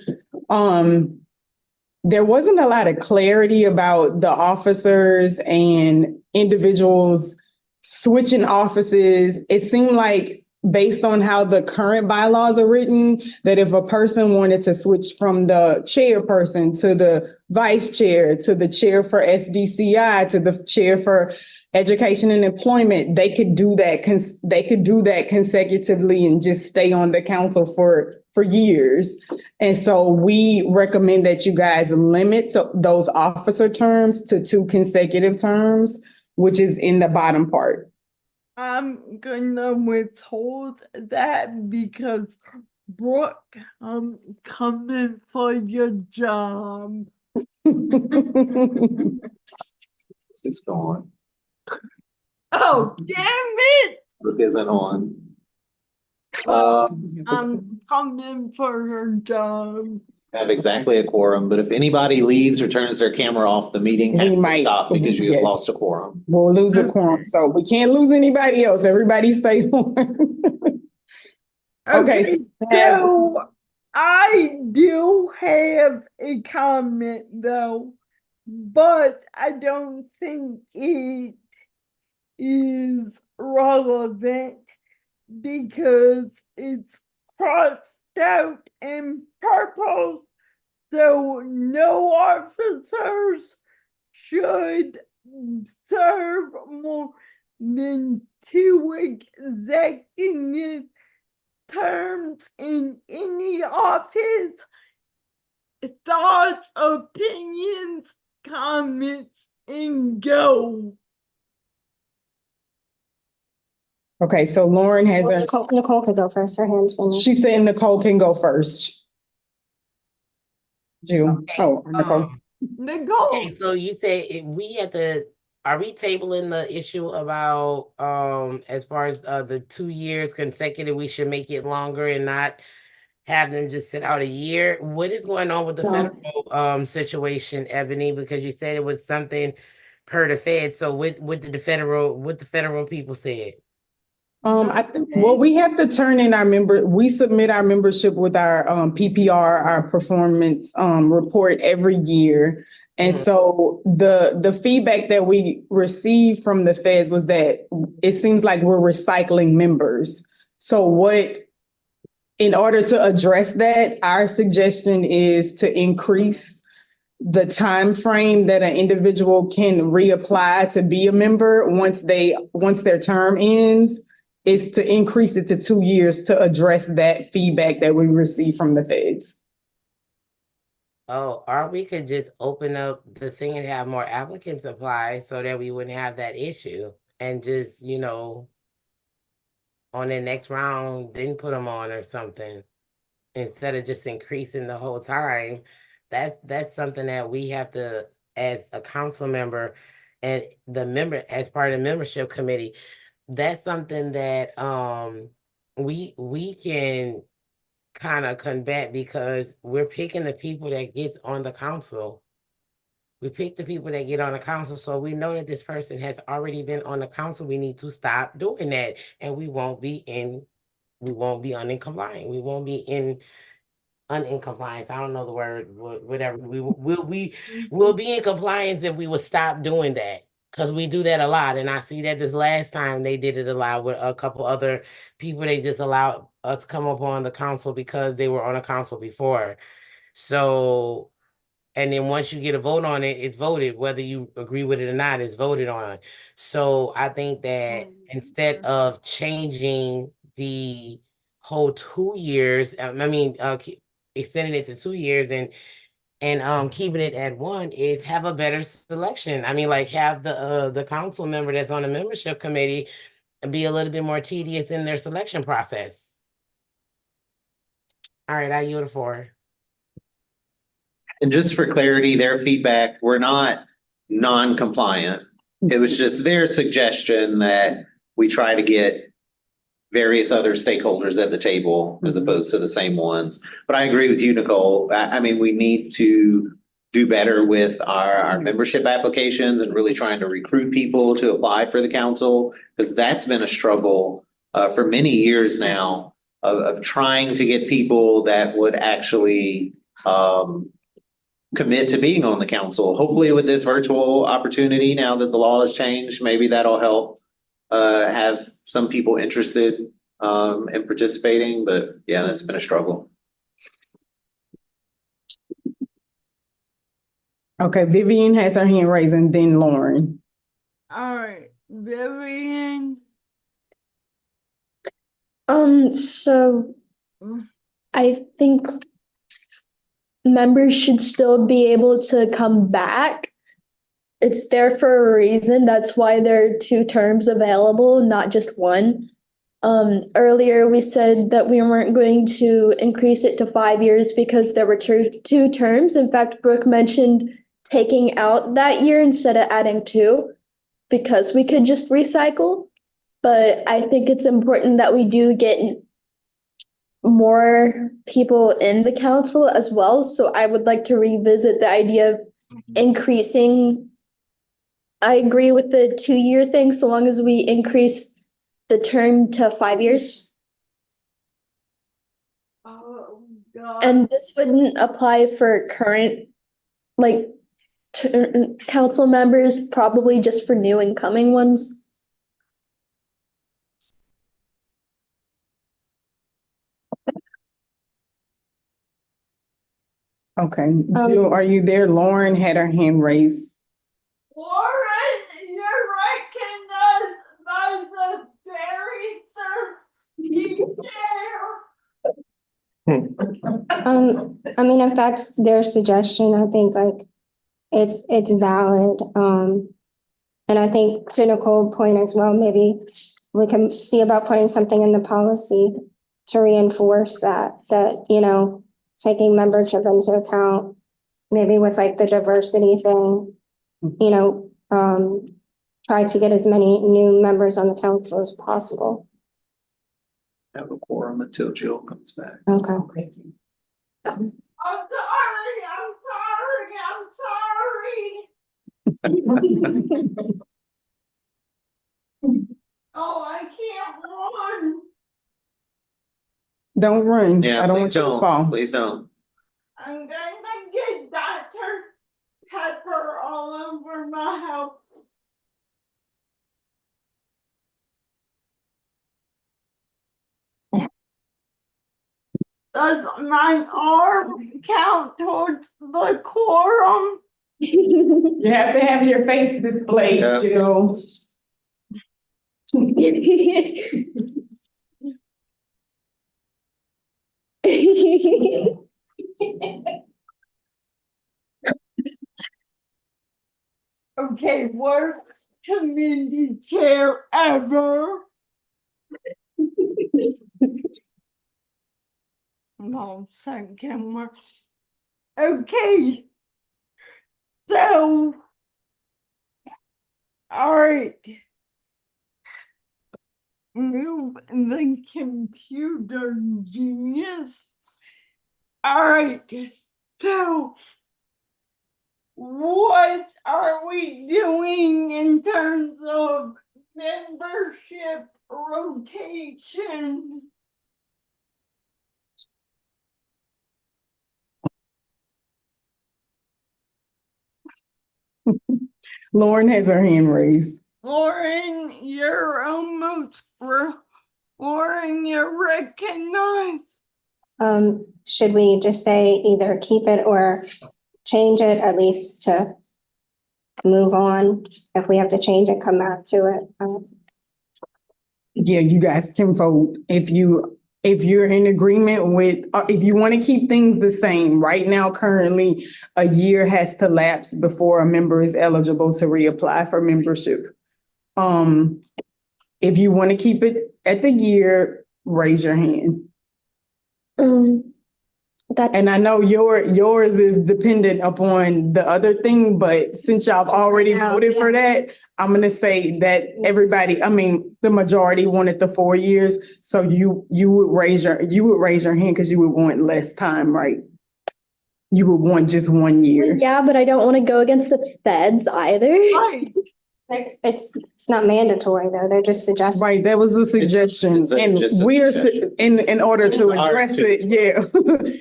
there wasn't a lot of clarity about the officers and individuals switching offices. It seemed like, based on how the current bylaws are written, that if a person wanted to switch from the chairperson to the vice chair, to the chair for SDCI, to the chair for education and employment, they could do that. They could do that consecutively and just stay on the council for years. And so we recommend that you guys limit those officer terms to 2 consecutive terms, which is in the bottom part. I'm gonna withhold that because Brooke, I'm coming for your job. It's gone. Oh, damn it! Brooke isn't on. I'm coming for her job. Have exactly a quorum, but if anybody leaves or turns their camera off, the meeting We has to might, stop because you have yes. lost a quorum. We'll lose a quorum, so we can't lose anybody else. Everybody stay on. Okay, So I do have a comment though, but I don't think it is relevant because it's crossed out in purple, so no officers should serve more than 2 executive terms in any office. Thoughts, opinions, comments, and go. Okay, so Lauren has Well, a, Nicole could go first. Her hand's been. she said Nicole can go first. Jill, oh, Nicole. Nicole. Okay, so you said we have to, are we tabling the issue about, as far as, the 2 years consecutive, we should make it longer and not have them just sit out a year? What is going on with the No. federal, situation, Ebony? Because you said it was something per the Fed, so what the federal people said? Well, we have to turn in we submit our membership with our PPR, our performance report every year. And so the feedback that we received from the feds was that it seems like we're recycling members. So in order to address that, our suggestion is to increase the time frame that an individual can reapply to be a member once their term ends, is to increase it to 2 years to address that feedback that we receive from the feds. Oh, or we could just open up the thing and have more applicants apply so that we wouldn't have that issue, and just, on the next round, then put them on or something, instead of just increasing the whole time. That's something that we have to, as a council member and as part of the membership committee, that's something that we can kind of combat, because we're picking the people that gets on the council. We pick the people that get on the council, so we know that this person has already been on the council. We need to stop doing that, and we won't be uncompliant. We won't be in compliance. I don't know the word, whatever. We'll be in compliance if we would stop doing that, because we do that a lot. And I see that this last time they did it a lot with a couple other people. They just allowed us to come up on the council because they were on a council before. So, and then once you get a vote on it, it's voted. Whether you agree with it or not, it's voted on. So I think that instead of changing the whole 2 years, extending it to 2 years and keeping it at 1, is have a better selection. I mean, like, have the council member that's on the membership committee be a little bit more tedious in their selection process. All right, I yield the floor. And just for clarity, their feedback, we're not non-compliant. It was just their suggestion that we try to get various other stakeholders at the table as opposed to the same ones. But I agree with you, Nicole. I mean, we need to do better with our membership applications and really trying to recruit people to apply for the council, because that's been a struggle for many years now of trying to get people that would actually commit to being on the council. Hopefully with this virtual opportunity, now that the law has changed, maybe that'll help have some people interested in participating. But yeah, that's been a struggle. Okay, Vivian has her hand raised and then Lauren. All right, Vivian. So I think members should still be able to come back. It's there for a reason. That's why there are 2 terms available, not just one. Earlier we said that we weren't going to increase it to 5 years because there were two terms. In fact, Brooke mentioned taking out that year instead of adding 2 because we could just recycle. But I think it's important that we do get more people in the council as well. So I would like to revisit the idea of increasing. I agree with the 2-year thing, so long as we increase the term to 5 years. Oh, God. And this wouldn't apply for current, council members, probably just for new incoming ones. Okay, Jill, are you there? Lauren had her hand raised. Warren, you're recognized by the very thirsty chair. I mean, if that's their suggestion, I think it's valid. And I think to Nicole's point as well, maybe we can see about putting something in the policy to reinforce that, taking membership into account, maybe with the diversity thing, try to get as many new members on the council as possible. Have a quorum until Jill comes back. Okay. I'm sorry. Oh, I can't run. Don't run. Yeah, I don't please want you to fall. Please don't. I'm going to get Dr. Pepper all over my house. Does my arm count towards the quorum? You have to have your face displayed, Yeah. Jill. Okay, worst committee chair ever. No, second worst. Okay. So, all right. Move the computer genius. All right. So, what are we doing in terms of membership rotation? Lauren has her hand raised. Lauren, you're recognized. Should we just say either keep it or change it, at least to move on? If we have to change it, come back to it. Yeah, you guys can vote if you're in agreement with, if you want to keep things the same. Right now, currently, a year has to lapse before a member is eligible to reapply for membership. If you want to keep it at the year, raise your hand. That, And I know yours is dependent upon the other thing, but since y'all have already voted for that, I'm gonna say that everybody, I mean, the majority wanted the 4 years. So you would raise your hand because you would want less time, right? You would want just 1 year. yeah, but I don't want to go against the feds either. Right. Like, it's not mandatory though, they're just suggesting. Right, that was a suggestion, it's and just a we're, suggestion. in order to It's hard address to- it, yeah.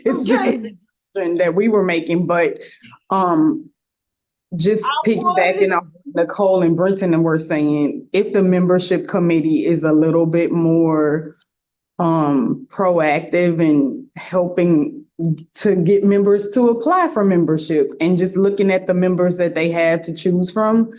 It's just a Okay. suggestion that we were making, but, just piggybacking off Nicole and Brenton and we're saying, if the membership committee is a little bit more, proactive in helping to get members to apply for membership and just looking at the members that they have to choose from,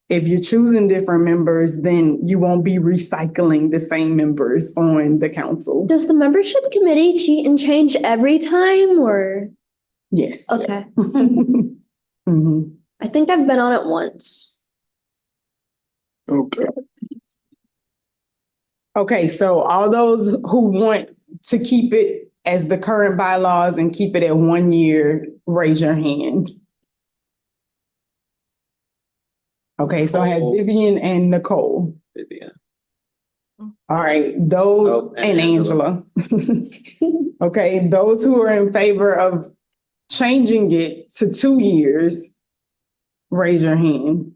if you're choosing different members, then you won't be recycling the same members on the council. Does the membership committee cheat and change every time or? Yes. Okay, Mhm. I think I've been on it once. Okay. Okay, so all those who want to keep it as the current bylaws and keep it at 1 year, raise your hand. Okay, so I have Nicole. Vivian and Nicole. Vivian. All right, those, Oh, and and Angela. Okay, those who are in favor of changing it to 2 years, raise your hand.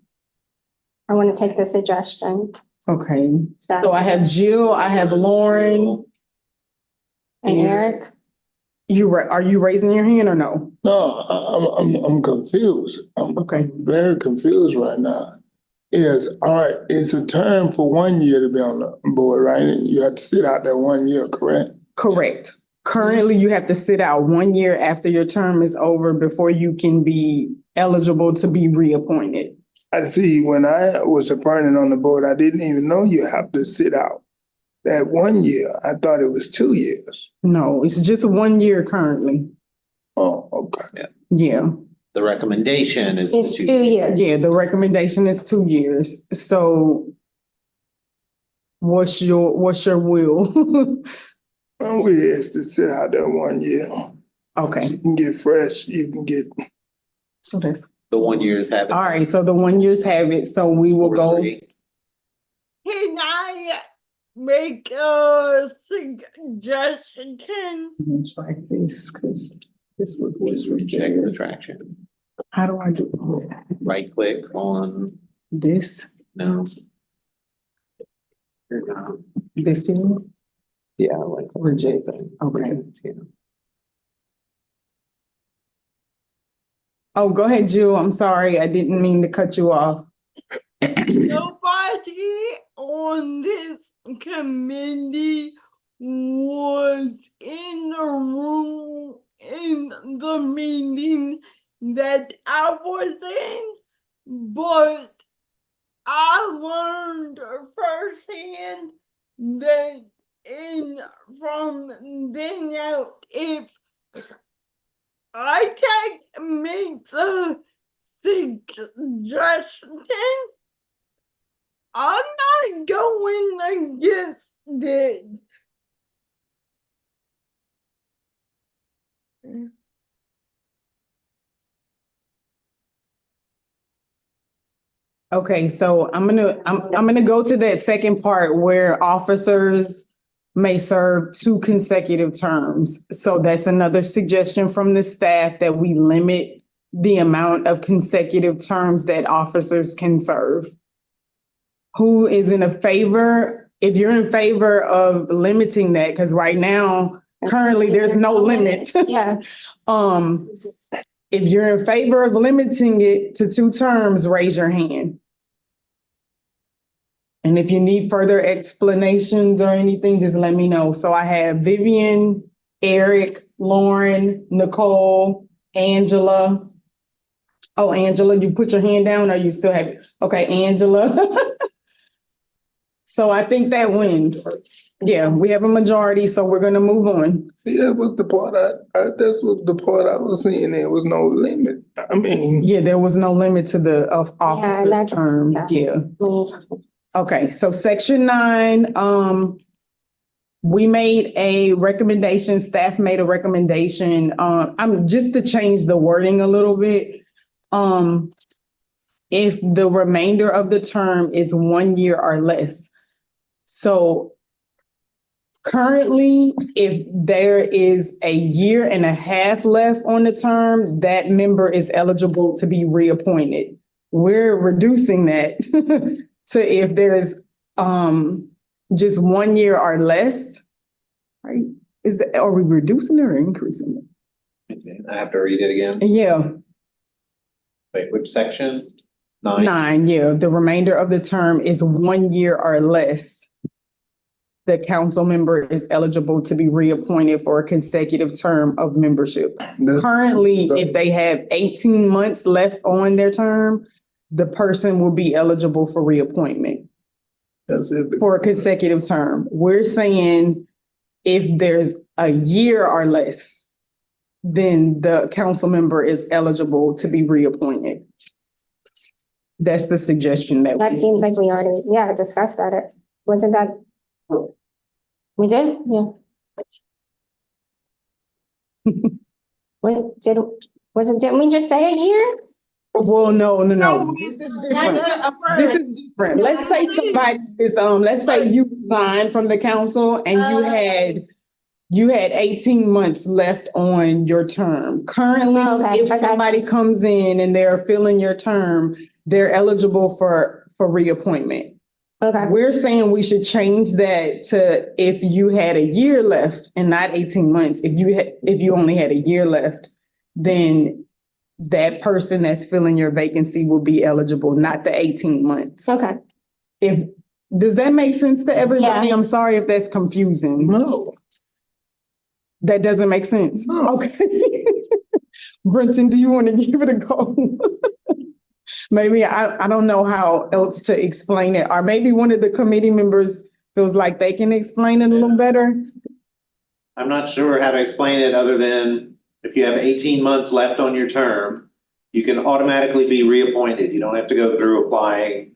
I want to take the suggestion. Okay, so I have Jill, I have Lauren. And Eric, Are you raising your hand or no? No, I'm confused. I'm Okay. very confused right now. All right, it's a term for 1 year to be on the board, right? And you have to sit out that 1 year, correct? Correct. Currently, you have to sit out 1 year after your term is over before you can be eligible to be reappointed. I see, when I was appointed on the board, I didn't even know you have to sit out that 1 year. I thought it was 2 years. No, it's just 1 year currently. Oh, okay. Yeah, The recommendation is. it's 2 years. yeah, the recommendation is 2 years. So what's your will? We is to sit out that 1 year. Okay, You can get fresh, you can get, so that's, The 1 year's have. all right, so the 1 years have it, so we will go. Can I make a suggestion? I'm gonna try this, because this was. Just check retraction. How do I do Right click on, this? no. This here? Yeah, like Reject. Okay. Yeah. Oh, go ahead, Jill. I'm sorry. I didn't mean to cut you off. Nobody on this committee was in the room in the meeting that I was in, but I learned firsthand that from then out, if I can make the suggestion, I'm not going against it. Okay, so I'm gonna go to that second part where officers may serve 2 consecutive terms. So that's another suggestion from the staff that we limit the amount of consecutive terms that officers can serve. Who is in a favor? If you're in favor of limiting that, because right now, currently, there's no limit. Yeah. If you're in favor of limiting it to 2 terms, raise your hand. And if you need further explanations or anything, just let me know. So I have Vivian, Eric, Lauren, Nicole, Angela. Oh, Angela, you put your hand down or you still have it? Okay, Angela. So I think that wins. Yeah, we have a majority, so we're gonna move on. see, that was the part that's what the part I was seeing, there was no limit. I mean, Yeah, there was no limit to the officer's that's- term, yeah. yeah. Okay, so section 9, we made a recommendation, staff made a recommendation, I'm just to change the wording a little bit. If the remainder of the term is 1 year or less. So currently, if there is a year and a half left on the term, that member is eligible to be reappointed. We're reducing that to if there's just 1 year or less. Right? Are we reducing it or increasing it? I have to read it again. Yeah. Wait, which section? 9. 9, yeah. The remainder of the term is 1 year or less. The council member is eligible to be reappointed for a consecutive term of membership. Currently, if they have 18 months left on their term, the person will be eligible for reappointment. That's it. For a consecutive term. We're saying if there's a year or less, then the council member is eligible to be reappointed. That's the suggestion That seems like we already, discussed that. Wasn't that? We did? Yeah. Didn't we just say a year? Well, no. No, This is different. This is different. Let's say somebody is, let's say you resigned from the council and you had 18 months left on your term. Currently, if somebody comes in and they're filling your term, they're eligible for reappointment. Okay. We're saying we should change that to if you had a year left and not 18 months. If you only had a year left, then that person that's filling your vacancy will be eligible, not the 18 months. Okay. Does that make sense to everybody? Yeah. I'm sorry if that's confusing. No. That doesn't make sense? No. Okay. Brenton, do you want to give it a go? Maybe I don't know how else to explain it, or maybe one of the committee members feels like they can explain it a little better. I'm not sure how to explain it other than if you have 18 months left on your term, you can automatically be reappointed. You don't have to go through applying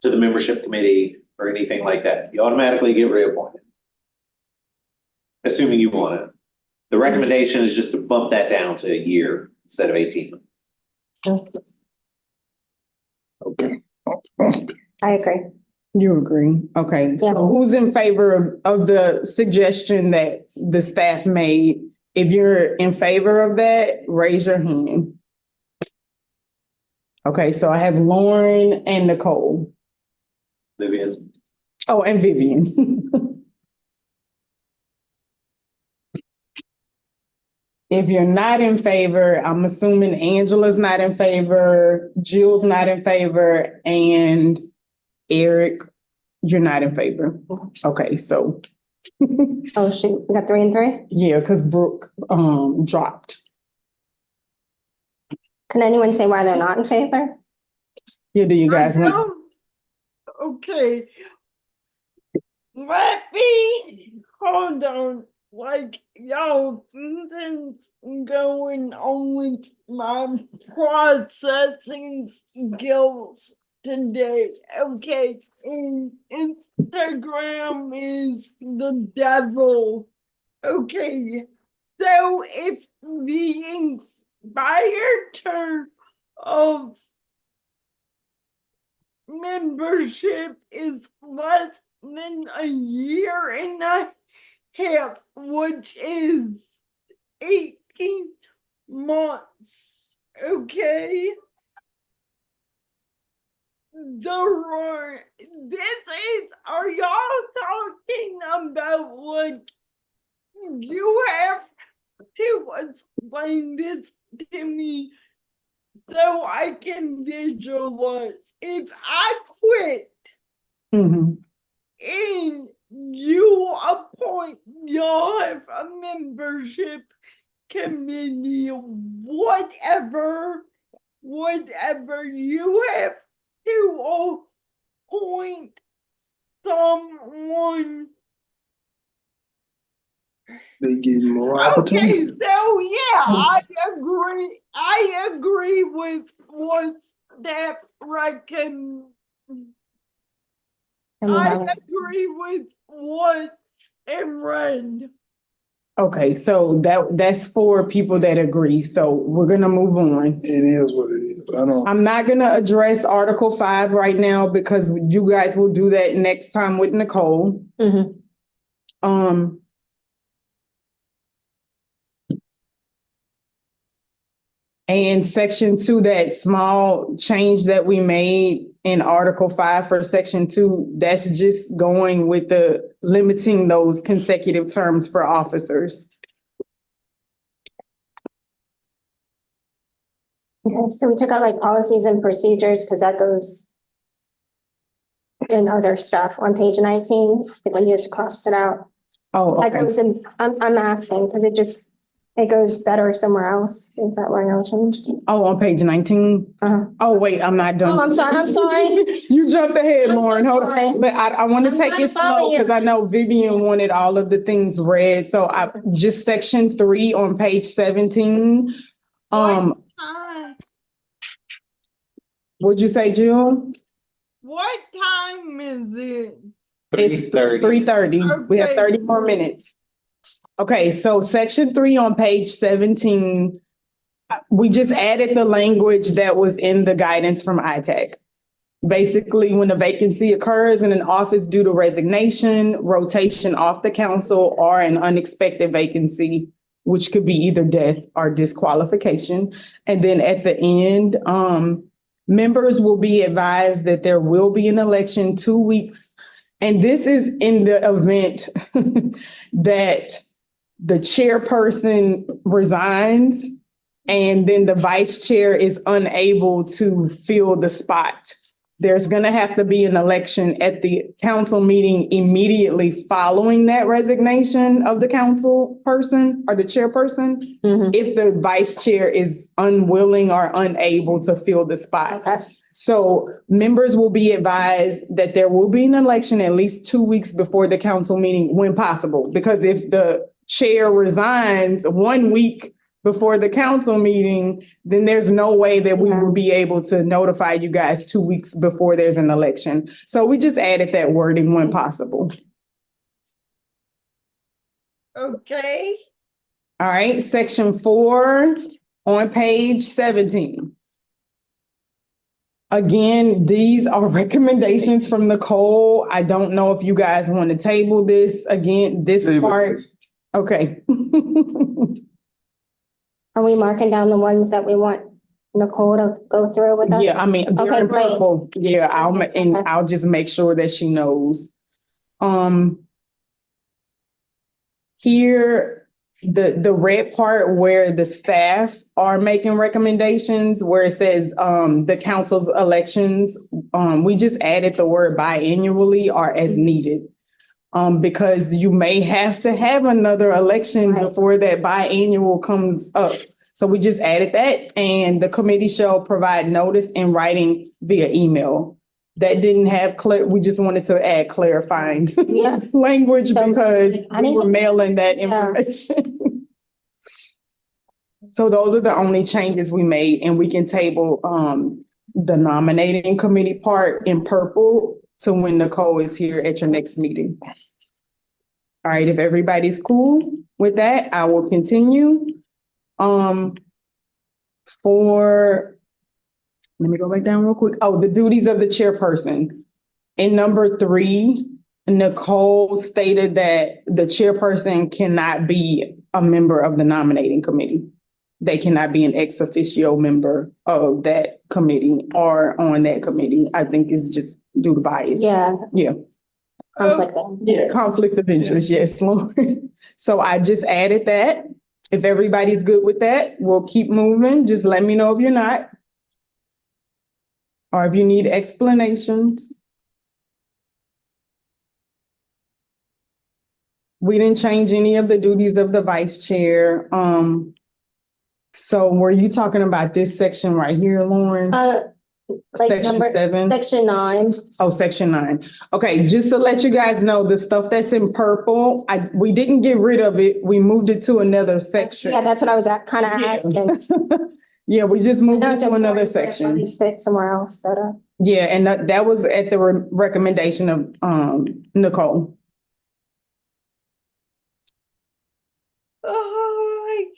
to the membership committee or anything like that. You automatically get reappointed. Assuming you want it. The recommendation is just to bump that down to a year instead of 18 months. Okay. I agree. You agree? Okay, so who's in favor of the suggestion that the staff made? If you're in favor of that, raise your hand. Okay, so I have Lauren and Nicole. Vivian. Oh, and Vivian. If you're not in favor, I'm assuming Angela's not in favor, Jill's not in favor, and Eric, you're not in favor. Okay, so. Oh, shoot, we got 3 and 3? Yeah, because Brooke dropped. Can anyone say why they're not in favor? Yeah, do you guys want? Okay. Let me hold on. Like y'all, something's going on with my processing skills today. Okay, and Instagram is the devil. Okay, so if the expired term of membership is less than a year and a half, which is 18 months, okay? Are y'all talking about like, you have to explain this to me so I can visualize. If I quit and you appoint, y'all have a membership committee, whatever, you have to appoint someone. They give more opportunity. Okay, so yeah, I agree with what that I agree with what in red. Okay, so that's for people that agree. So we're gonna move on. It is what it is. I don't. I'm not gonna address Article 5 right now because you guys will do that next time with Nicole. Mhm. And section 2, that small change that we made in Article 5 for section 2, that's just going with the limiting those consecutive terms for officers. Okay, so we took out like policies and procedures because that goes in other stuff on page 19, when you just crossed it out. Oh, That okay. goes in, I'm asking because it goes better somewhere else. Is that why y'all changed it? Oh, on page 19? Uh-huh. Oh, wait, I'm not done. Oh, I'm sorry. You jumped ahead, I'm Lauren. Hold sorry. on. But I want to I'm take trying it to follow slow you. because I know Vivian wanted all of the things read. So I just section 3 on page 17. What'd you say, Jill? What time is it? It's 3:30. We have Okay. 30 more minutes. Okay, so section 3 on page 17, we just added the language that was in the guidance from ITAC. Basically, when a vacancy occurs in an office due to resignation, rotation off the council, or an unexpected vacancy, which could be either death or disqualification. And then at the end, members will be advised that there will be an election 2 weeks. And this is in the event that the chairperson resigns and then the vice chair is unable to fill the spot. There's going to have to be an election at the council meeting immediately following that resignation of the council person or the chairperson, if the vice chair is unwilling or unable to fill the spot. Okay. So members will be advised that there will be an election at least 2 weeks before the council meeting when possible. Because if the chair resigns 1 week before the council meeting, then there's no way that we will be able to notify you guys 2 weeks before there's an election. So we just added that wording when possible. Okay. All right, section 4 on page 17. Again, these are recommendations from Nicole. I don't know if you guys want to table this again, this Table. part. Okay. Are we marking down the ones that we want Nicole to go through with us? Yeah, I mean, they're Okay, in great. purple. Yeah, I'll just make sure that she knows. Here, the red part where the staff are making recommendations, where it says the council's elections, we just added the word biannually or as needed. Because you may have to have another election before that biannual comes up. So we just added that, and the committee shall provide notice in writing via email. That didn't have we just wanted to add clarifying language because we were mailing that information. So those are the only changes we made, and we can table the nominating committee part in purple to when Nicole is here at your next meeting. All right, if everybody's cool with that, I will continue. Let me go back down real quick. Oh, the duties of the chairperson. In number 3, Nicole stated that the chairperson cannot be a member of the nominating committee. They cannot be an ex officio member of that committee or on that committee. I think it's just due to bias. Yeah. Yeah. Conflict. Yeah, conflict of interest, yes, Lauren. So I just added that. If everybody's good with that, we'll keep moving. Just let me know if you're not. Or if you need explanations. We didn't change any of the duties of the vice chair. So were you talking about this section right here, Lauren? Like Section 7? Section 9. Oh, section 9. Okay, just to let you guys know, the stuff that's in purple, we didn't get rid of it. We moved it to another section. Yeah, that's what I was kind of asking. Yeah, we just moved it to another section. Fit somewhere else better. Yeah, and that was at the recommendation of Nicole.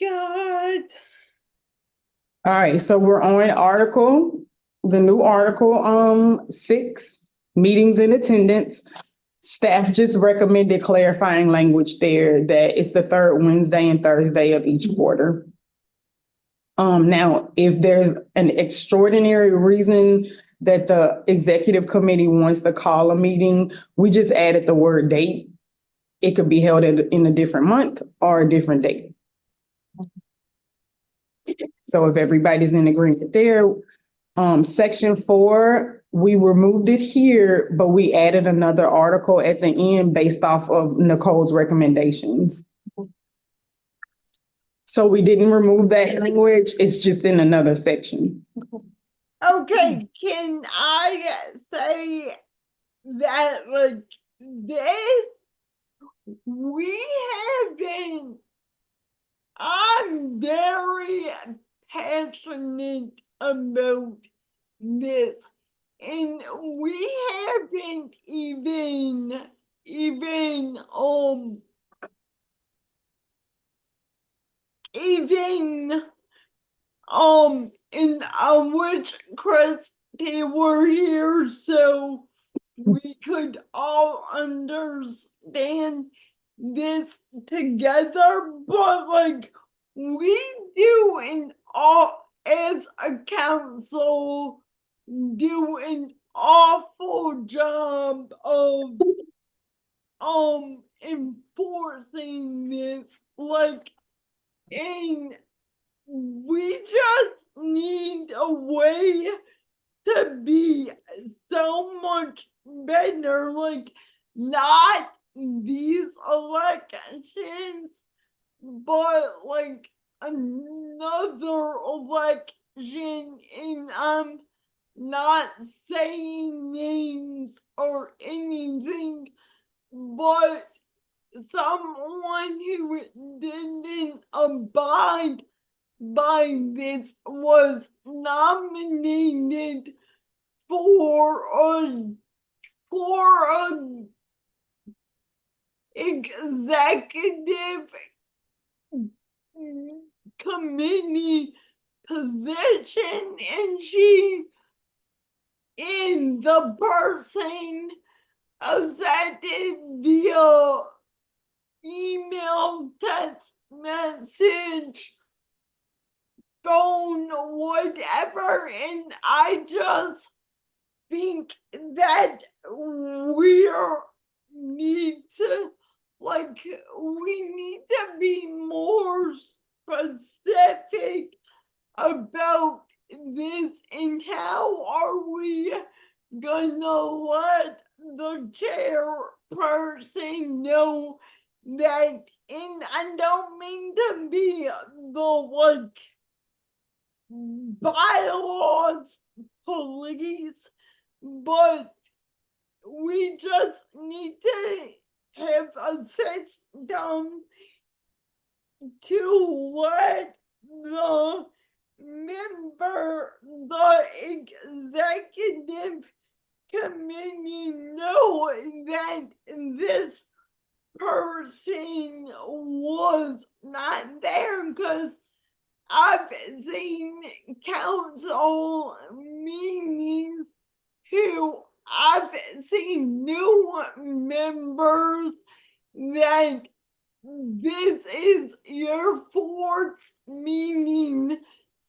God. All right, so we're on the new article, 6, meetings in attendance. Staff just recommended clarifying language there that it's the third Wednesday and Thursday of each quarter. Now, if there's an extraordinary reason that the executive committee wants to call a meeting, we just added the word date. It could be held in a different month or a different date. So if everybody's in agreement there, section 4, we removed it here, but we added another article at the end based off of Nicole's recommendations. So we didn't remove that language, it's just in another section. Okay, can I say that like this, we have been, I'm very passionate about this, and we haven't even in which Christy were here so we could all understand this together, but like we do as a council do an awful job of enforcing this, like, and we just need a way to be so much better, like not these elections, but like another election, and I'm not saying names or anything, but someone who didn't abide by this was nominated for a executive committee position, and the person sent it via email, text message, phone, whatever, and I just think that we need to be more specific about this, and how are we gonna let the chairperson know that, and I don't mean to be the bylaws police, but we just need to have a system to let the executive committee know that this person was not there, because I've seen council meetings who I've seen new members that this is your 4th meeting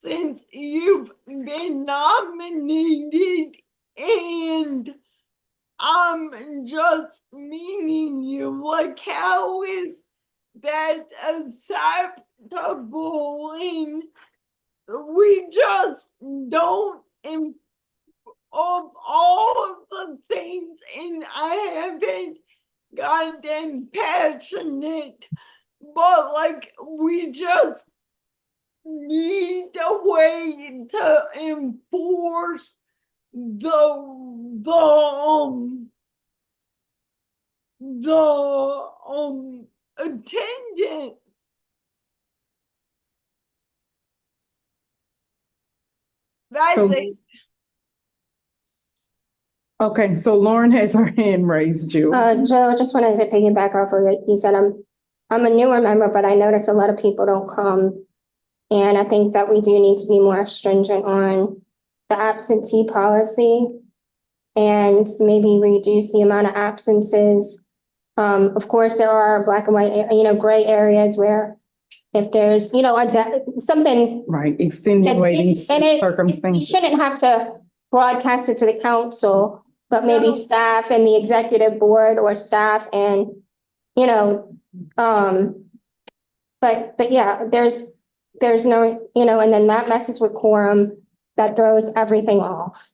since you've been nominated, and I'm just meaning you. Like, how is that acceptable? And we just don't, of all of the things, and I haven't gotten passionate, but like we just need a way to enforce the attendance. That's it. Okay, so Lauren has her hand raised, Jill. Jill, I just wanted to piggyback off of what you said. I'm a newer member, but I notice a lot of people don't come. And I think that we do need to be more stringent on the absentee policy and maybe reduce the amount of absences. Of course, there are black and white, gray areas where if there's, something. Right, extenuating And you circumstances. shouldn't have to broadcast it to the council, but maybe No. staff and the executive board or staff and, but yeah, there's no, and then that messes with quorum, that throws everything off.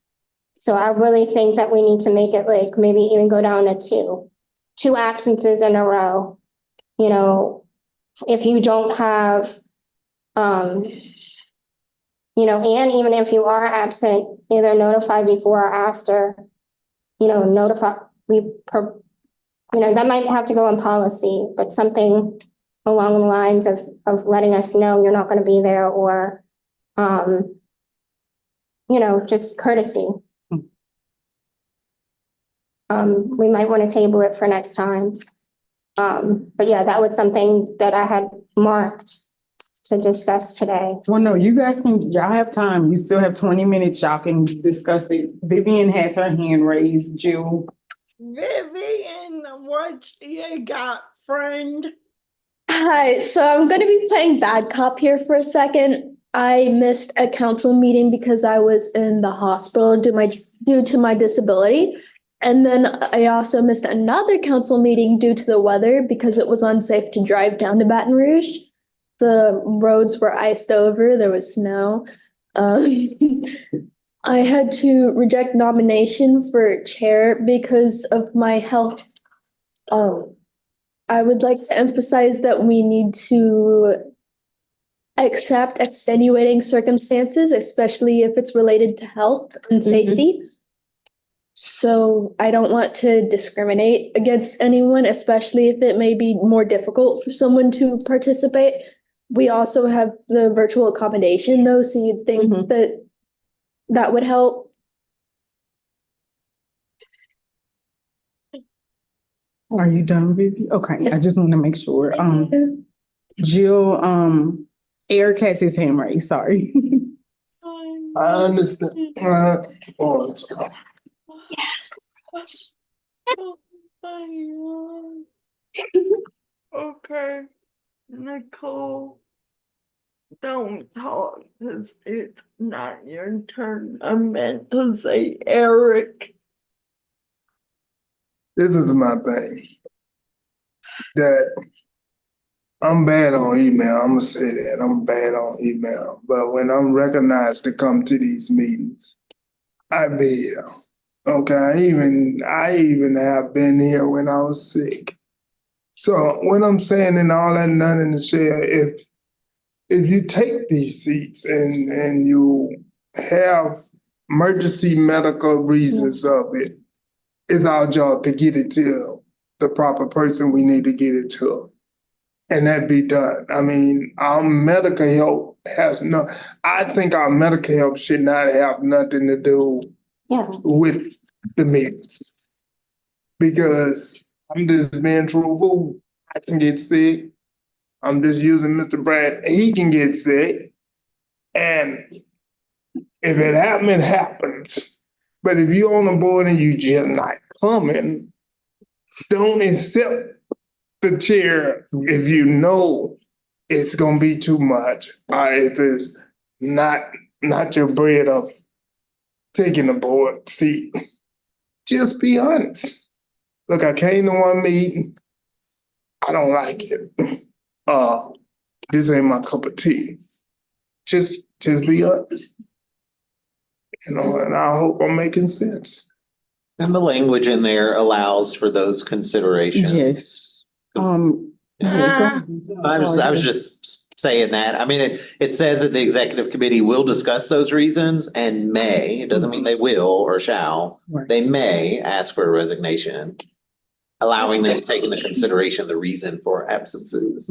So I really think that we need to make it like maybe even go down to two absences in a row. If you don't have, and even if you are absent, either notify before or after, notify, that might have to go in policy, but something along the lines of letting us know you're not going to be there or, just courtesy. We might want to table it for next time. But yeah, that was something that I had marked to discuss today. Well, no, y'all have time. You still have 20 minutes. Y'all can discuss it. Vivian has her hand raised. Jill. Vivian, what you got, friend? Hi, so I'm going to be playing bad cop here for a second. I missed a council meeting because I was in the hospital due to my disability. And then I also missed another council meeting due to the weather because it was unsafe to drive down to Baton Rouge. The roads were iced over, there was snow. I had to reject nomination for chair because of my health. I would like to emphasize that we need to accept extenuating circumstances, especially if it's related to health and safety. So I don't want to discriminate against anyone, especially if it may be more difficult for someone to participate. We also have the virtual accommodation though, so you'd think that would help. Are you done, Vivian? Okay, I just want to make sure. Jill, Eric has his hand raised, sorry. I understand. I'm sorry. Okay, Nicole, don't talk because it's not your turn. I meant to say Eric. This is my thing. That I'm bad on email. I'm gonna say that I'm bad on email. But when I'm recognized to come to these meetings, I be here. Okay, I even have been here when I was sick. So what I'm saying in all that none in the share, if you take these seats and you have emergency medical reasons of it, it's our job to get it to the proper person we need to get it to. And that be done. I mean, our medical help I think our medical help should not have nothing to do with the meetings. Because I'm just being truthful, I can get sick. I'm just using Mr. Brad, he can get sick. And if it happens, it happens. But if you're on the board and you just not coming, don't accept the chair if you know it's gonna be too much. If it's not your bread of taking the board seat. Just be honest. Look, I came to one meeting. I don't like it. This ain't my cup of tea. Just be honest. And I hope I'm making sense. And the language in there allows for those considerations. Yes. I was just saying that. I mean, it says that the executive committee will discuss those reasons and may, it doesn't mean they will or shall, they may ask for a resignation, allowing them to take into consideration the reason for absences.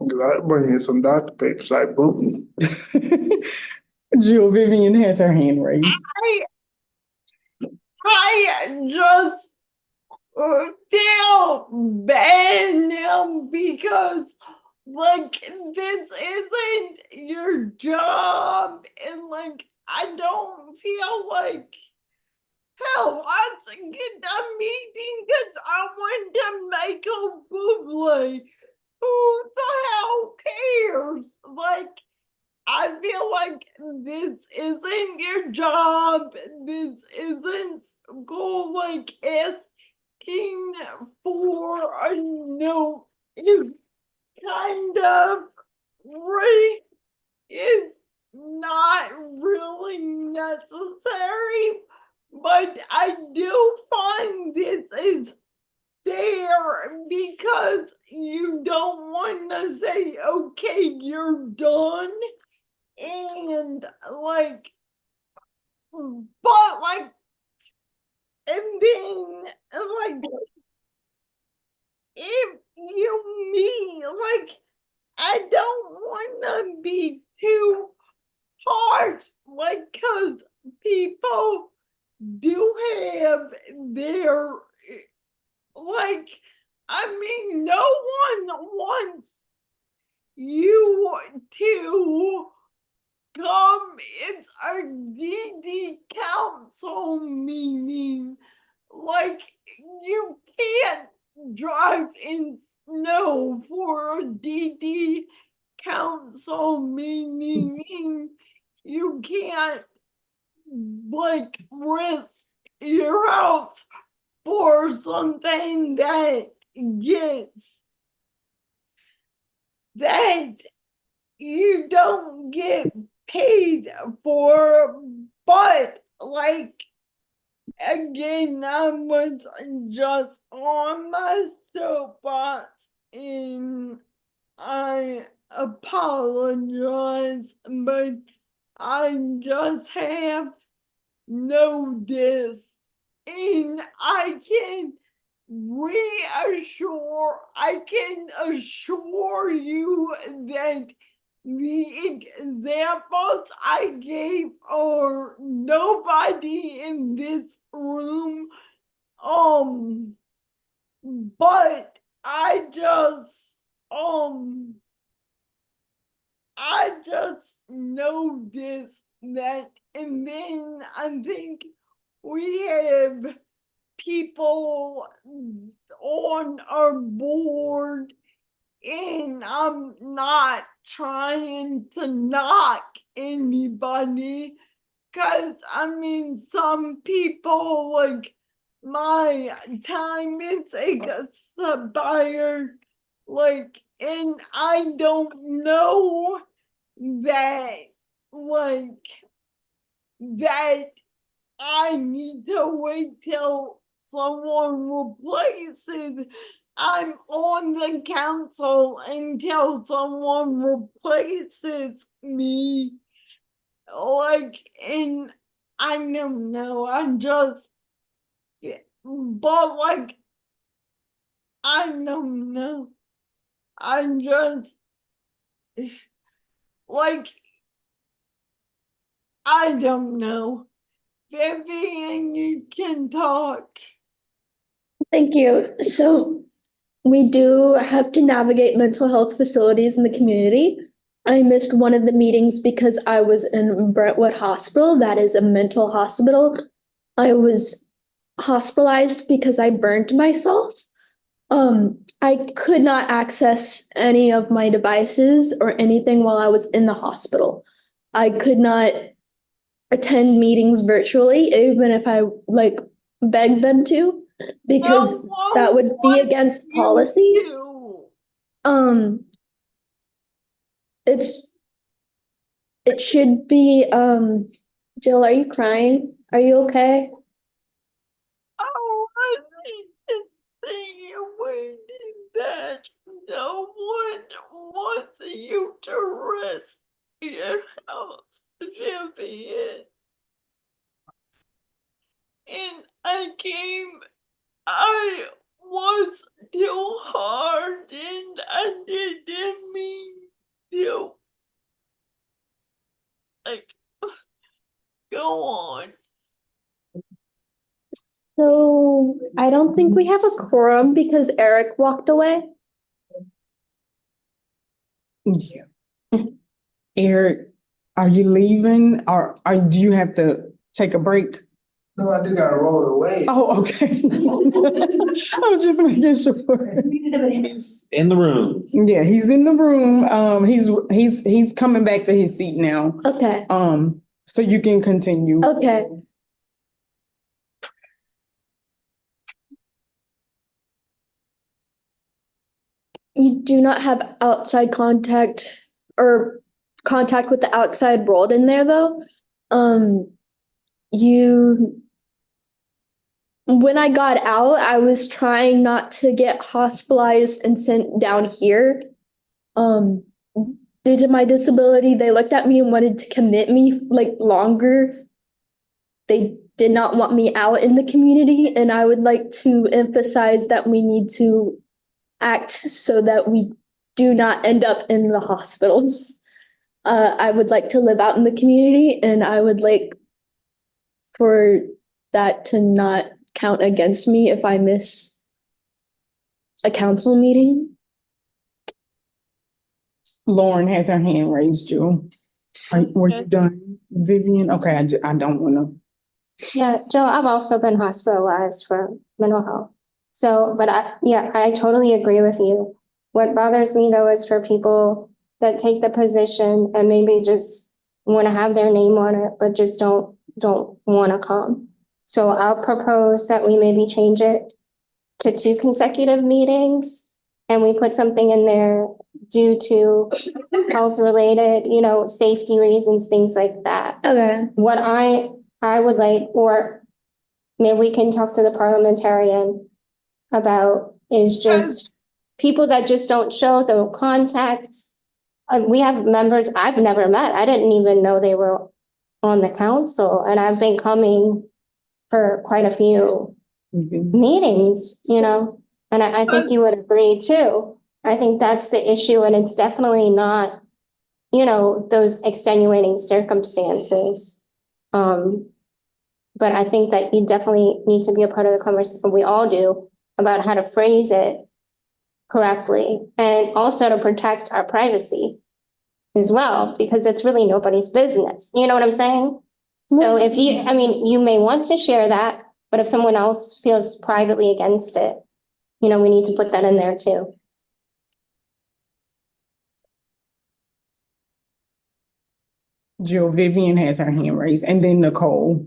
I bring in some doctor papers like booking. Jill, Vivian has her hand raised. I just feel bad now because like this isn't your job and like I don't feel like hell wants to get the meeting because I want to make a bubbly. Who the hell cares? Like I feel like this isn't your job. This isn't school. Like asking for a note is kind of right. Is not really necessary. But I do find this is fair because you don't want to say, okay, you're done. And like, but like, and then like, if you mean like, I don't want to be too harsh, like, cause people do have their like, I mean, no one wants you to come. It's a DD council meeting. Like, you can't drive in snow for a DD council meeting. You can't, like, risk your health for something that gets that you don't get paid for. But like again, I was just on my soapbox and I apologize, but I just have noticed and I can assure you that the examples I gave are nobody in this room. But I just noticed that, and then I think we have people on our board, and I'm not trying to knock anybody, because I mean, some people like my time is expired, like, and I don't know that, like, that I need to wait till someone replaces. I'm on the council until someone replaces me. Like, and I don't know, I'm just, but like, I don't know. I'm just, like, I don't know. Vivian, you can talk. Thank you. So we do have to navigate mental health facilities in the community. I missed one of the meetings because I was in Brentwood Hospital. That is a mental hospital. I was hospitalized because I burned myself. I could not access any of my devices or anything while I was in the hospital. I could not attend meetings virtually, even if I like begged them to, because that would be against policy. It should be, Jill, are you crying? Are you okay? Oh, I need to see when that no one wants you to risk your health, Vivian. And I was too hard and I didn't mean to. Like, go on. So I don't think we have a quorum because Eric walked away. Yeah. Eric, are you leaving or do you have to take a break? No, I just gotta roll away. Oh, okay. I was just making sure. He's in the room. Yeah, he's in the room. He's coming back to his seat now. Okay, So you can continue. okay. You do not have outside contact or contact with the outside world in there though. You, when I got out, I was trying not to get hospitalized and sent down here. Due to my disability, they looked at me and wanted to commit me like longer. They did not want me out in the community, and I would like to emphasize that we need to act so that we do not end up in the hospitals. I would like to live out in the community, and I would like for that to not count against me if I miss a council meeting. Lauren has her hand raised, Jill. Were you done, Vivian? Okay, I don't wanna. Yeah, Joe, I've also been hospitalized for mental health. So, but I totally agree with you. What bothers me though is for people that take the position and maybe just want to have their name on it, but just don't want to come. So I'll propose that we maybe change it to 2 consecutive meetings, and we put something in there due to health related, safety reasons, things like that. Okay. What I would like, or maybe we can talk to the parliamentarian about is just people that just don't show the contact. We have members I've never met. I didn't even know they were on the council, and I've been coming for quite a few meetings, and I think you would agree too. I think that's the issue, and it's definitely not, those extenuating circumstances. But I think that you definitely need to be a part of the conversation, we all do, about how to phrase it correctly and also to protect our privacy as well, because it's really nobody's business. You know what I'm saying? So if you may want to share that, but if someone else feels privately against it, we need to put that in there too. Jill, Vivian has her hand raised, and then Nicole.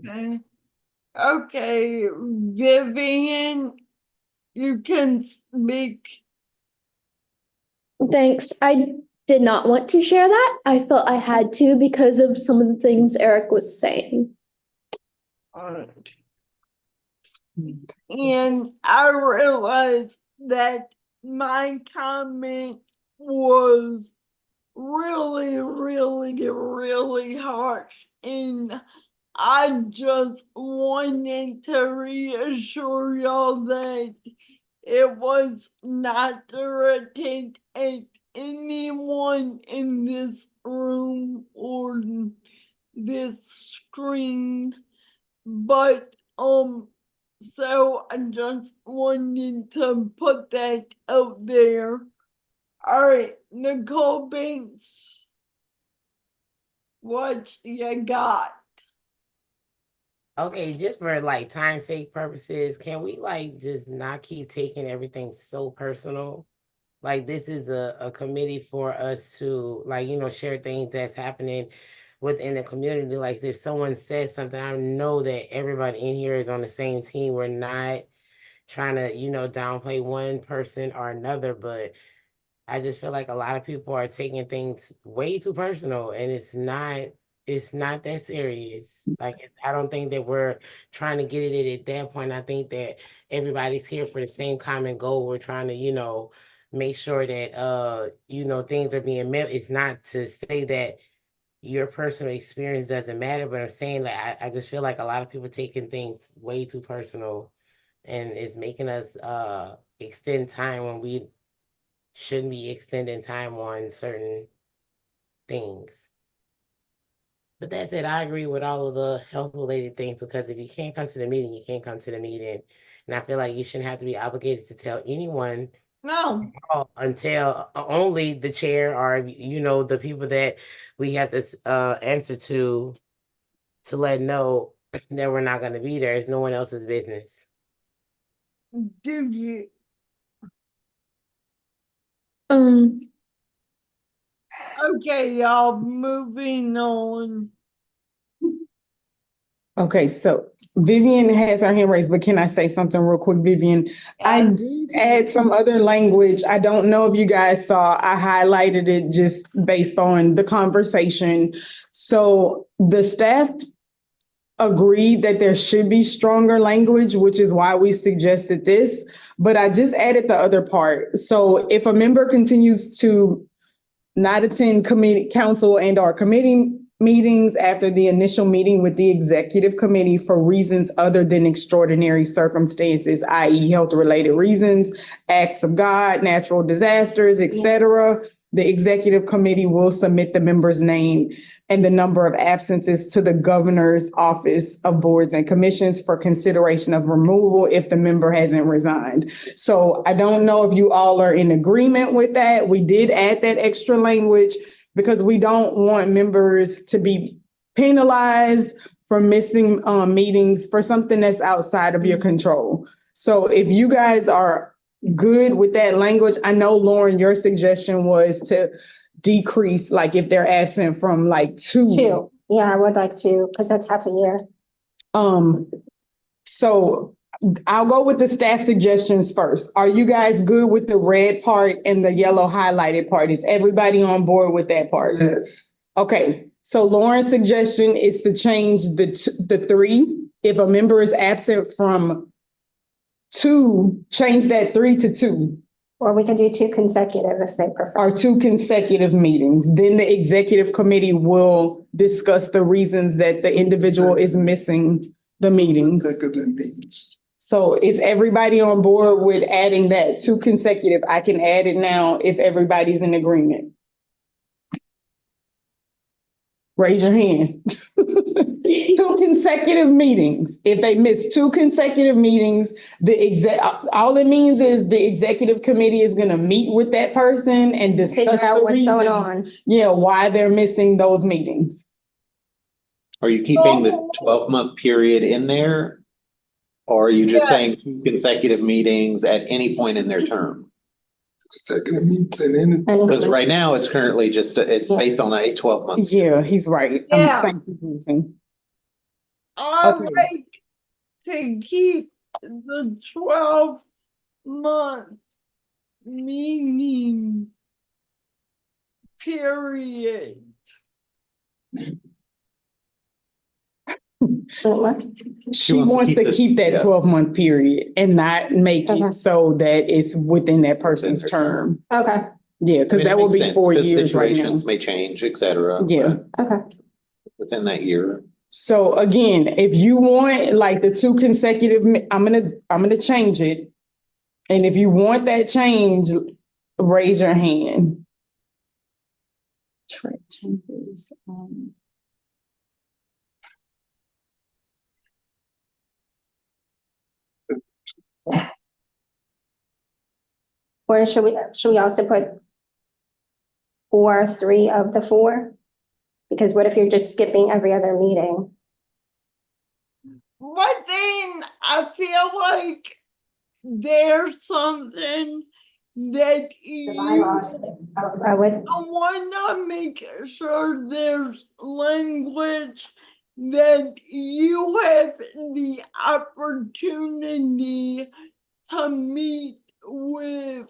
Okay, Vivian, you can speak. Thanks. I did not want to share that. I felt I had to because of some of the things Eric was saying. And I realized that my comment was really, really, really harsh. And I just wanted to reassure y'all that it was not directed at anyone in this room or this screen, but so I just wanted to put that out there. All right, Nicole Banks, what you got? Okay, just for like time's sake purposes, can we just not keep taking everything so personal? Like this is a committee for us to share things that's happening within the community. Like if someone says something, I know that everybody in here is on the same team. We're not trying to, downplay one person or another, but I just feel like a lot of people are taking things way too personal, and it's not that serious. I don't think that we're trying to get it at that point. I think that everybody's here for the same common goal. We're trying to, make sure that things are being met. It's not to say that your personal experience doesn't matter, but I'm saying that I just feel like a lot of people are taking things way too personal, and it's making us extend time when we shouldn't be extending time on certain things. But that's it. I agree with all of the health related things because if you can't come to the meeting, you can't come to the meeting. And I feel like you shouldn't have to be obligated to tell anyone No, until only the chair or the people that we have to answer to let know that we're not going to be there. It's no one else's business. do you? Okay, y'all, moving on. Okay, so Vivian has her hand raised, but can I say something real quick, Vivian? I did add some other language. I don't know if you guys saw, I highlighted it just based on the conversation. So the staff agreed that there should be stronger language, which is why we suggested this, but I just added the other part. So if a member continues to not attend committee, council and or committee meetings after the initial meeting with the executive committee for reasons other than extraordinary circumstances, i.e. health-related reasons, acts of God, natural disasters, etc., the executive committee will submit the member's name and the number of absences to the governor's office of boards and commissions for consideration of removal if the member hasn't resigned. So I don't know if you all are in agreement with that. We did add that extra language because we don't want members to be penalized for missing meetings for something that's outside of your control. So if you guys are good with that language, I know, Lauren, your suggestion was to decrease, like if they're absent from like two. Two. Yeah, I would like to, because that's half a year. So I'll go with the staff suggestions first. Are you guys good with the red part and the yellow highlighted part? Is everybody on board with that part? Yes. Okay, so Lauren's suggestion is to change the three. If a member is absent from two, change that 3 to 2. Or we can do 2 consecutive if they prefer. Or 2 consecutive meetings. Then the executive committee will discuss the reasons that the individual is missing the meetings. Consecutive meetings. So is everybody on board with adding that 2 consecutive? I can add it now if everybody's in agreement. Raise your hand. 2 consecutive meetings. If they miss 2 consecutive meetings, all it means is the executive committee is gonna meet with that person and discuss Figure out the what's going reason, on. yeah, why they're missing those meetings. Are you keeping the 12-month period in there? Or are you just saying 2 consecutive meetings at any point in their term? Consecutive meetings and then Because right now it's currently just, it's based on a 12-month. Yeah, he's right. Yeah. Thank you, Susan. I Okay. like to keep the 12-month meeting period. She wants to keep that 12-month period and not make it so that it's within that person's term. Okay, Yeah, because that will be 4 years right now. Situations may change, et cetera. Yeah. okay. Within that year. So again, if you want like the 2 consecutive, I'm gonna change it. And if you want that change, raise your hand. Track changes. Or should we also put 4, 3 of the 4? Because what if you're just skipping every other meeting? But then I feel like there's something that The bylaws. I would. I want to make sure there's language that you have the opportunity to meet with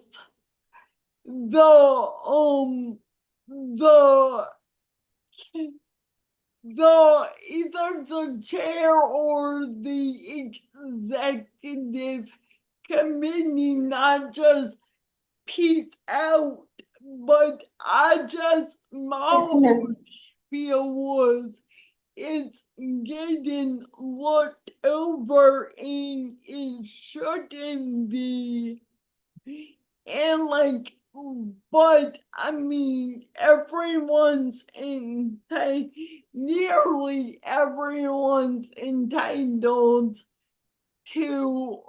either the chair or the executive committee, not just peek out, but my whole feel was it's getting looked over and it shouldn't be. And like but I mean, nearly everyone's entitled to,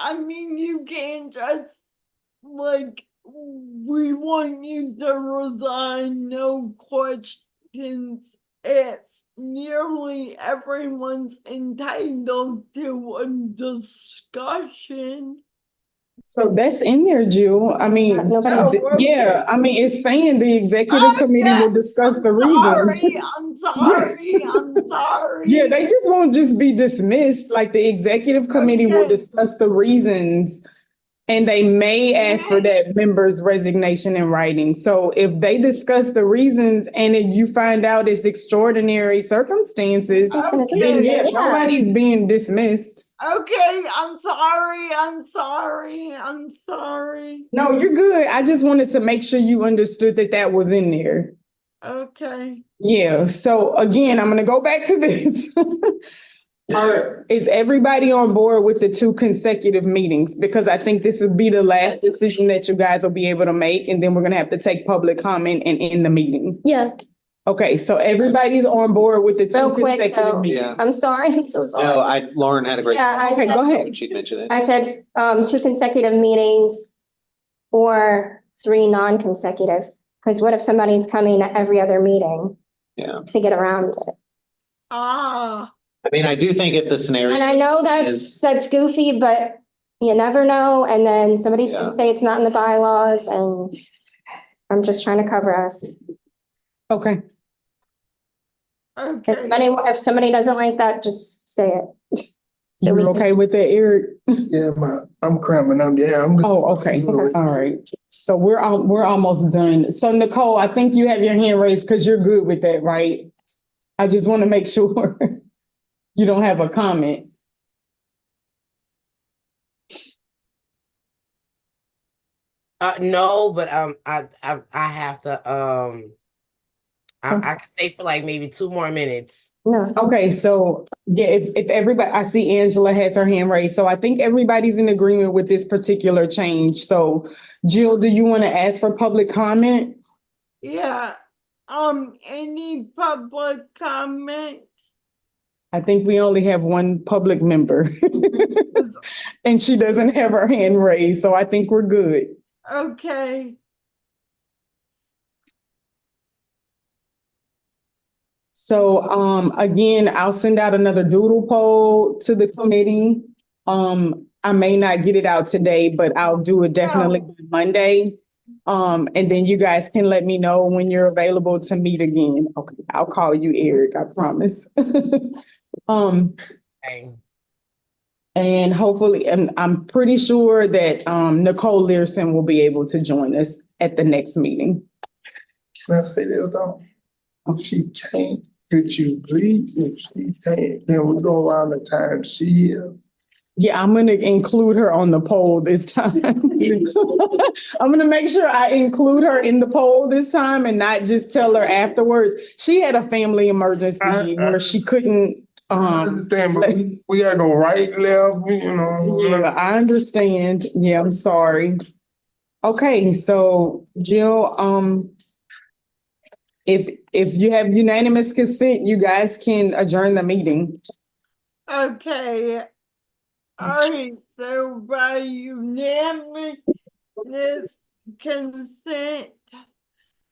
I mean, you can't just, we want you to resign, no questions. It's nearly everyone's entitled to a discussion. So that's in there, Jill. I mean, yeah, I mean, it's saying the executive committee will discuss the reasons. I'm sorry. Yeah, they just won't just be dismissed. Like the executive committee will discuss the reasons and they may ask for that member's resignation in writing. So if they discuss the reasons and if you find out it's extraordinary circumstances, then yeah, nobody's being dismissed. Okay, I'm sorry. No, you're good. I just wanted to make sure you understood that that was in there. Okay. Yeah, so again, I'm gonna go back to this. Is everybody on board with the 2 consecutive meetings? Because I think this will be the last decision that you guys will be able to make, and then we're gonna have to take public comment and end the meeting. Yeah. Okay, so everybody's on board with the 2 Real quick consecutive though, meetings? Yeah. I'm sorry, I'm so sorry. No, Lauren had a great. Yeah, I Okay, said- go ahead. She'd mentioned it. I said, 2 consecutive meetings or 3 non-consecutive. Because what if somebody's coming to every other meeting Yeah. to get around it? I mean, I do think if the scenario. And I know is- that's goofy, but you never know. And then somebody's Yeah. gonna say it's not in the bylaws, and I'm just trying to cover us. Okay, Okay. If somebody doesn't like that, just say it. So we you can- okay with that, Eric? Yeah, I'm cramming up. Yeah, I'm good. Oh, okay, all right. So we're almost done. So Nicole, I think you have your hand raised because you're good with that, right? I just want to make sure you don't have a comment. No, but I have to I can stay for like maybe 2 more minutes. No. Okay, so yeah, if everybody, I see Angela has her hand raised, so I think everybody's in agreement with this particular change. So Jill, do you want to ask for public comment? Yeah. Any public comment? I think we only have one public member. And she doesn't have her hand raised, so I think we're good. Okay. So again, I'll send out another doodle poll to the committee. I may not get it out today, but I'll do it definitely by Monday. And then you guys can let me know when you're available to meet again. Okay, I'll call you Eric, I promise. Okay. And hopefully, and I'm pretty sure that Nicole Learson will be able to join us at the next meeting. Can I say this though? If she can't, could you please, if she can't, then we go around the time she is. Yeah, I'm gonna include her on the poll this time. I'm gonna make sure I include her in the poll this time and not just tell her afterwards. She had a family emergency where she couldn't. I understand, but we gotta go right, left, you know. Yeah, I understand. Yeah, I'm sorry. Okay, so Jill, if you have unanimous consent, you guys can adjourn the meeting. Okay. All right, so by unanimous consent,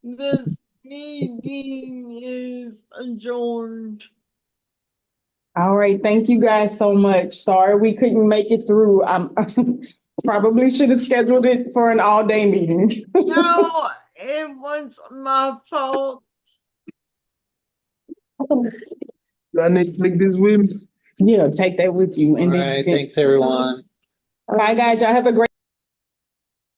this meeting is adjourned. All right, thank you guys so much. Sorry we couldn't make it through. Probably should have scheduled it for an all-day meeting. No, it was my fault. Do I need to take this with me? Yeah, take that with you. All And then right, you can- thanks, everyone. Bye, guys. Y'all have a great